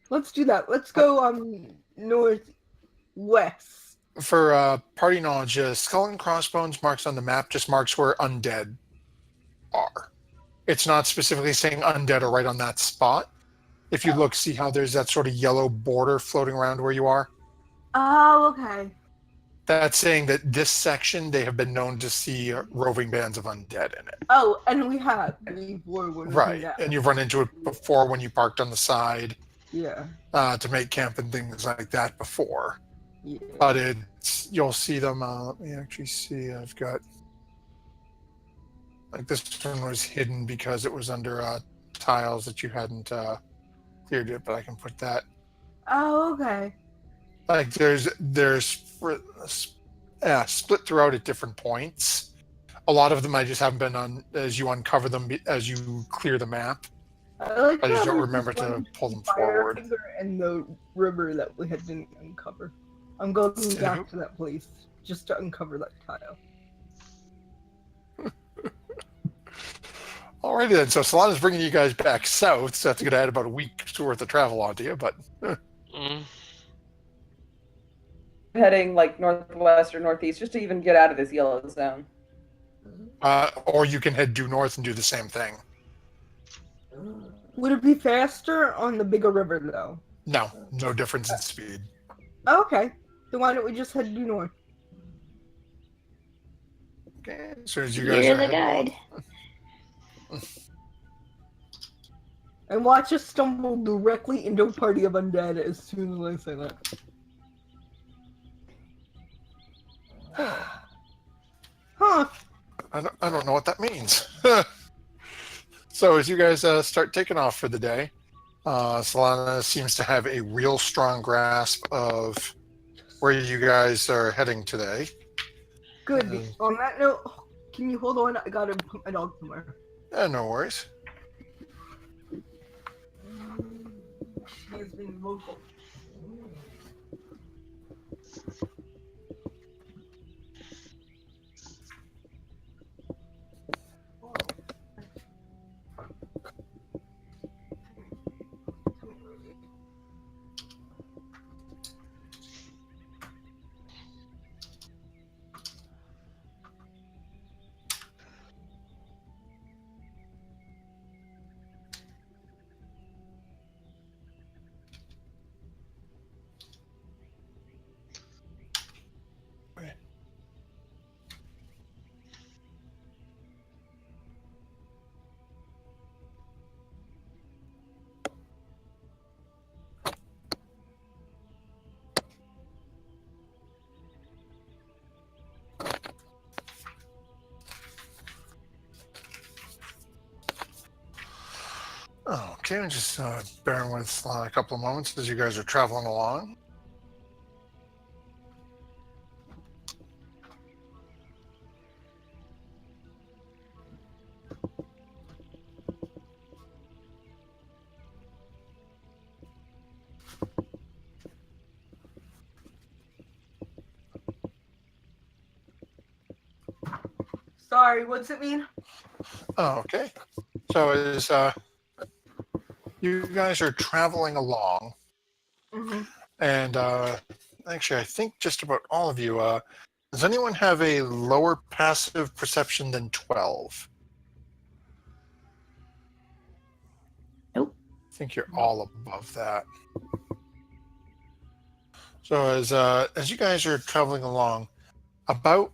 Let's do that. Let's go northwest. For party knowledge, skull and crossbones marks on the map just marks where undead are. It's not specifically saying undead are right on that spot. If you look, see how there's that sort of yellow border floating around where you are? Oh, okay. That's saying that this section, they have been known to see roving bands of undead in it. Oh, and we have before when we Right. did that. And you've run into it before when you parked on the side Yeah. to make camp and things like that before. Yeah. But you'll see them. Let me actually see. I've got this one was hidden because it was under tiles that you hadn't cleared it, but I can put that. Oh, okay. Like there's split throughout at different points. A lot of them I just haven't been on as you uncover them as you clear the map. I I just how don't there's remember this to one pull them fire forward. finger and the river that we didn't uncover. I'm going back to that place just to uncover that tile. Alrighty then. So Solana's bringing you guys back south, so that's going to add about a week's worth of travel onto you. But Mm. Heading like northwest or northeast just to even get out of this yellow zone. or you can head due north and do the same thing. Would it be faster on the bigger river, though? No, no difference in speed. Okay. Then why don't we just head due north? Okay, as soon as you guys You're are the heading guide. And watch us stumble directly into a party of undead as soon as I say that. Huh. I don't know what that means. So as you guys start taking off for the day, Solana seems to have a real strong grasp of where you guys are heading today. Good. On that note, can you hold on? I gotta put my dog somewhere. No worries. He has been vocal. Okay, I'm just bearing with Solana a couple of moments as you guys are traveling along. Sorry, what's it mean? Oh, okay. So as you guys are traveling along, Mm-hmm. and actually, I think just about all of you. Does anyone have a lower passive perception than 12? Nope. I think you're all above that. So as you guys are traveling along, about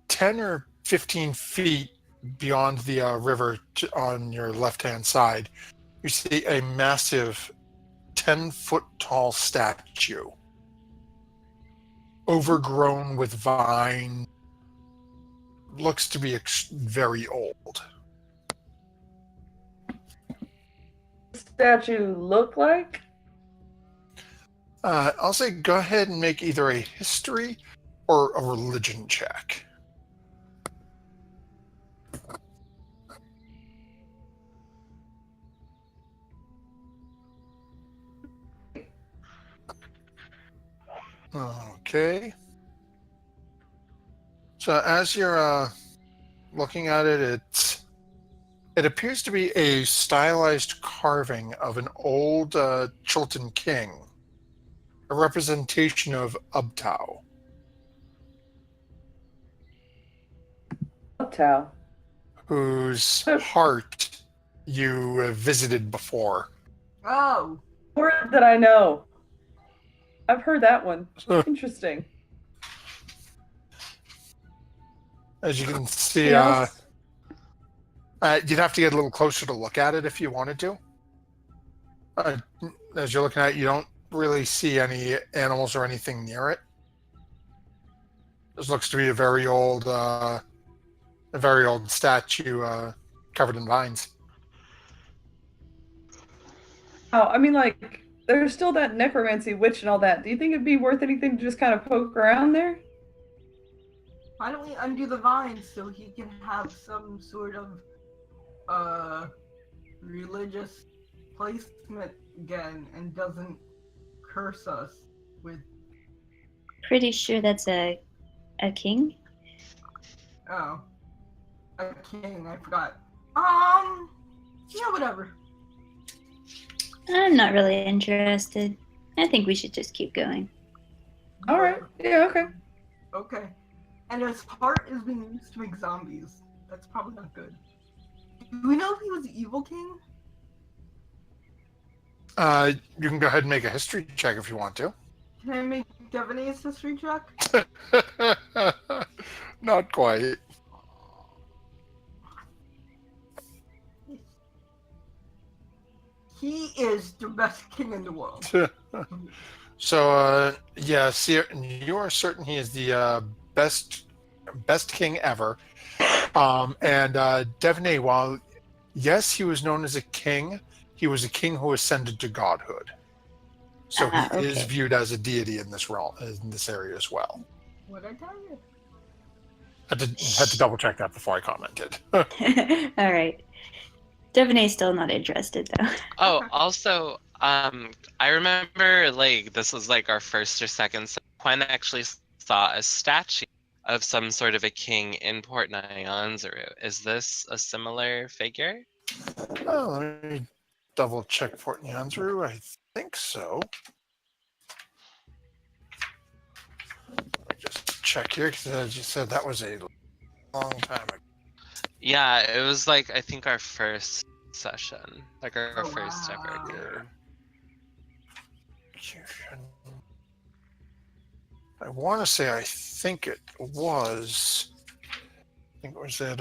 10 or 15 feet beyond the river on your left-hand side, you see a massive 10-foot tall statue, overgrown with vine, looks to be very old. Statue look like? I'll say go ahead and make either a history or a religion check. Okay. So as you're looking at it, it appears to be a stylized carving of an old Chilton king, a representation of Ubtao. Uptown. Whose heart you visited before. Oh. Word that I know. I've heard that one. Interesting. As you can see, Anything else? you'd have to get a little closer to look at it if you wanted to. As you're looking at it, you don't really see any animals or anything near it. This looks to be a very old statue covered in vines. Oh, I mean, like, there's still that necromancy witch and all that. Do you think it'd be worth anything to just kind of poke around there? Why don't we undo the vines so he can have some sort of religious placement again and doesn't curse us with Pretty sure that's a king. oh. king. I forgot. Yeah, whatever. I'm not really interested. I think we should just keep going. All right. Yeah. Okay. Okay. And his heart is being used to make zombies. That's probably not good. Do we know if he was the evil king? You can go ahead and make a history check if you want to. Can I make Devaney's history check? Not quite. He is the best king in the world. So, yes, you are certain he is the best king ever. And Devaney, while yes, he was known as a king, he was a king who ascended to godhood. So he is Okay. viewed as a deity in this realm, in this area as well. What'd I tell you? Had to double check that before I commented. All right. Devaney's still not interested though. Oh, also, I remember like this was like our first or second. So Quen actually saw a statue of some sort of a king in Port Nyanzaru. Is this a similar figure? Oh, let me double check Fort Nyanzaru. I think so. Let me just check here because as you said, that was a long time ago. Yeah, it was like I think our first session, like our Oh, first ever wow. game. I want to say I think it was. I think was it.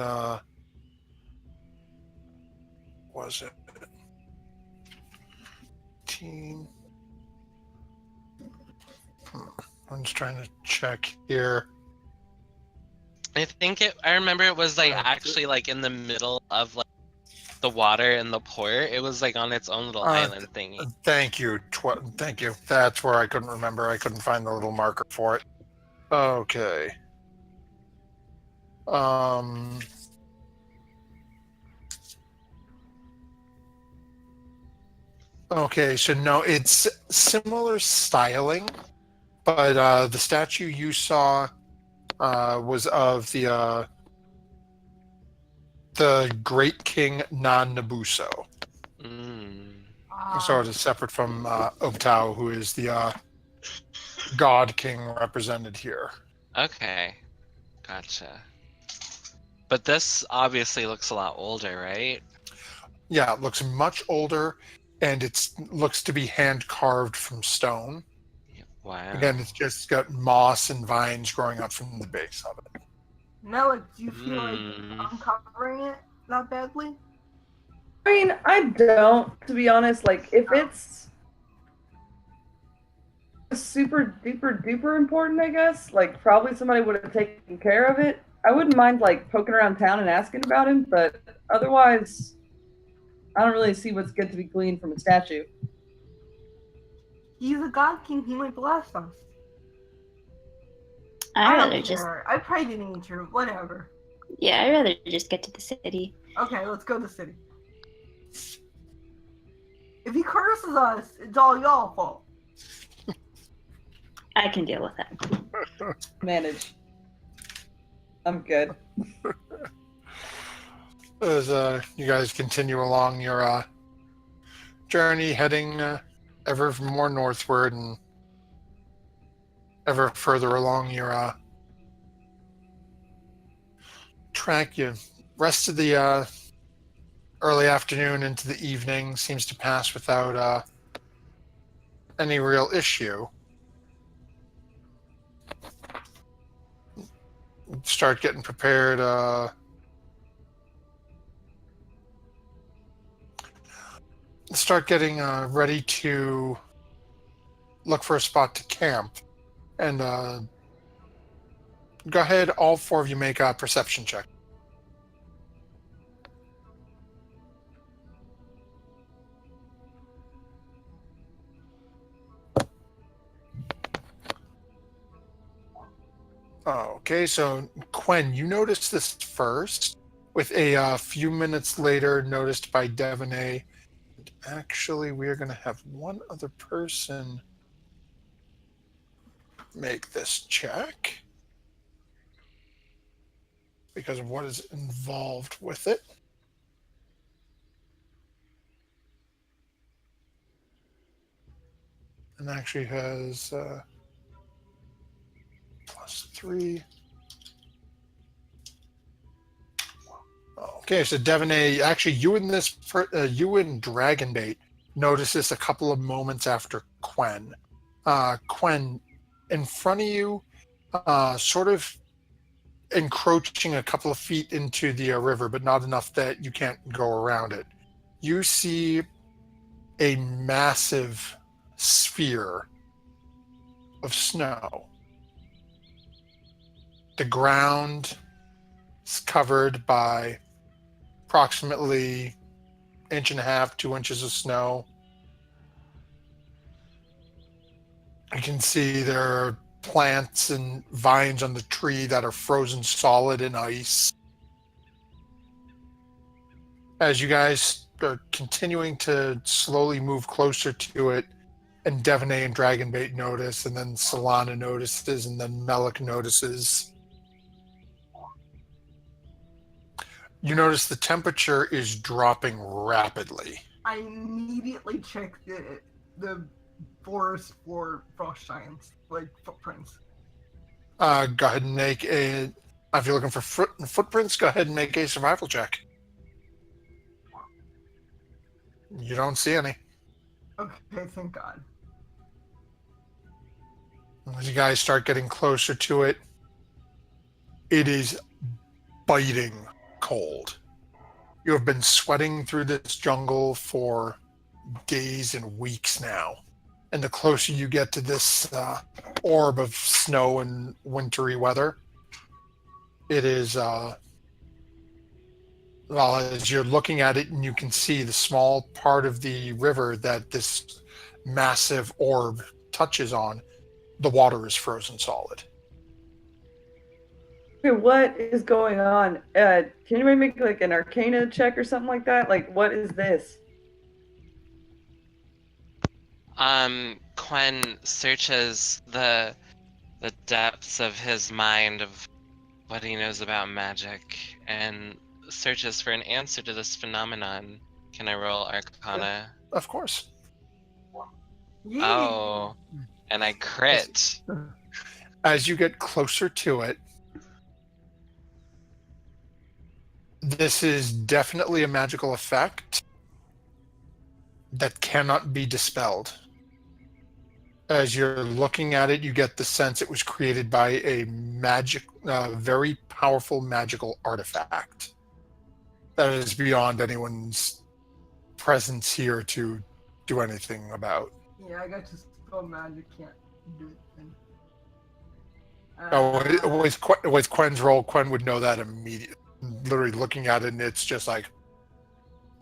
Was it? Teen. I'm just trying to check here. I think it. I remember it was like Uh, actually like in the middle of like the water in the port. It was like on its own little Uh, island thingy. Thank you. Thank you. That's where I couldn't remember. I couldn't find the little marker for it. Okay. Okay, so no, it's similar styling, but the statue you saw was of the Great King Nan-Nabuso. Mm. So it is separate from Obtao, who is the God King represented here. Okay, gotcha. But this obviously looks a lot older, right? Yeah, it looks much older, and it looks to be hand carved from stone. Wow. Again, it's just got moss and vines growing up from the base of it. Malik, do you feel like Hmm. I'm covering it that badly? I mean, I don't, to be honest. Like, if it's super duper duper important, I guess, like, probably somebody would have taken care of it. I wouldn't mind, like, poking around town and asking about him, but otherwise, I don't really see what's good to be gleaned from a statue. He's a god king. He might blast us. I'd don't rather just care. I prayed in nature. Whatever. I'd rather just get to the city. Okay, let's go to the city. If he curses us, it's all y'all fault. I can deal with that. Manage. I'm good. As you guys continue along your journey, heading ever more northward and ever further along your track, you rest of the early afternoon into the evening seems to pass without any real issue. Start getting prepared. Start getting ready to look for a spot to camp. And go ahead, all four of you make a perception check. Okay, so Quen, you noticed this first, with a few minutes later noticed by Devaney. Actually, we are going to have one other person make this check. because of what is involved with it. And actually has +3. Okay, so Devaney, actually, you and Dragonbait notice this a couple of moments after Quen. Quen, in front of you, sort of encroaching a couple of feet into the river, but not enough that you can't go around it. You see a massive sphere of snow. The ground is covered by approximately 1.5 to 2 inches of snow. You can see there are plants and vines on the tree that are frozen solid in ice. As you guys are continuing to slowly move closer to it, and Devaney and Dragonbait notice, and then Solana notices, and then Melik notices. You notice the temperature is dropping rapidly. I immediately check the forest for frost giants, like footprints. Go ahead and make a. If you're looking for footprints, go ahead and make a survival check. You don't see any. Okay, thank God. As you guys start getting closer to it, it is biting cold. You have been sweating through this jungle for days and weeks now. And the closer you get to this orb of snow and wintry weather, it is, well, as you're looking at it and you can see the small part of the river that this massive orb touches on, the water is frozen solid. Okay, what is going on? Can anybody make like an Arcana check or something like that? Like, what is this? Quen searches the depths of his mind of what he knows about magic and searches for an answer to this phenomenon. Can I roll Arcana? Of course. Yay! Oh, and I crit. As you get closer to it, this is definitely a magical effect that cannot be dispelled. As you're looking at it, you get the sense it was created by a very powerful magical artifact that is beyond anyone's presence here to do anything about. Yeah, I got to spell magic, can't do anything. With Quen's roll, Quen would know that immediately. Literally looking at it, and it's just like,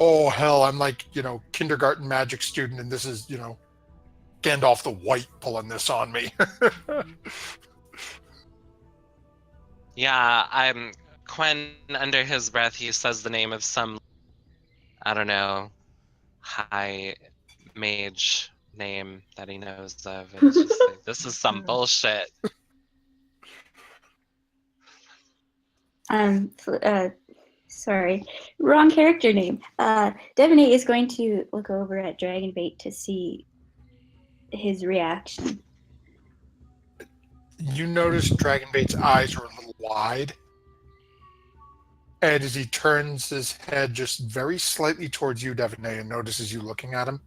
oh hell, I'm like, kindergarten magic student, and this is, Gandalf the White pulling this on me. Yeah, Quen, under his breath, he says the name of some, I don't know, high mage name that he knows of. And it's just like, this is some bullshit. Sorry, wrong character name. Devaney is going to look over at Dragonbait to see his reaction. You notice Dragonbait's eyes are a little wide. And as he turns his head just very slightly towards you, Devaney, and notices you looking at him,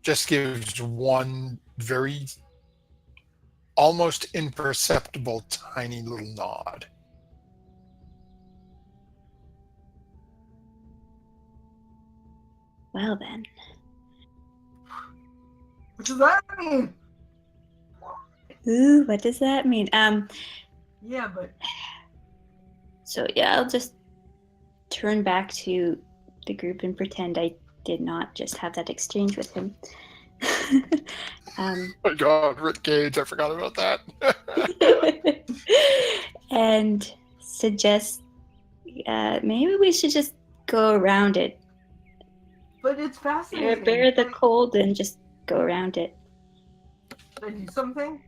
just gives one very almost imperceptible tiny little nod. Well then. What does that mean? Ooh, what does that mean? Yeah, but So yeah, I'll just turn back to the group and pretend I did not just have that exchange with him. Oh my god, Rick Gage, I forgot about that. And suggest maybe we should just go around it. it's fascinating. Bear the cold and just go around it. Did I do something?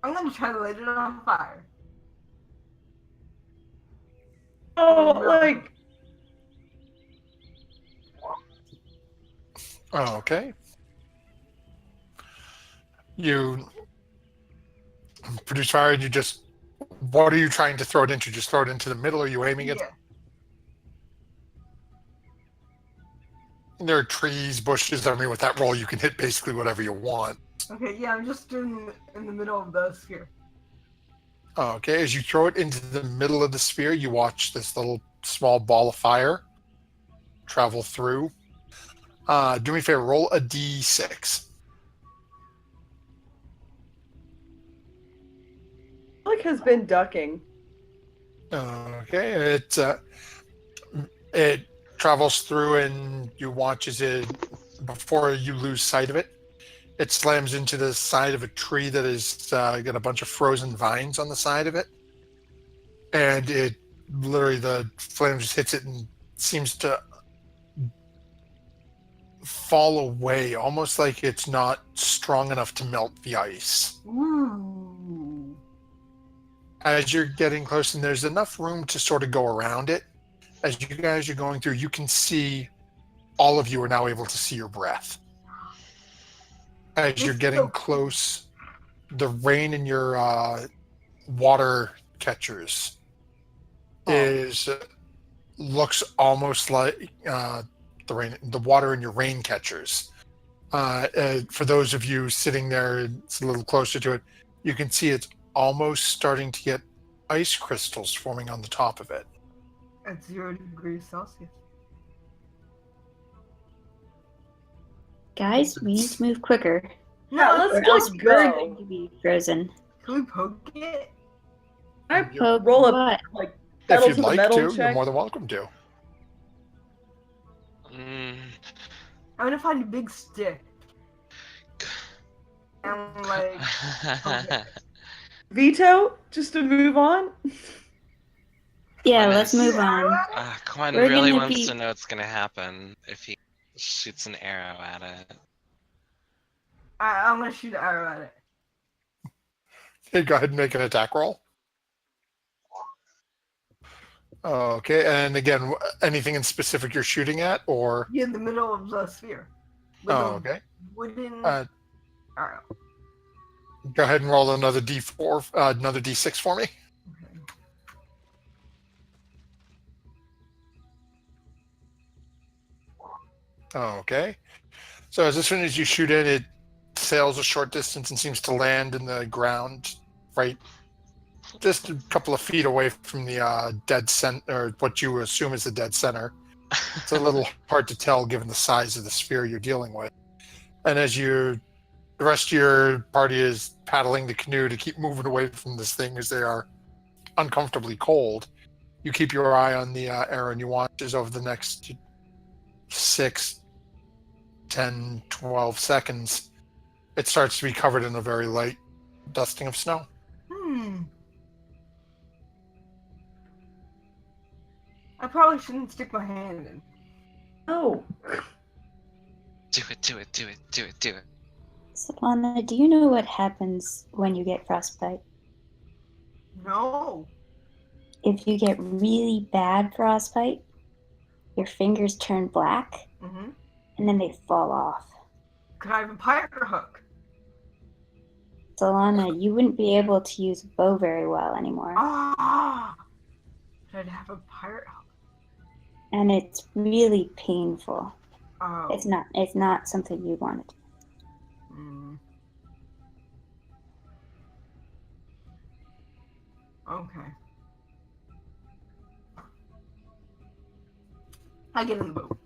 I'm gonna try to light it on fire. Oh, like Okay. You produce fire and you just. What are you trying to throw it into? Just throw it into the middle? Are you aiming it? Yeah. There are trees, bushes. I mean, with that roll, you can hit basically whatever you want. Okay, yeah, I'm just doing in the middle of the sphere. Okay, as you throw it into the middle of the sphere, you watch this little small ball of fire travel through. Do me a favor, roll a d6. Alec has been ducking. Okay, it travels through and you watch as it, before you lose sight of it, it slams into the side of a tree that has got a bunch of frozen vines on the side of it. And it literally, the flame just hits it and seems to fall away, almost like it's not strong enough to melt the ice. Ooh. As you're getting close, and there's enough room to sort of go around it, as you guys are going through, you can see, all of you are now able to see your breath. As you're getting close, the rain in your water catchers looks almost like the water in your rain catchers. For those of you sitting there, it's a little closer to it, you can see it's almost starting to get ice crystals forming on the top of it. At 0 degrees Celsius. Guys, we need to move quicker, Yeah, No, or let's else just we're go. going to be frozen. can we poke it? I Poke roll a what? like If pedal you'd to the like metal to, you're check. more than welcome to. Mm, I'm gonna find a big stick. And like, okay. Veto, just to move on. Yeah, When let's is- move on. Quan We're really gonna wants be- to know what's gonna happen if he shoots an arrow at it. I'm gonna shoot an arrow at it. Okay, go ahead and make an attack roll. Okay, and again, anything in specific you're shooting at, or? Yeah, in the middle of the sphere. With Oh, a okay. wooden Uh, arrow. Go ahead and roll another d4, another d6 for me. Okay. So as soon as you shoot it, it sails a short distance and seems to land in the ground, right, just a couple of feet away from the dead center, or what you assume is the dead center. It's a little hard to tell given the size of the sphere you're dealing with. And as the rest of your party is paddling the canoe to keep moving away from this thing as they are uncomfortably cold, you keep your eye on the arrow and you watch as over the next 6, 10, 12 seconds, it starts to be covered in a very light dusting of snow. I probably shouldn't stick my hand in. Oh, Do it, do it, do it, do it, do it. Solana, do you know what happens when you get frostbite? No. If you get really bad frostbite, your fingers turn black Mm-hmm. and then they fall off. Could I have a pirate hook? Solana, you wouldn't be able to use a bow very well anymore. Ah! Could I have a pirate hook? And it's really painful. Oh. It's not something you want to do. Okay. I get in the boat.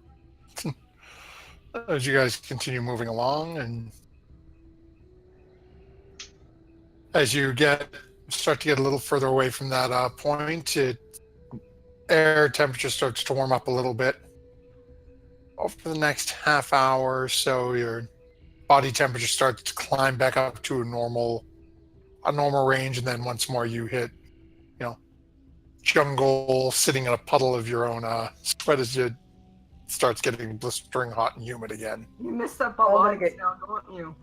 As you guys continue moving along, and as you start to get a little further away from that point, air temperature starts to warm up a little bit. Over the next half hour or so, your body temperature starts to climb back up to a normal range, and then once more you hit, jungle, sitting in a puddle of your own sweat as it starts getting blistering hot and humid again. You missed that ball Oh, ice okay. now, don't you?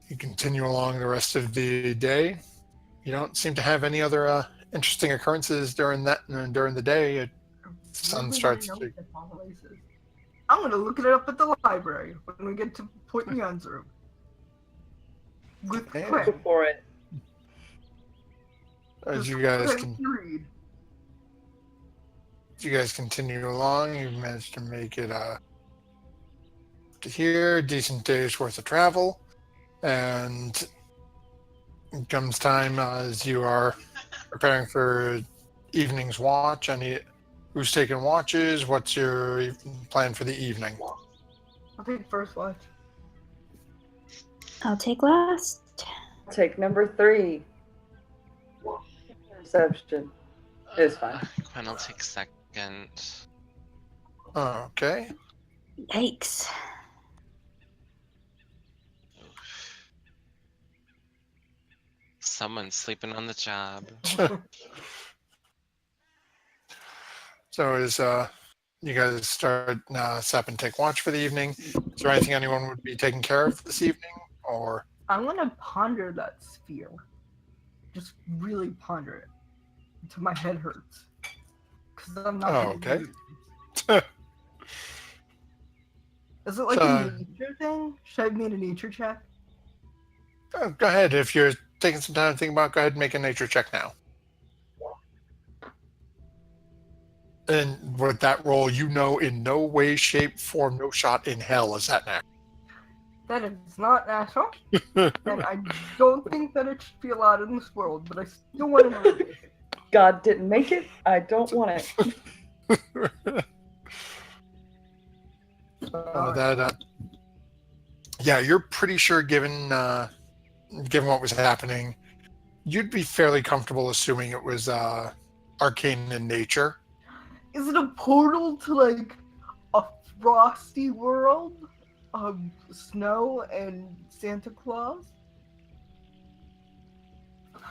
You continue along the rest of the day. You don't seem to have any other interesting occurrences during the day. Sun Really starts wanna know to. what the fall race is. I'm gonna look it up at the library when we get to Point Nyanzaru. With Okay. Go Craig. for it. As you guys continue along, you've managed to make it to here. Decent day's worth of travel, and it comes time as you are preparing for evening's watch. Who's taking watches? What's your plan for the evening? I'll take first watch. I'll take last. Take number 3. Perception. It's fine. Gwen will take second. Okay. Yikes. Someone's sleeping on the job. So as you guys start step and take watch for the evening, is there anything anyone would be taking care of this evening, or? I'm gonna ponder that sphere. Just really ponder it until my head hurts. Because I'm not Oh, gonna okay. do it. Is it like So- a nature thing? Should I make a nature check? Go ahead. If you're taking some time to think about it, go ahead and make a nature check now. And with that roll, you know in no way, shape, form, no shot in hell is that now. That is not natural. And I don't think that it should be allowed in this world, but I still want to know. God didn't make it. I don't want it. Yeah, you're pretty sure given what was happening, you'd be fairly comfortable assuming it was arcane in nature. Is it a portal to like a frosty world of snow and Santa Claus?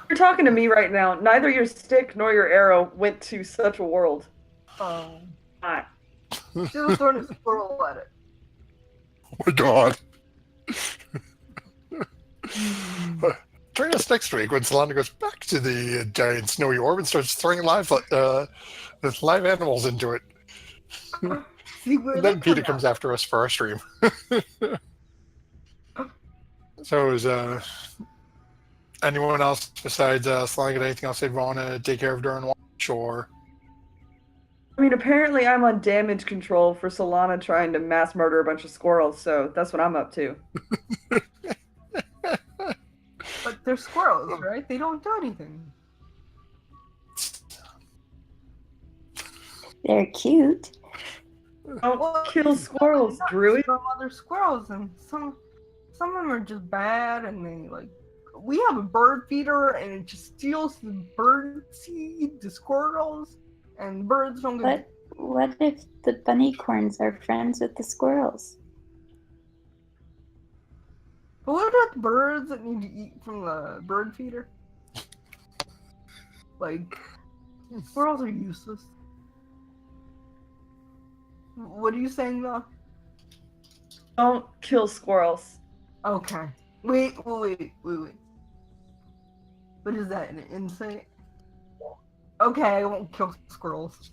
You're talking to me right now. Neither your stick nor your arrow went to such a world. Alright. Should have thrown a squirrel at it. Oh my god. Join us next week when Solana goes back to the giant snowy orb and starts throwing live animals into it. See where And they then Peter come comes out. after us for our stream. So is anyone else besides Solana got anything else they'd want to take care of during watch, or? I mean, apparently I'm on damage control for Solana trying to mass murder a bunch of squirrels, so that's what I'm up to. But they're squirrels, right? They don't do anything. They're cute. Don't kill squirrels, Druid. Some other squirrels, and some of them are just bad, and they like. We have a bird feeder, and it just steals the bird seed, the squirrels, and birds don't get. What if the bunnycorns are friends with the squirrels? But what about the birds that need to eat from the bird feeder? Like, squirrels are useless. What are you saying, though? Don't kill squirrels. Okay. Wait. What is that, an insight? Okay, I won't kill squirrels.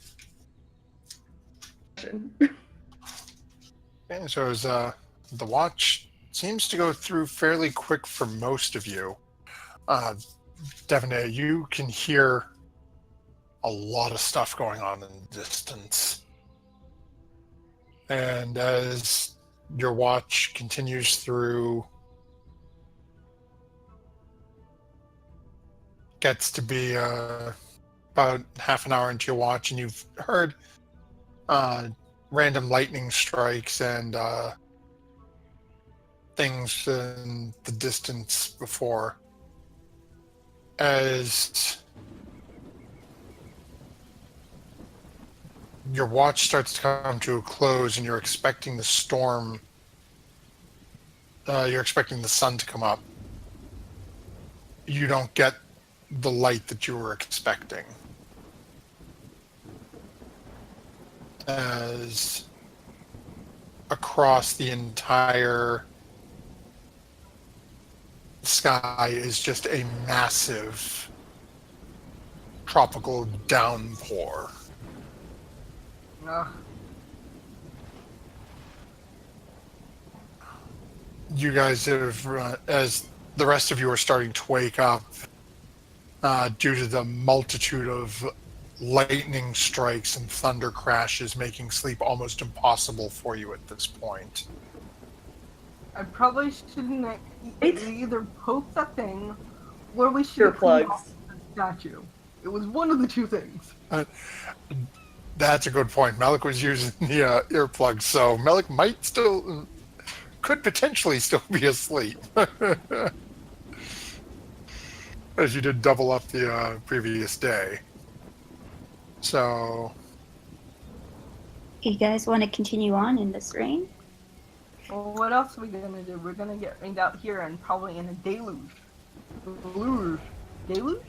Okay, so as the watch seems to go through fairly quick for most of you. Definitely, you can hear a lot of stuff going on in the distance. And as your watch continues through, gets to be about half an hour into your watch, and you've heard random lightning strikes and things in the distance before. As your watch starts to come to a close and you're expecting the storm, you're expecting the sun to come up, you don't get the light that you were expecting. As across the entire sky is just a massive tropical downpour. Ugh. You guys have, as the rest of you are starting to wake up, due to the multitude of lightning strikes and thunder crashes, making sleep almost impossible for you at this point. I probably shouldn't either poke that thing, or we should have cleaned off the statue. It was one of the two things. That's a good point. Malik was using the earplugs, so Malik could potentially still be asleep. As you did double up the previous day. So... You guys want to continue on in this rain? Well, what else are we gonna do? We're gonna get rained out here and probably in a deluge. Deluge?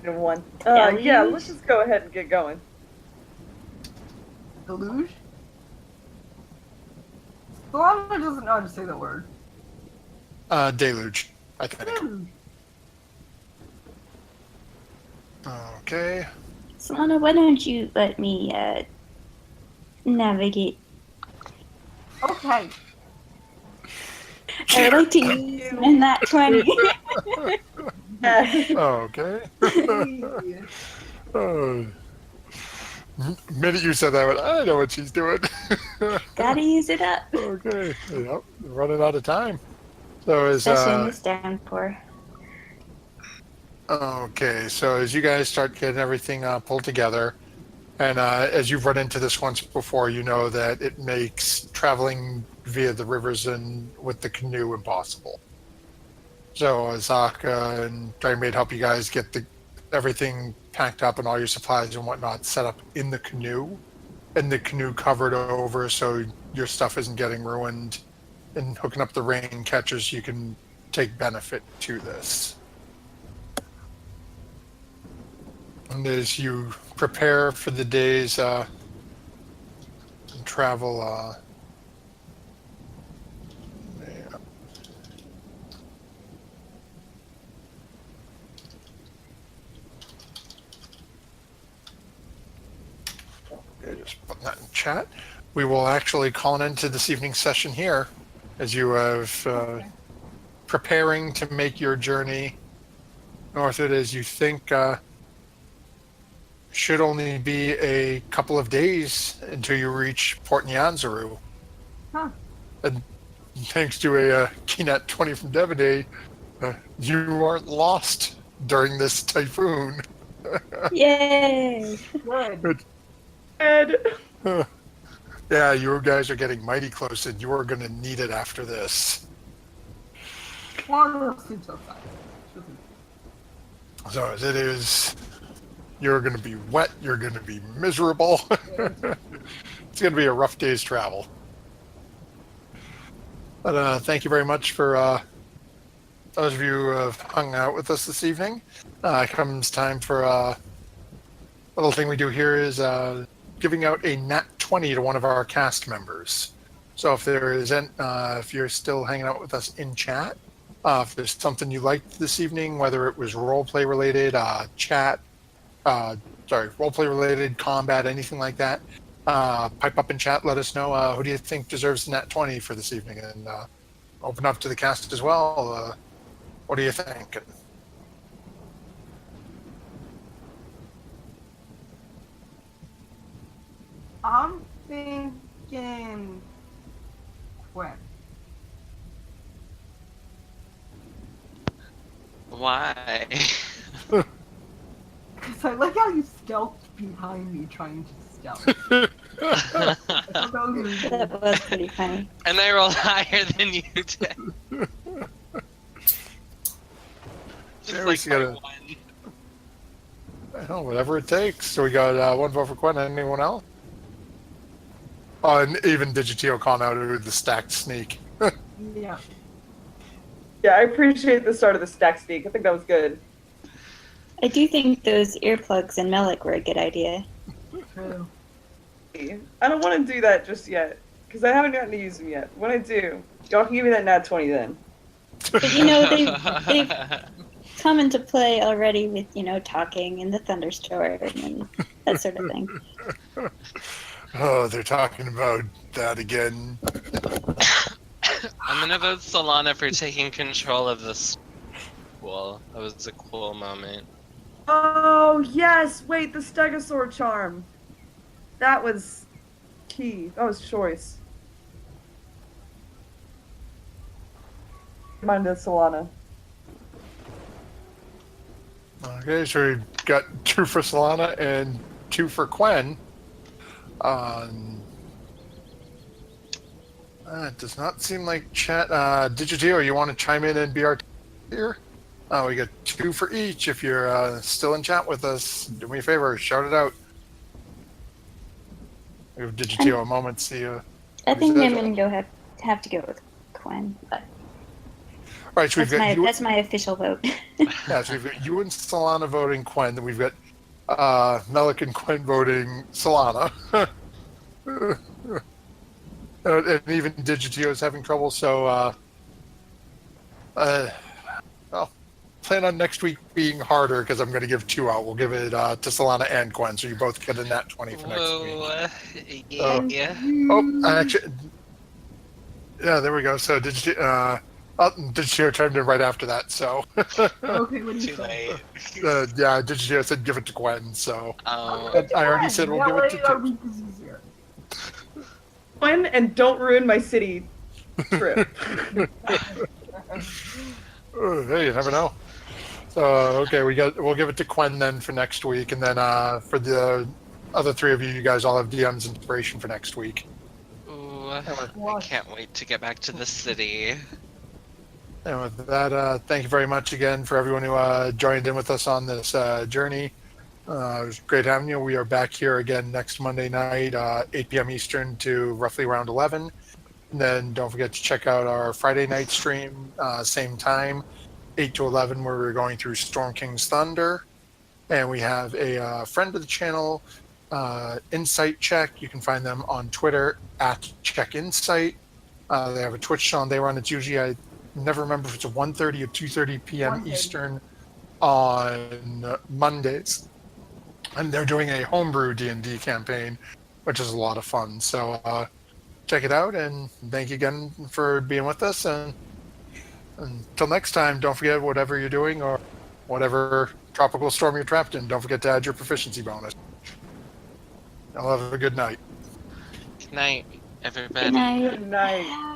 One. Deluge? Yeah, let's just go ahead and get going. Deluge? Solana doesn't know how to say that word. Deluge, I think. Deluge. Okay. Solana, why don't you let me navigate? Okay. I would like to use in that 20. Okay. Minute you said that, I know what she's doing. Gotta use it up. Okay. Yep. Running out of time. So is Especially in this downpour. okay. So as you guys start getting everything pulled together, and as you've run into this once before, you know that it makes traveling via the rivers and with the canoe impossible. So Azaka and Dragonmaid help you guys get everything packed up and all your supplies and whatnot set up in the canoe, and the canoe covered over so your stuff isn't getting ruined, and hooking up the rain catchers, you can take benefit to this. And as you prepare for the day's travel, just put that in chat. We will actually call an end to this evening's session here, as you have preparing to make your journey northward, as you think should only be a couple of days until you reach Port Nyanzaru. Huh. And thanks to a Keynet 20 from Devaday, you aren't lost during this typhoon. Yay! Good. Yeah, you guys are getting mighty close, and you are going to need it after this. Well, seems outside. So as it is, you're going to be wet, you're going to be miserable. It's going to be a rough day's travel. But thank you very much for those of you who have hung out with us this evening. Comes time for a little thing we do here is giving out a Nat 20 to one of our cast members. So if there isn't, if you're still hanging out with us in chat, if there's something you liked this evening, whether it was roleplay related, roleplay related, combat, anything like that, pipe up in chat, let us know who do you think deserves the Nat 20 for this evening, and open up to the cast as well. What do you think? I'm thinking Quinn. Why? Because I like how you stealthed behind me trying to stealth. I thought that was really cool. That was pretty funny. And I rolled higher than you did. Just Yeah, we like just by gotta- one. Oh, whatever it takes. So we got one vote for Quinn. Anyone else? Oh, and even Digitio calling out the stacked sneak. Yeah. Yeah, I appreciate the start of the stack sneak. I think that was good. I do think those earplugs and Melik were a good idea. True. I don't want to do that just yet, because I haven't gotten to use them yet. When I do, y'all can give me that nat 20 then. But they've come into play already with talking and the thunderstorm and that sort of thing. Oh, they're talking about that again. I'm gonna vote Solana for taking control of this school. That was a cool moment. Oh yes, wait, the Stegosaur charm. That was key. That was choice. Mine is Solana. Okay, so we've got 2 for Solana and 2 for Quen. It does not seem like chat. Digitio, you want to chime in and be our here? We got 2 for each. If you're still in chat with us, do me a favor, shout it out. Give Digitio a moment. See. I think I'm gonna have to go with Quen, but All right, so we've got you. That's my official vote. Yeah, so we've got you and Solana voting Quen. Then we've got Melik and Quen voting Solana. And even Digitio is having trouble. So, well, plan on next week being harder because I'm going to give 2 out. We'll give it to Solana and Quen, so you both get a nat 20 for next week. Yeah. Oh, actually, yeah, there we go. So Digitio chimed in right after that. So, Okay, what do you Too say? late. yeah, Digitio said give it to Quen. So, Oh, I already said we'll give it to. Our week is easier. Quen, and don't ruin my city trip. Oh, hey, you never know. So okay, we'll give it to Quen then for next week, and then for the other 3 of you, you guys all have DM's inspiration for next week. ooh, I can't wait to get back to the city. And with that, thank you very much again for everyone who joined in with us on this journey. It was great having you. We are back here again next Monday night, 8 p.m. Eastern to roughly around 11. And then don't forget to check out our Friday night stream, same time, 8 to 11, where we're going through Storm King's Thunder. And we have a friend of the channel, Insight Check. You can find them on Twitter at Check Insight. They have a Twitch channel they run. It's usually, I never remember if it's a 1:30 or 2:30 p.m. 1:30. Eastern on Mondays. And they're doing a homebrew D&D campaign, which is a lot of fun. So check it out, and thank you again for being with us. And until next time, don't forget, whatever you're doing or whatever tropical storm you're trapped in, don't forget to add your proficiency bonus. Y'all have a good night. Good night, everybody. Good night. Good night.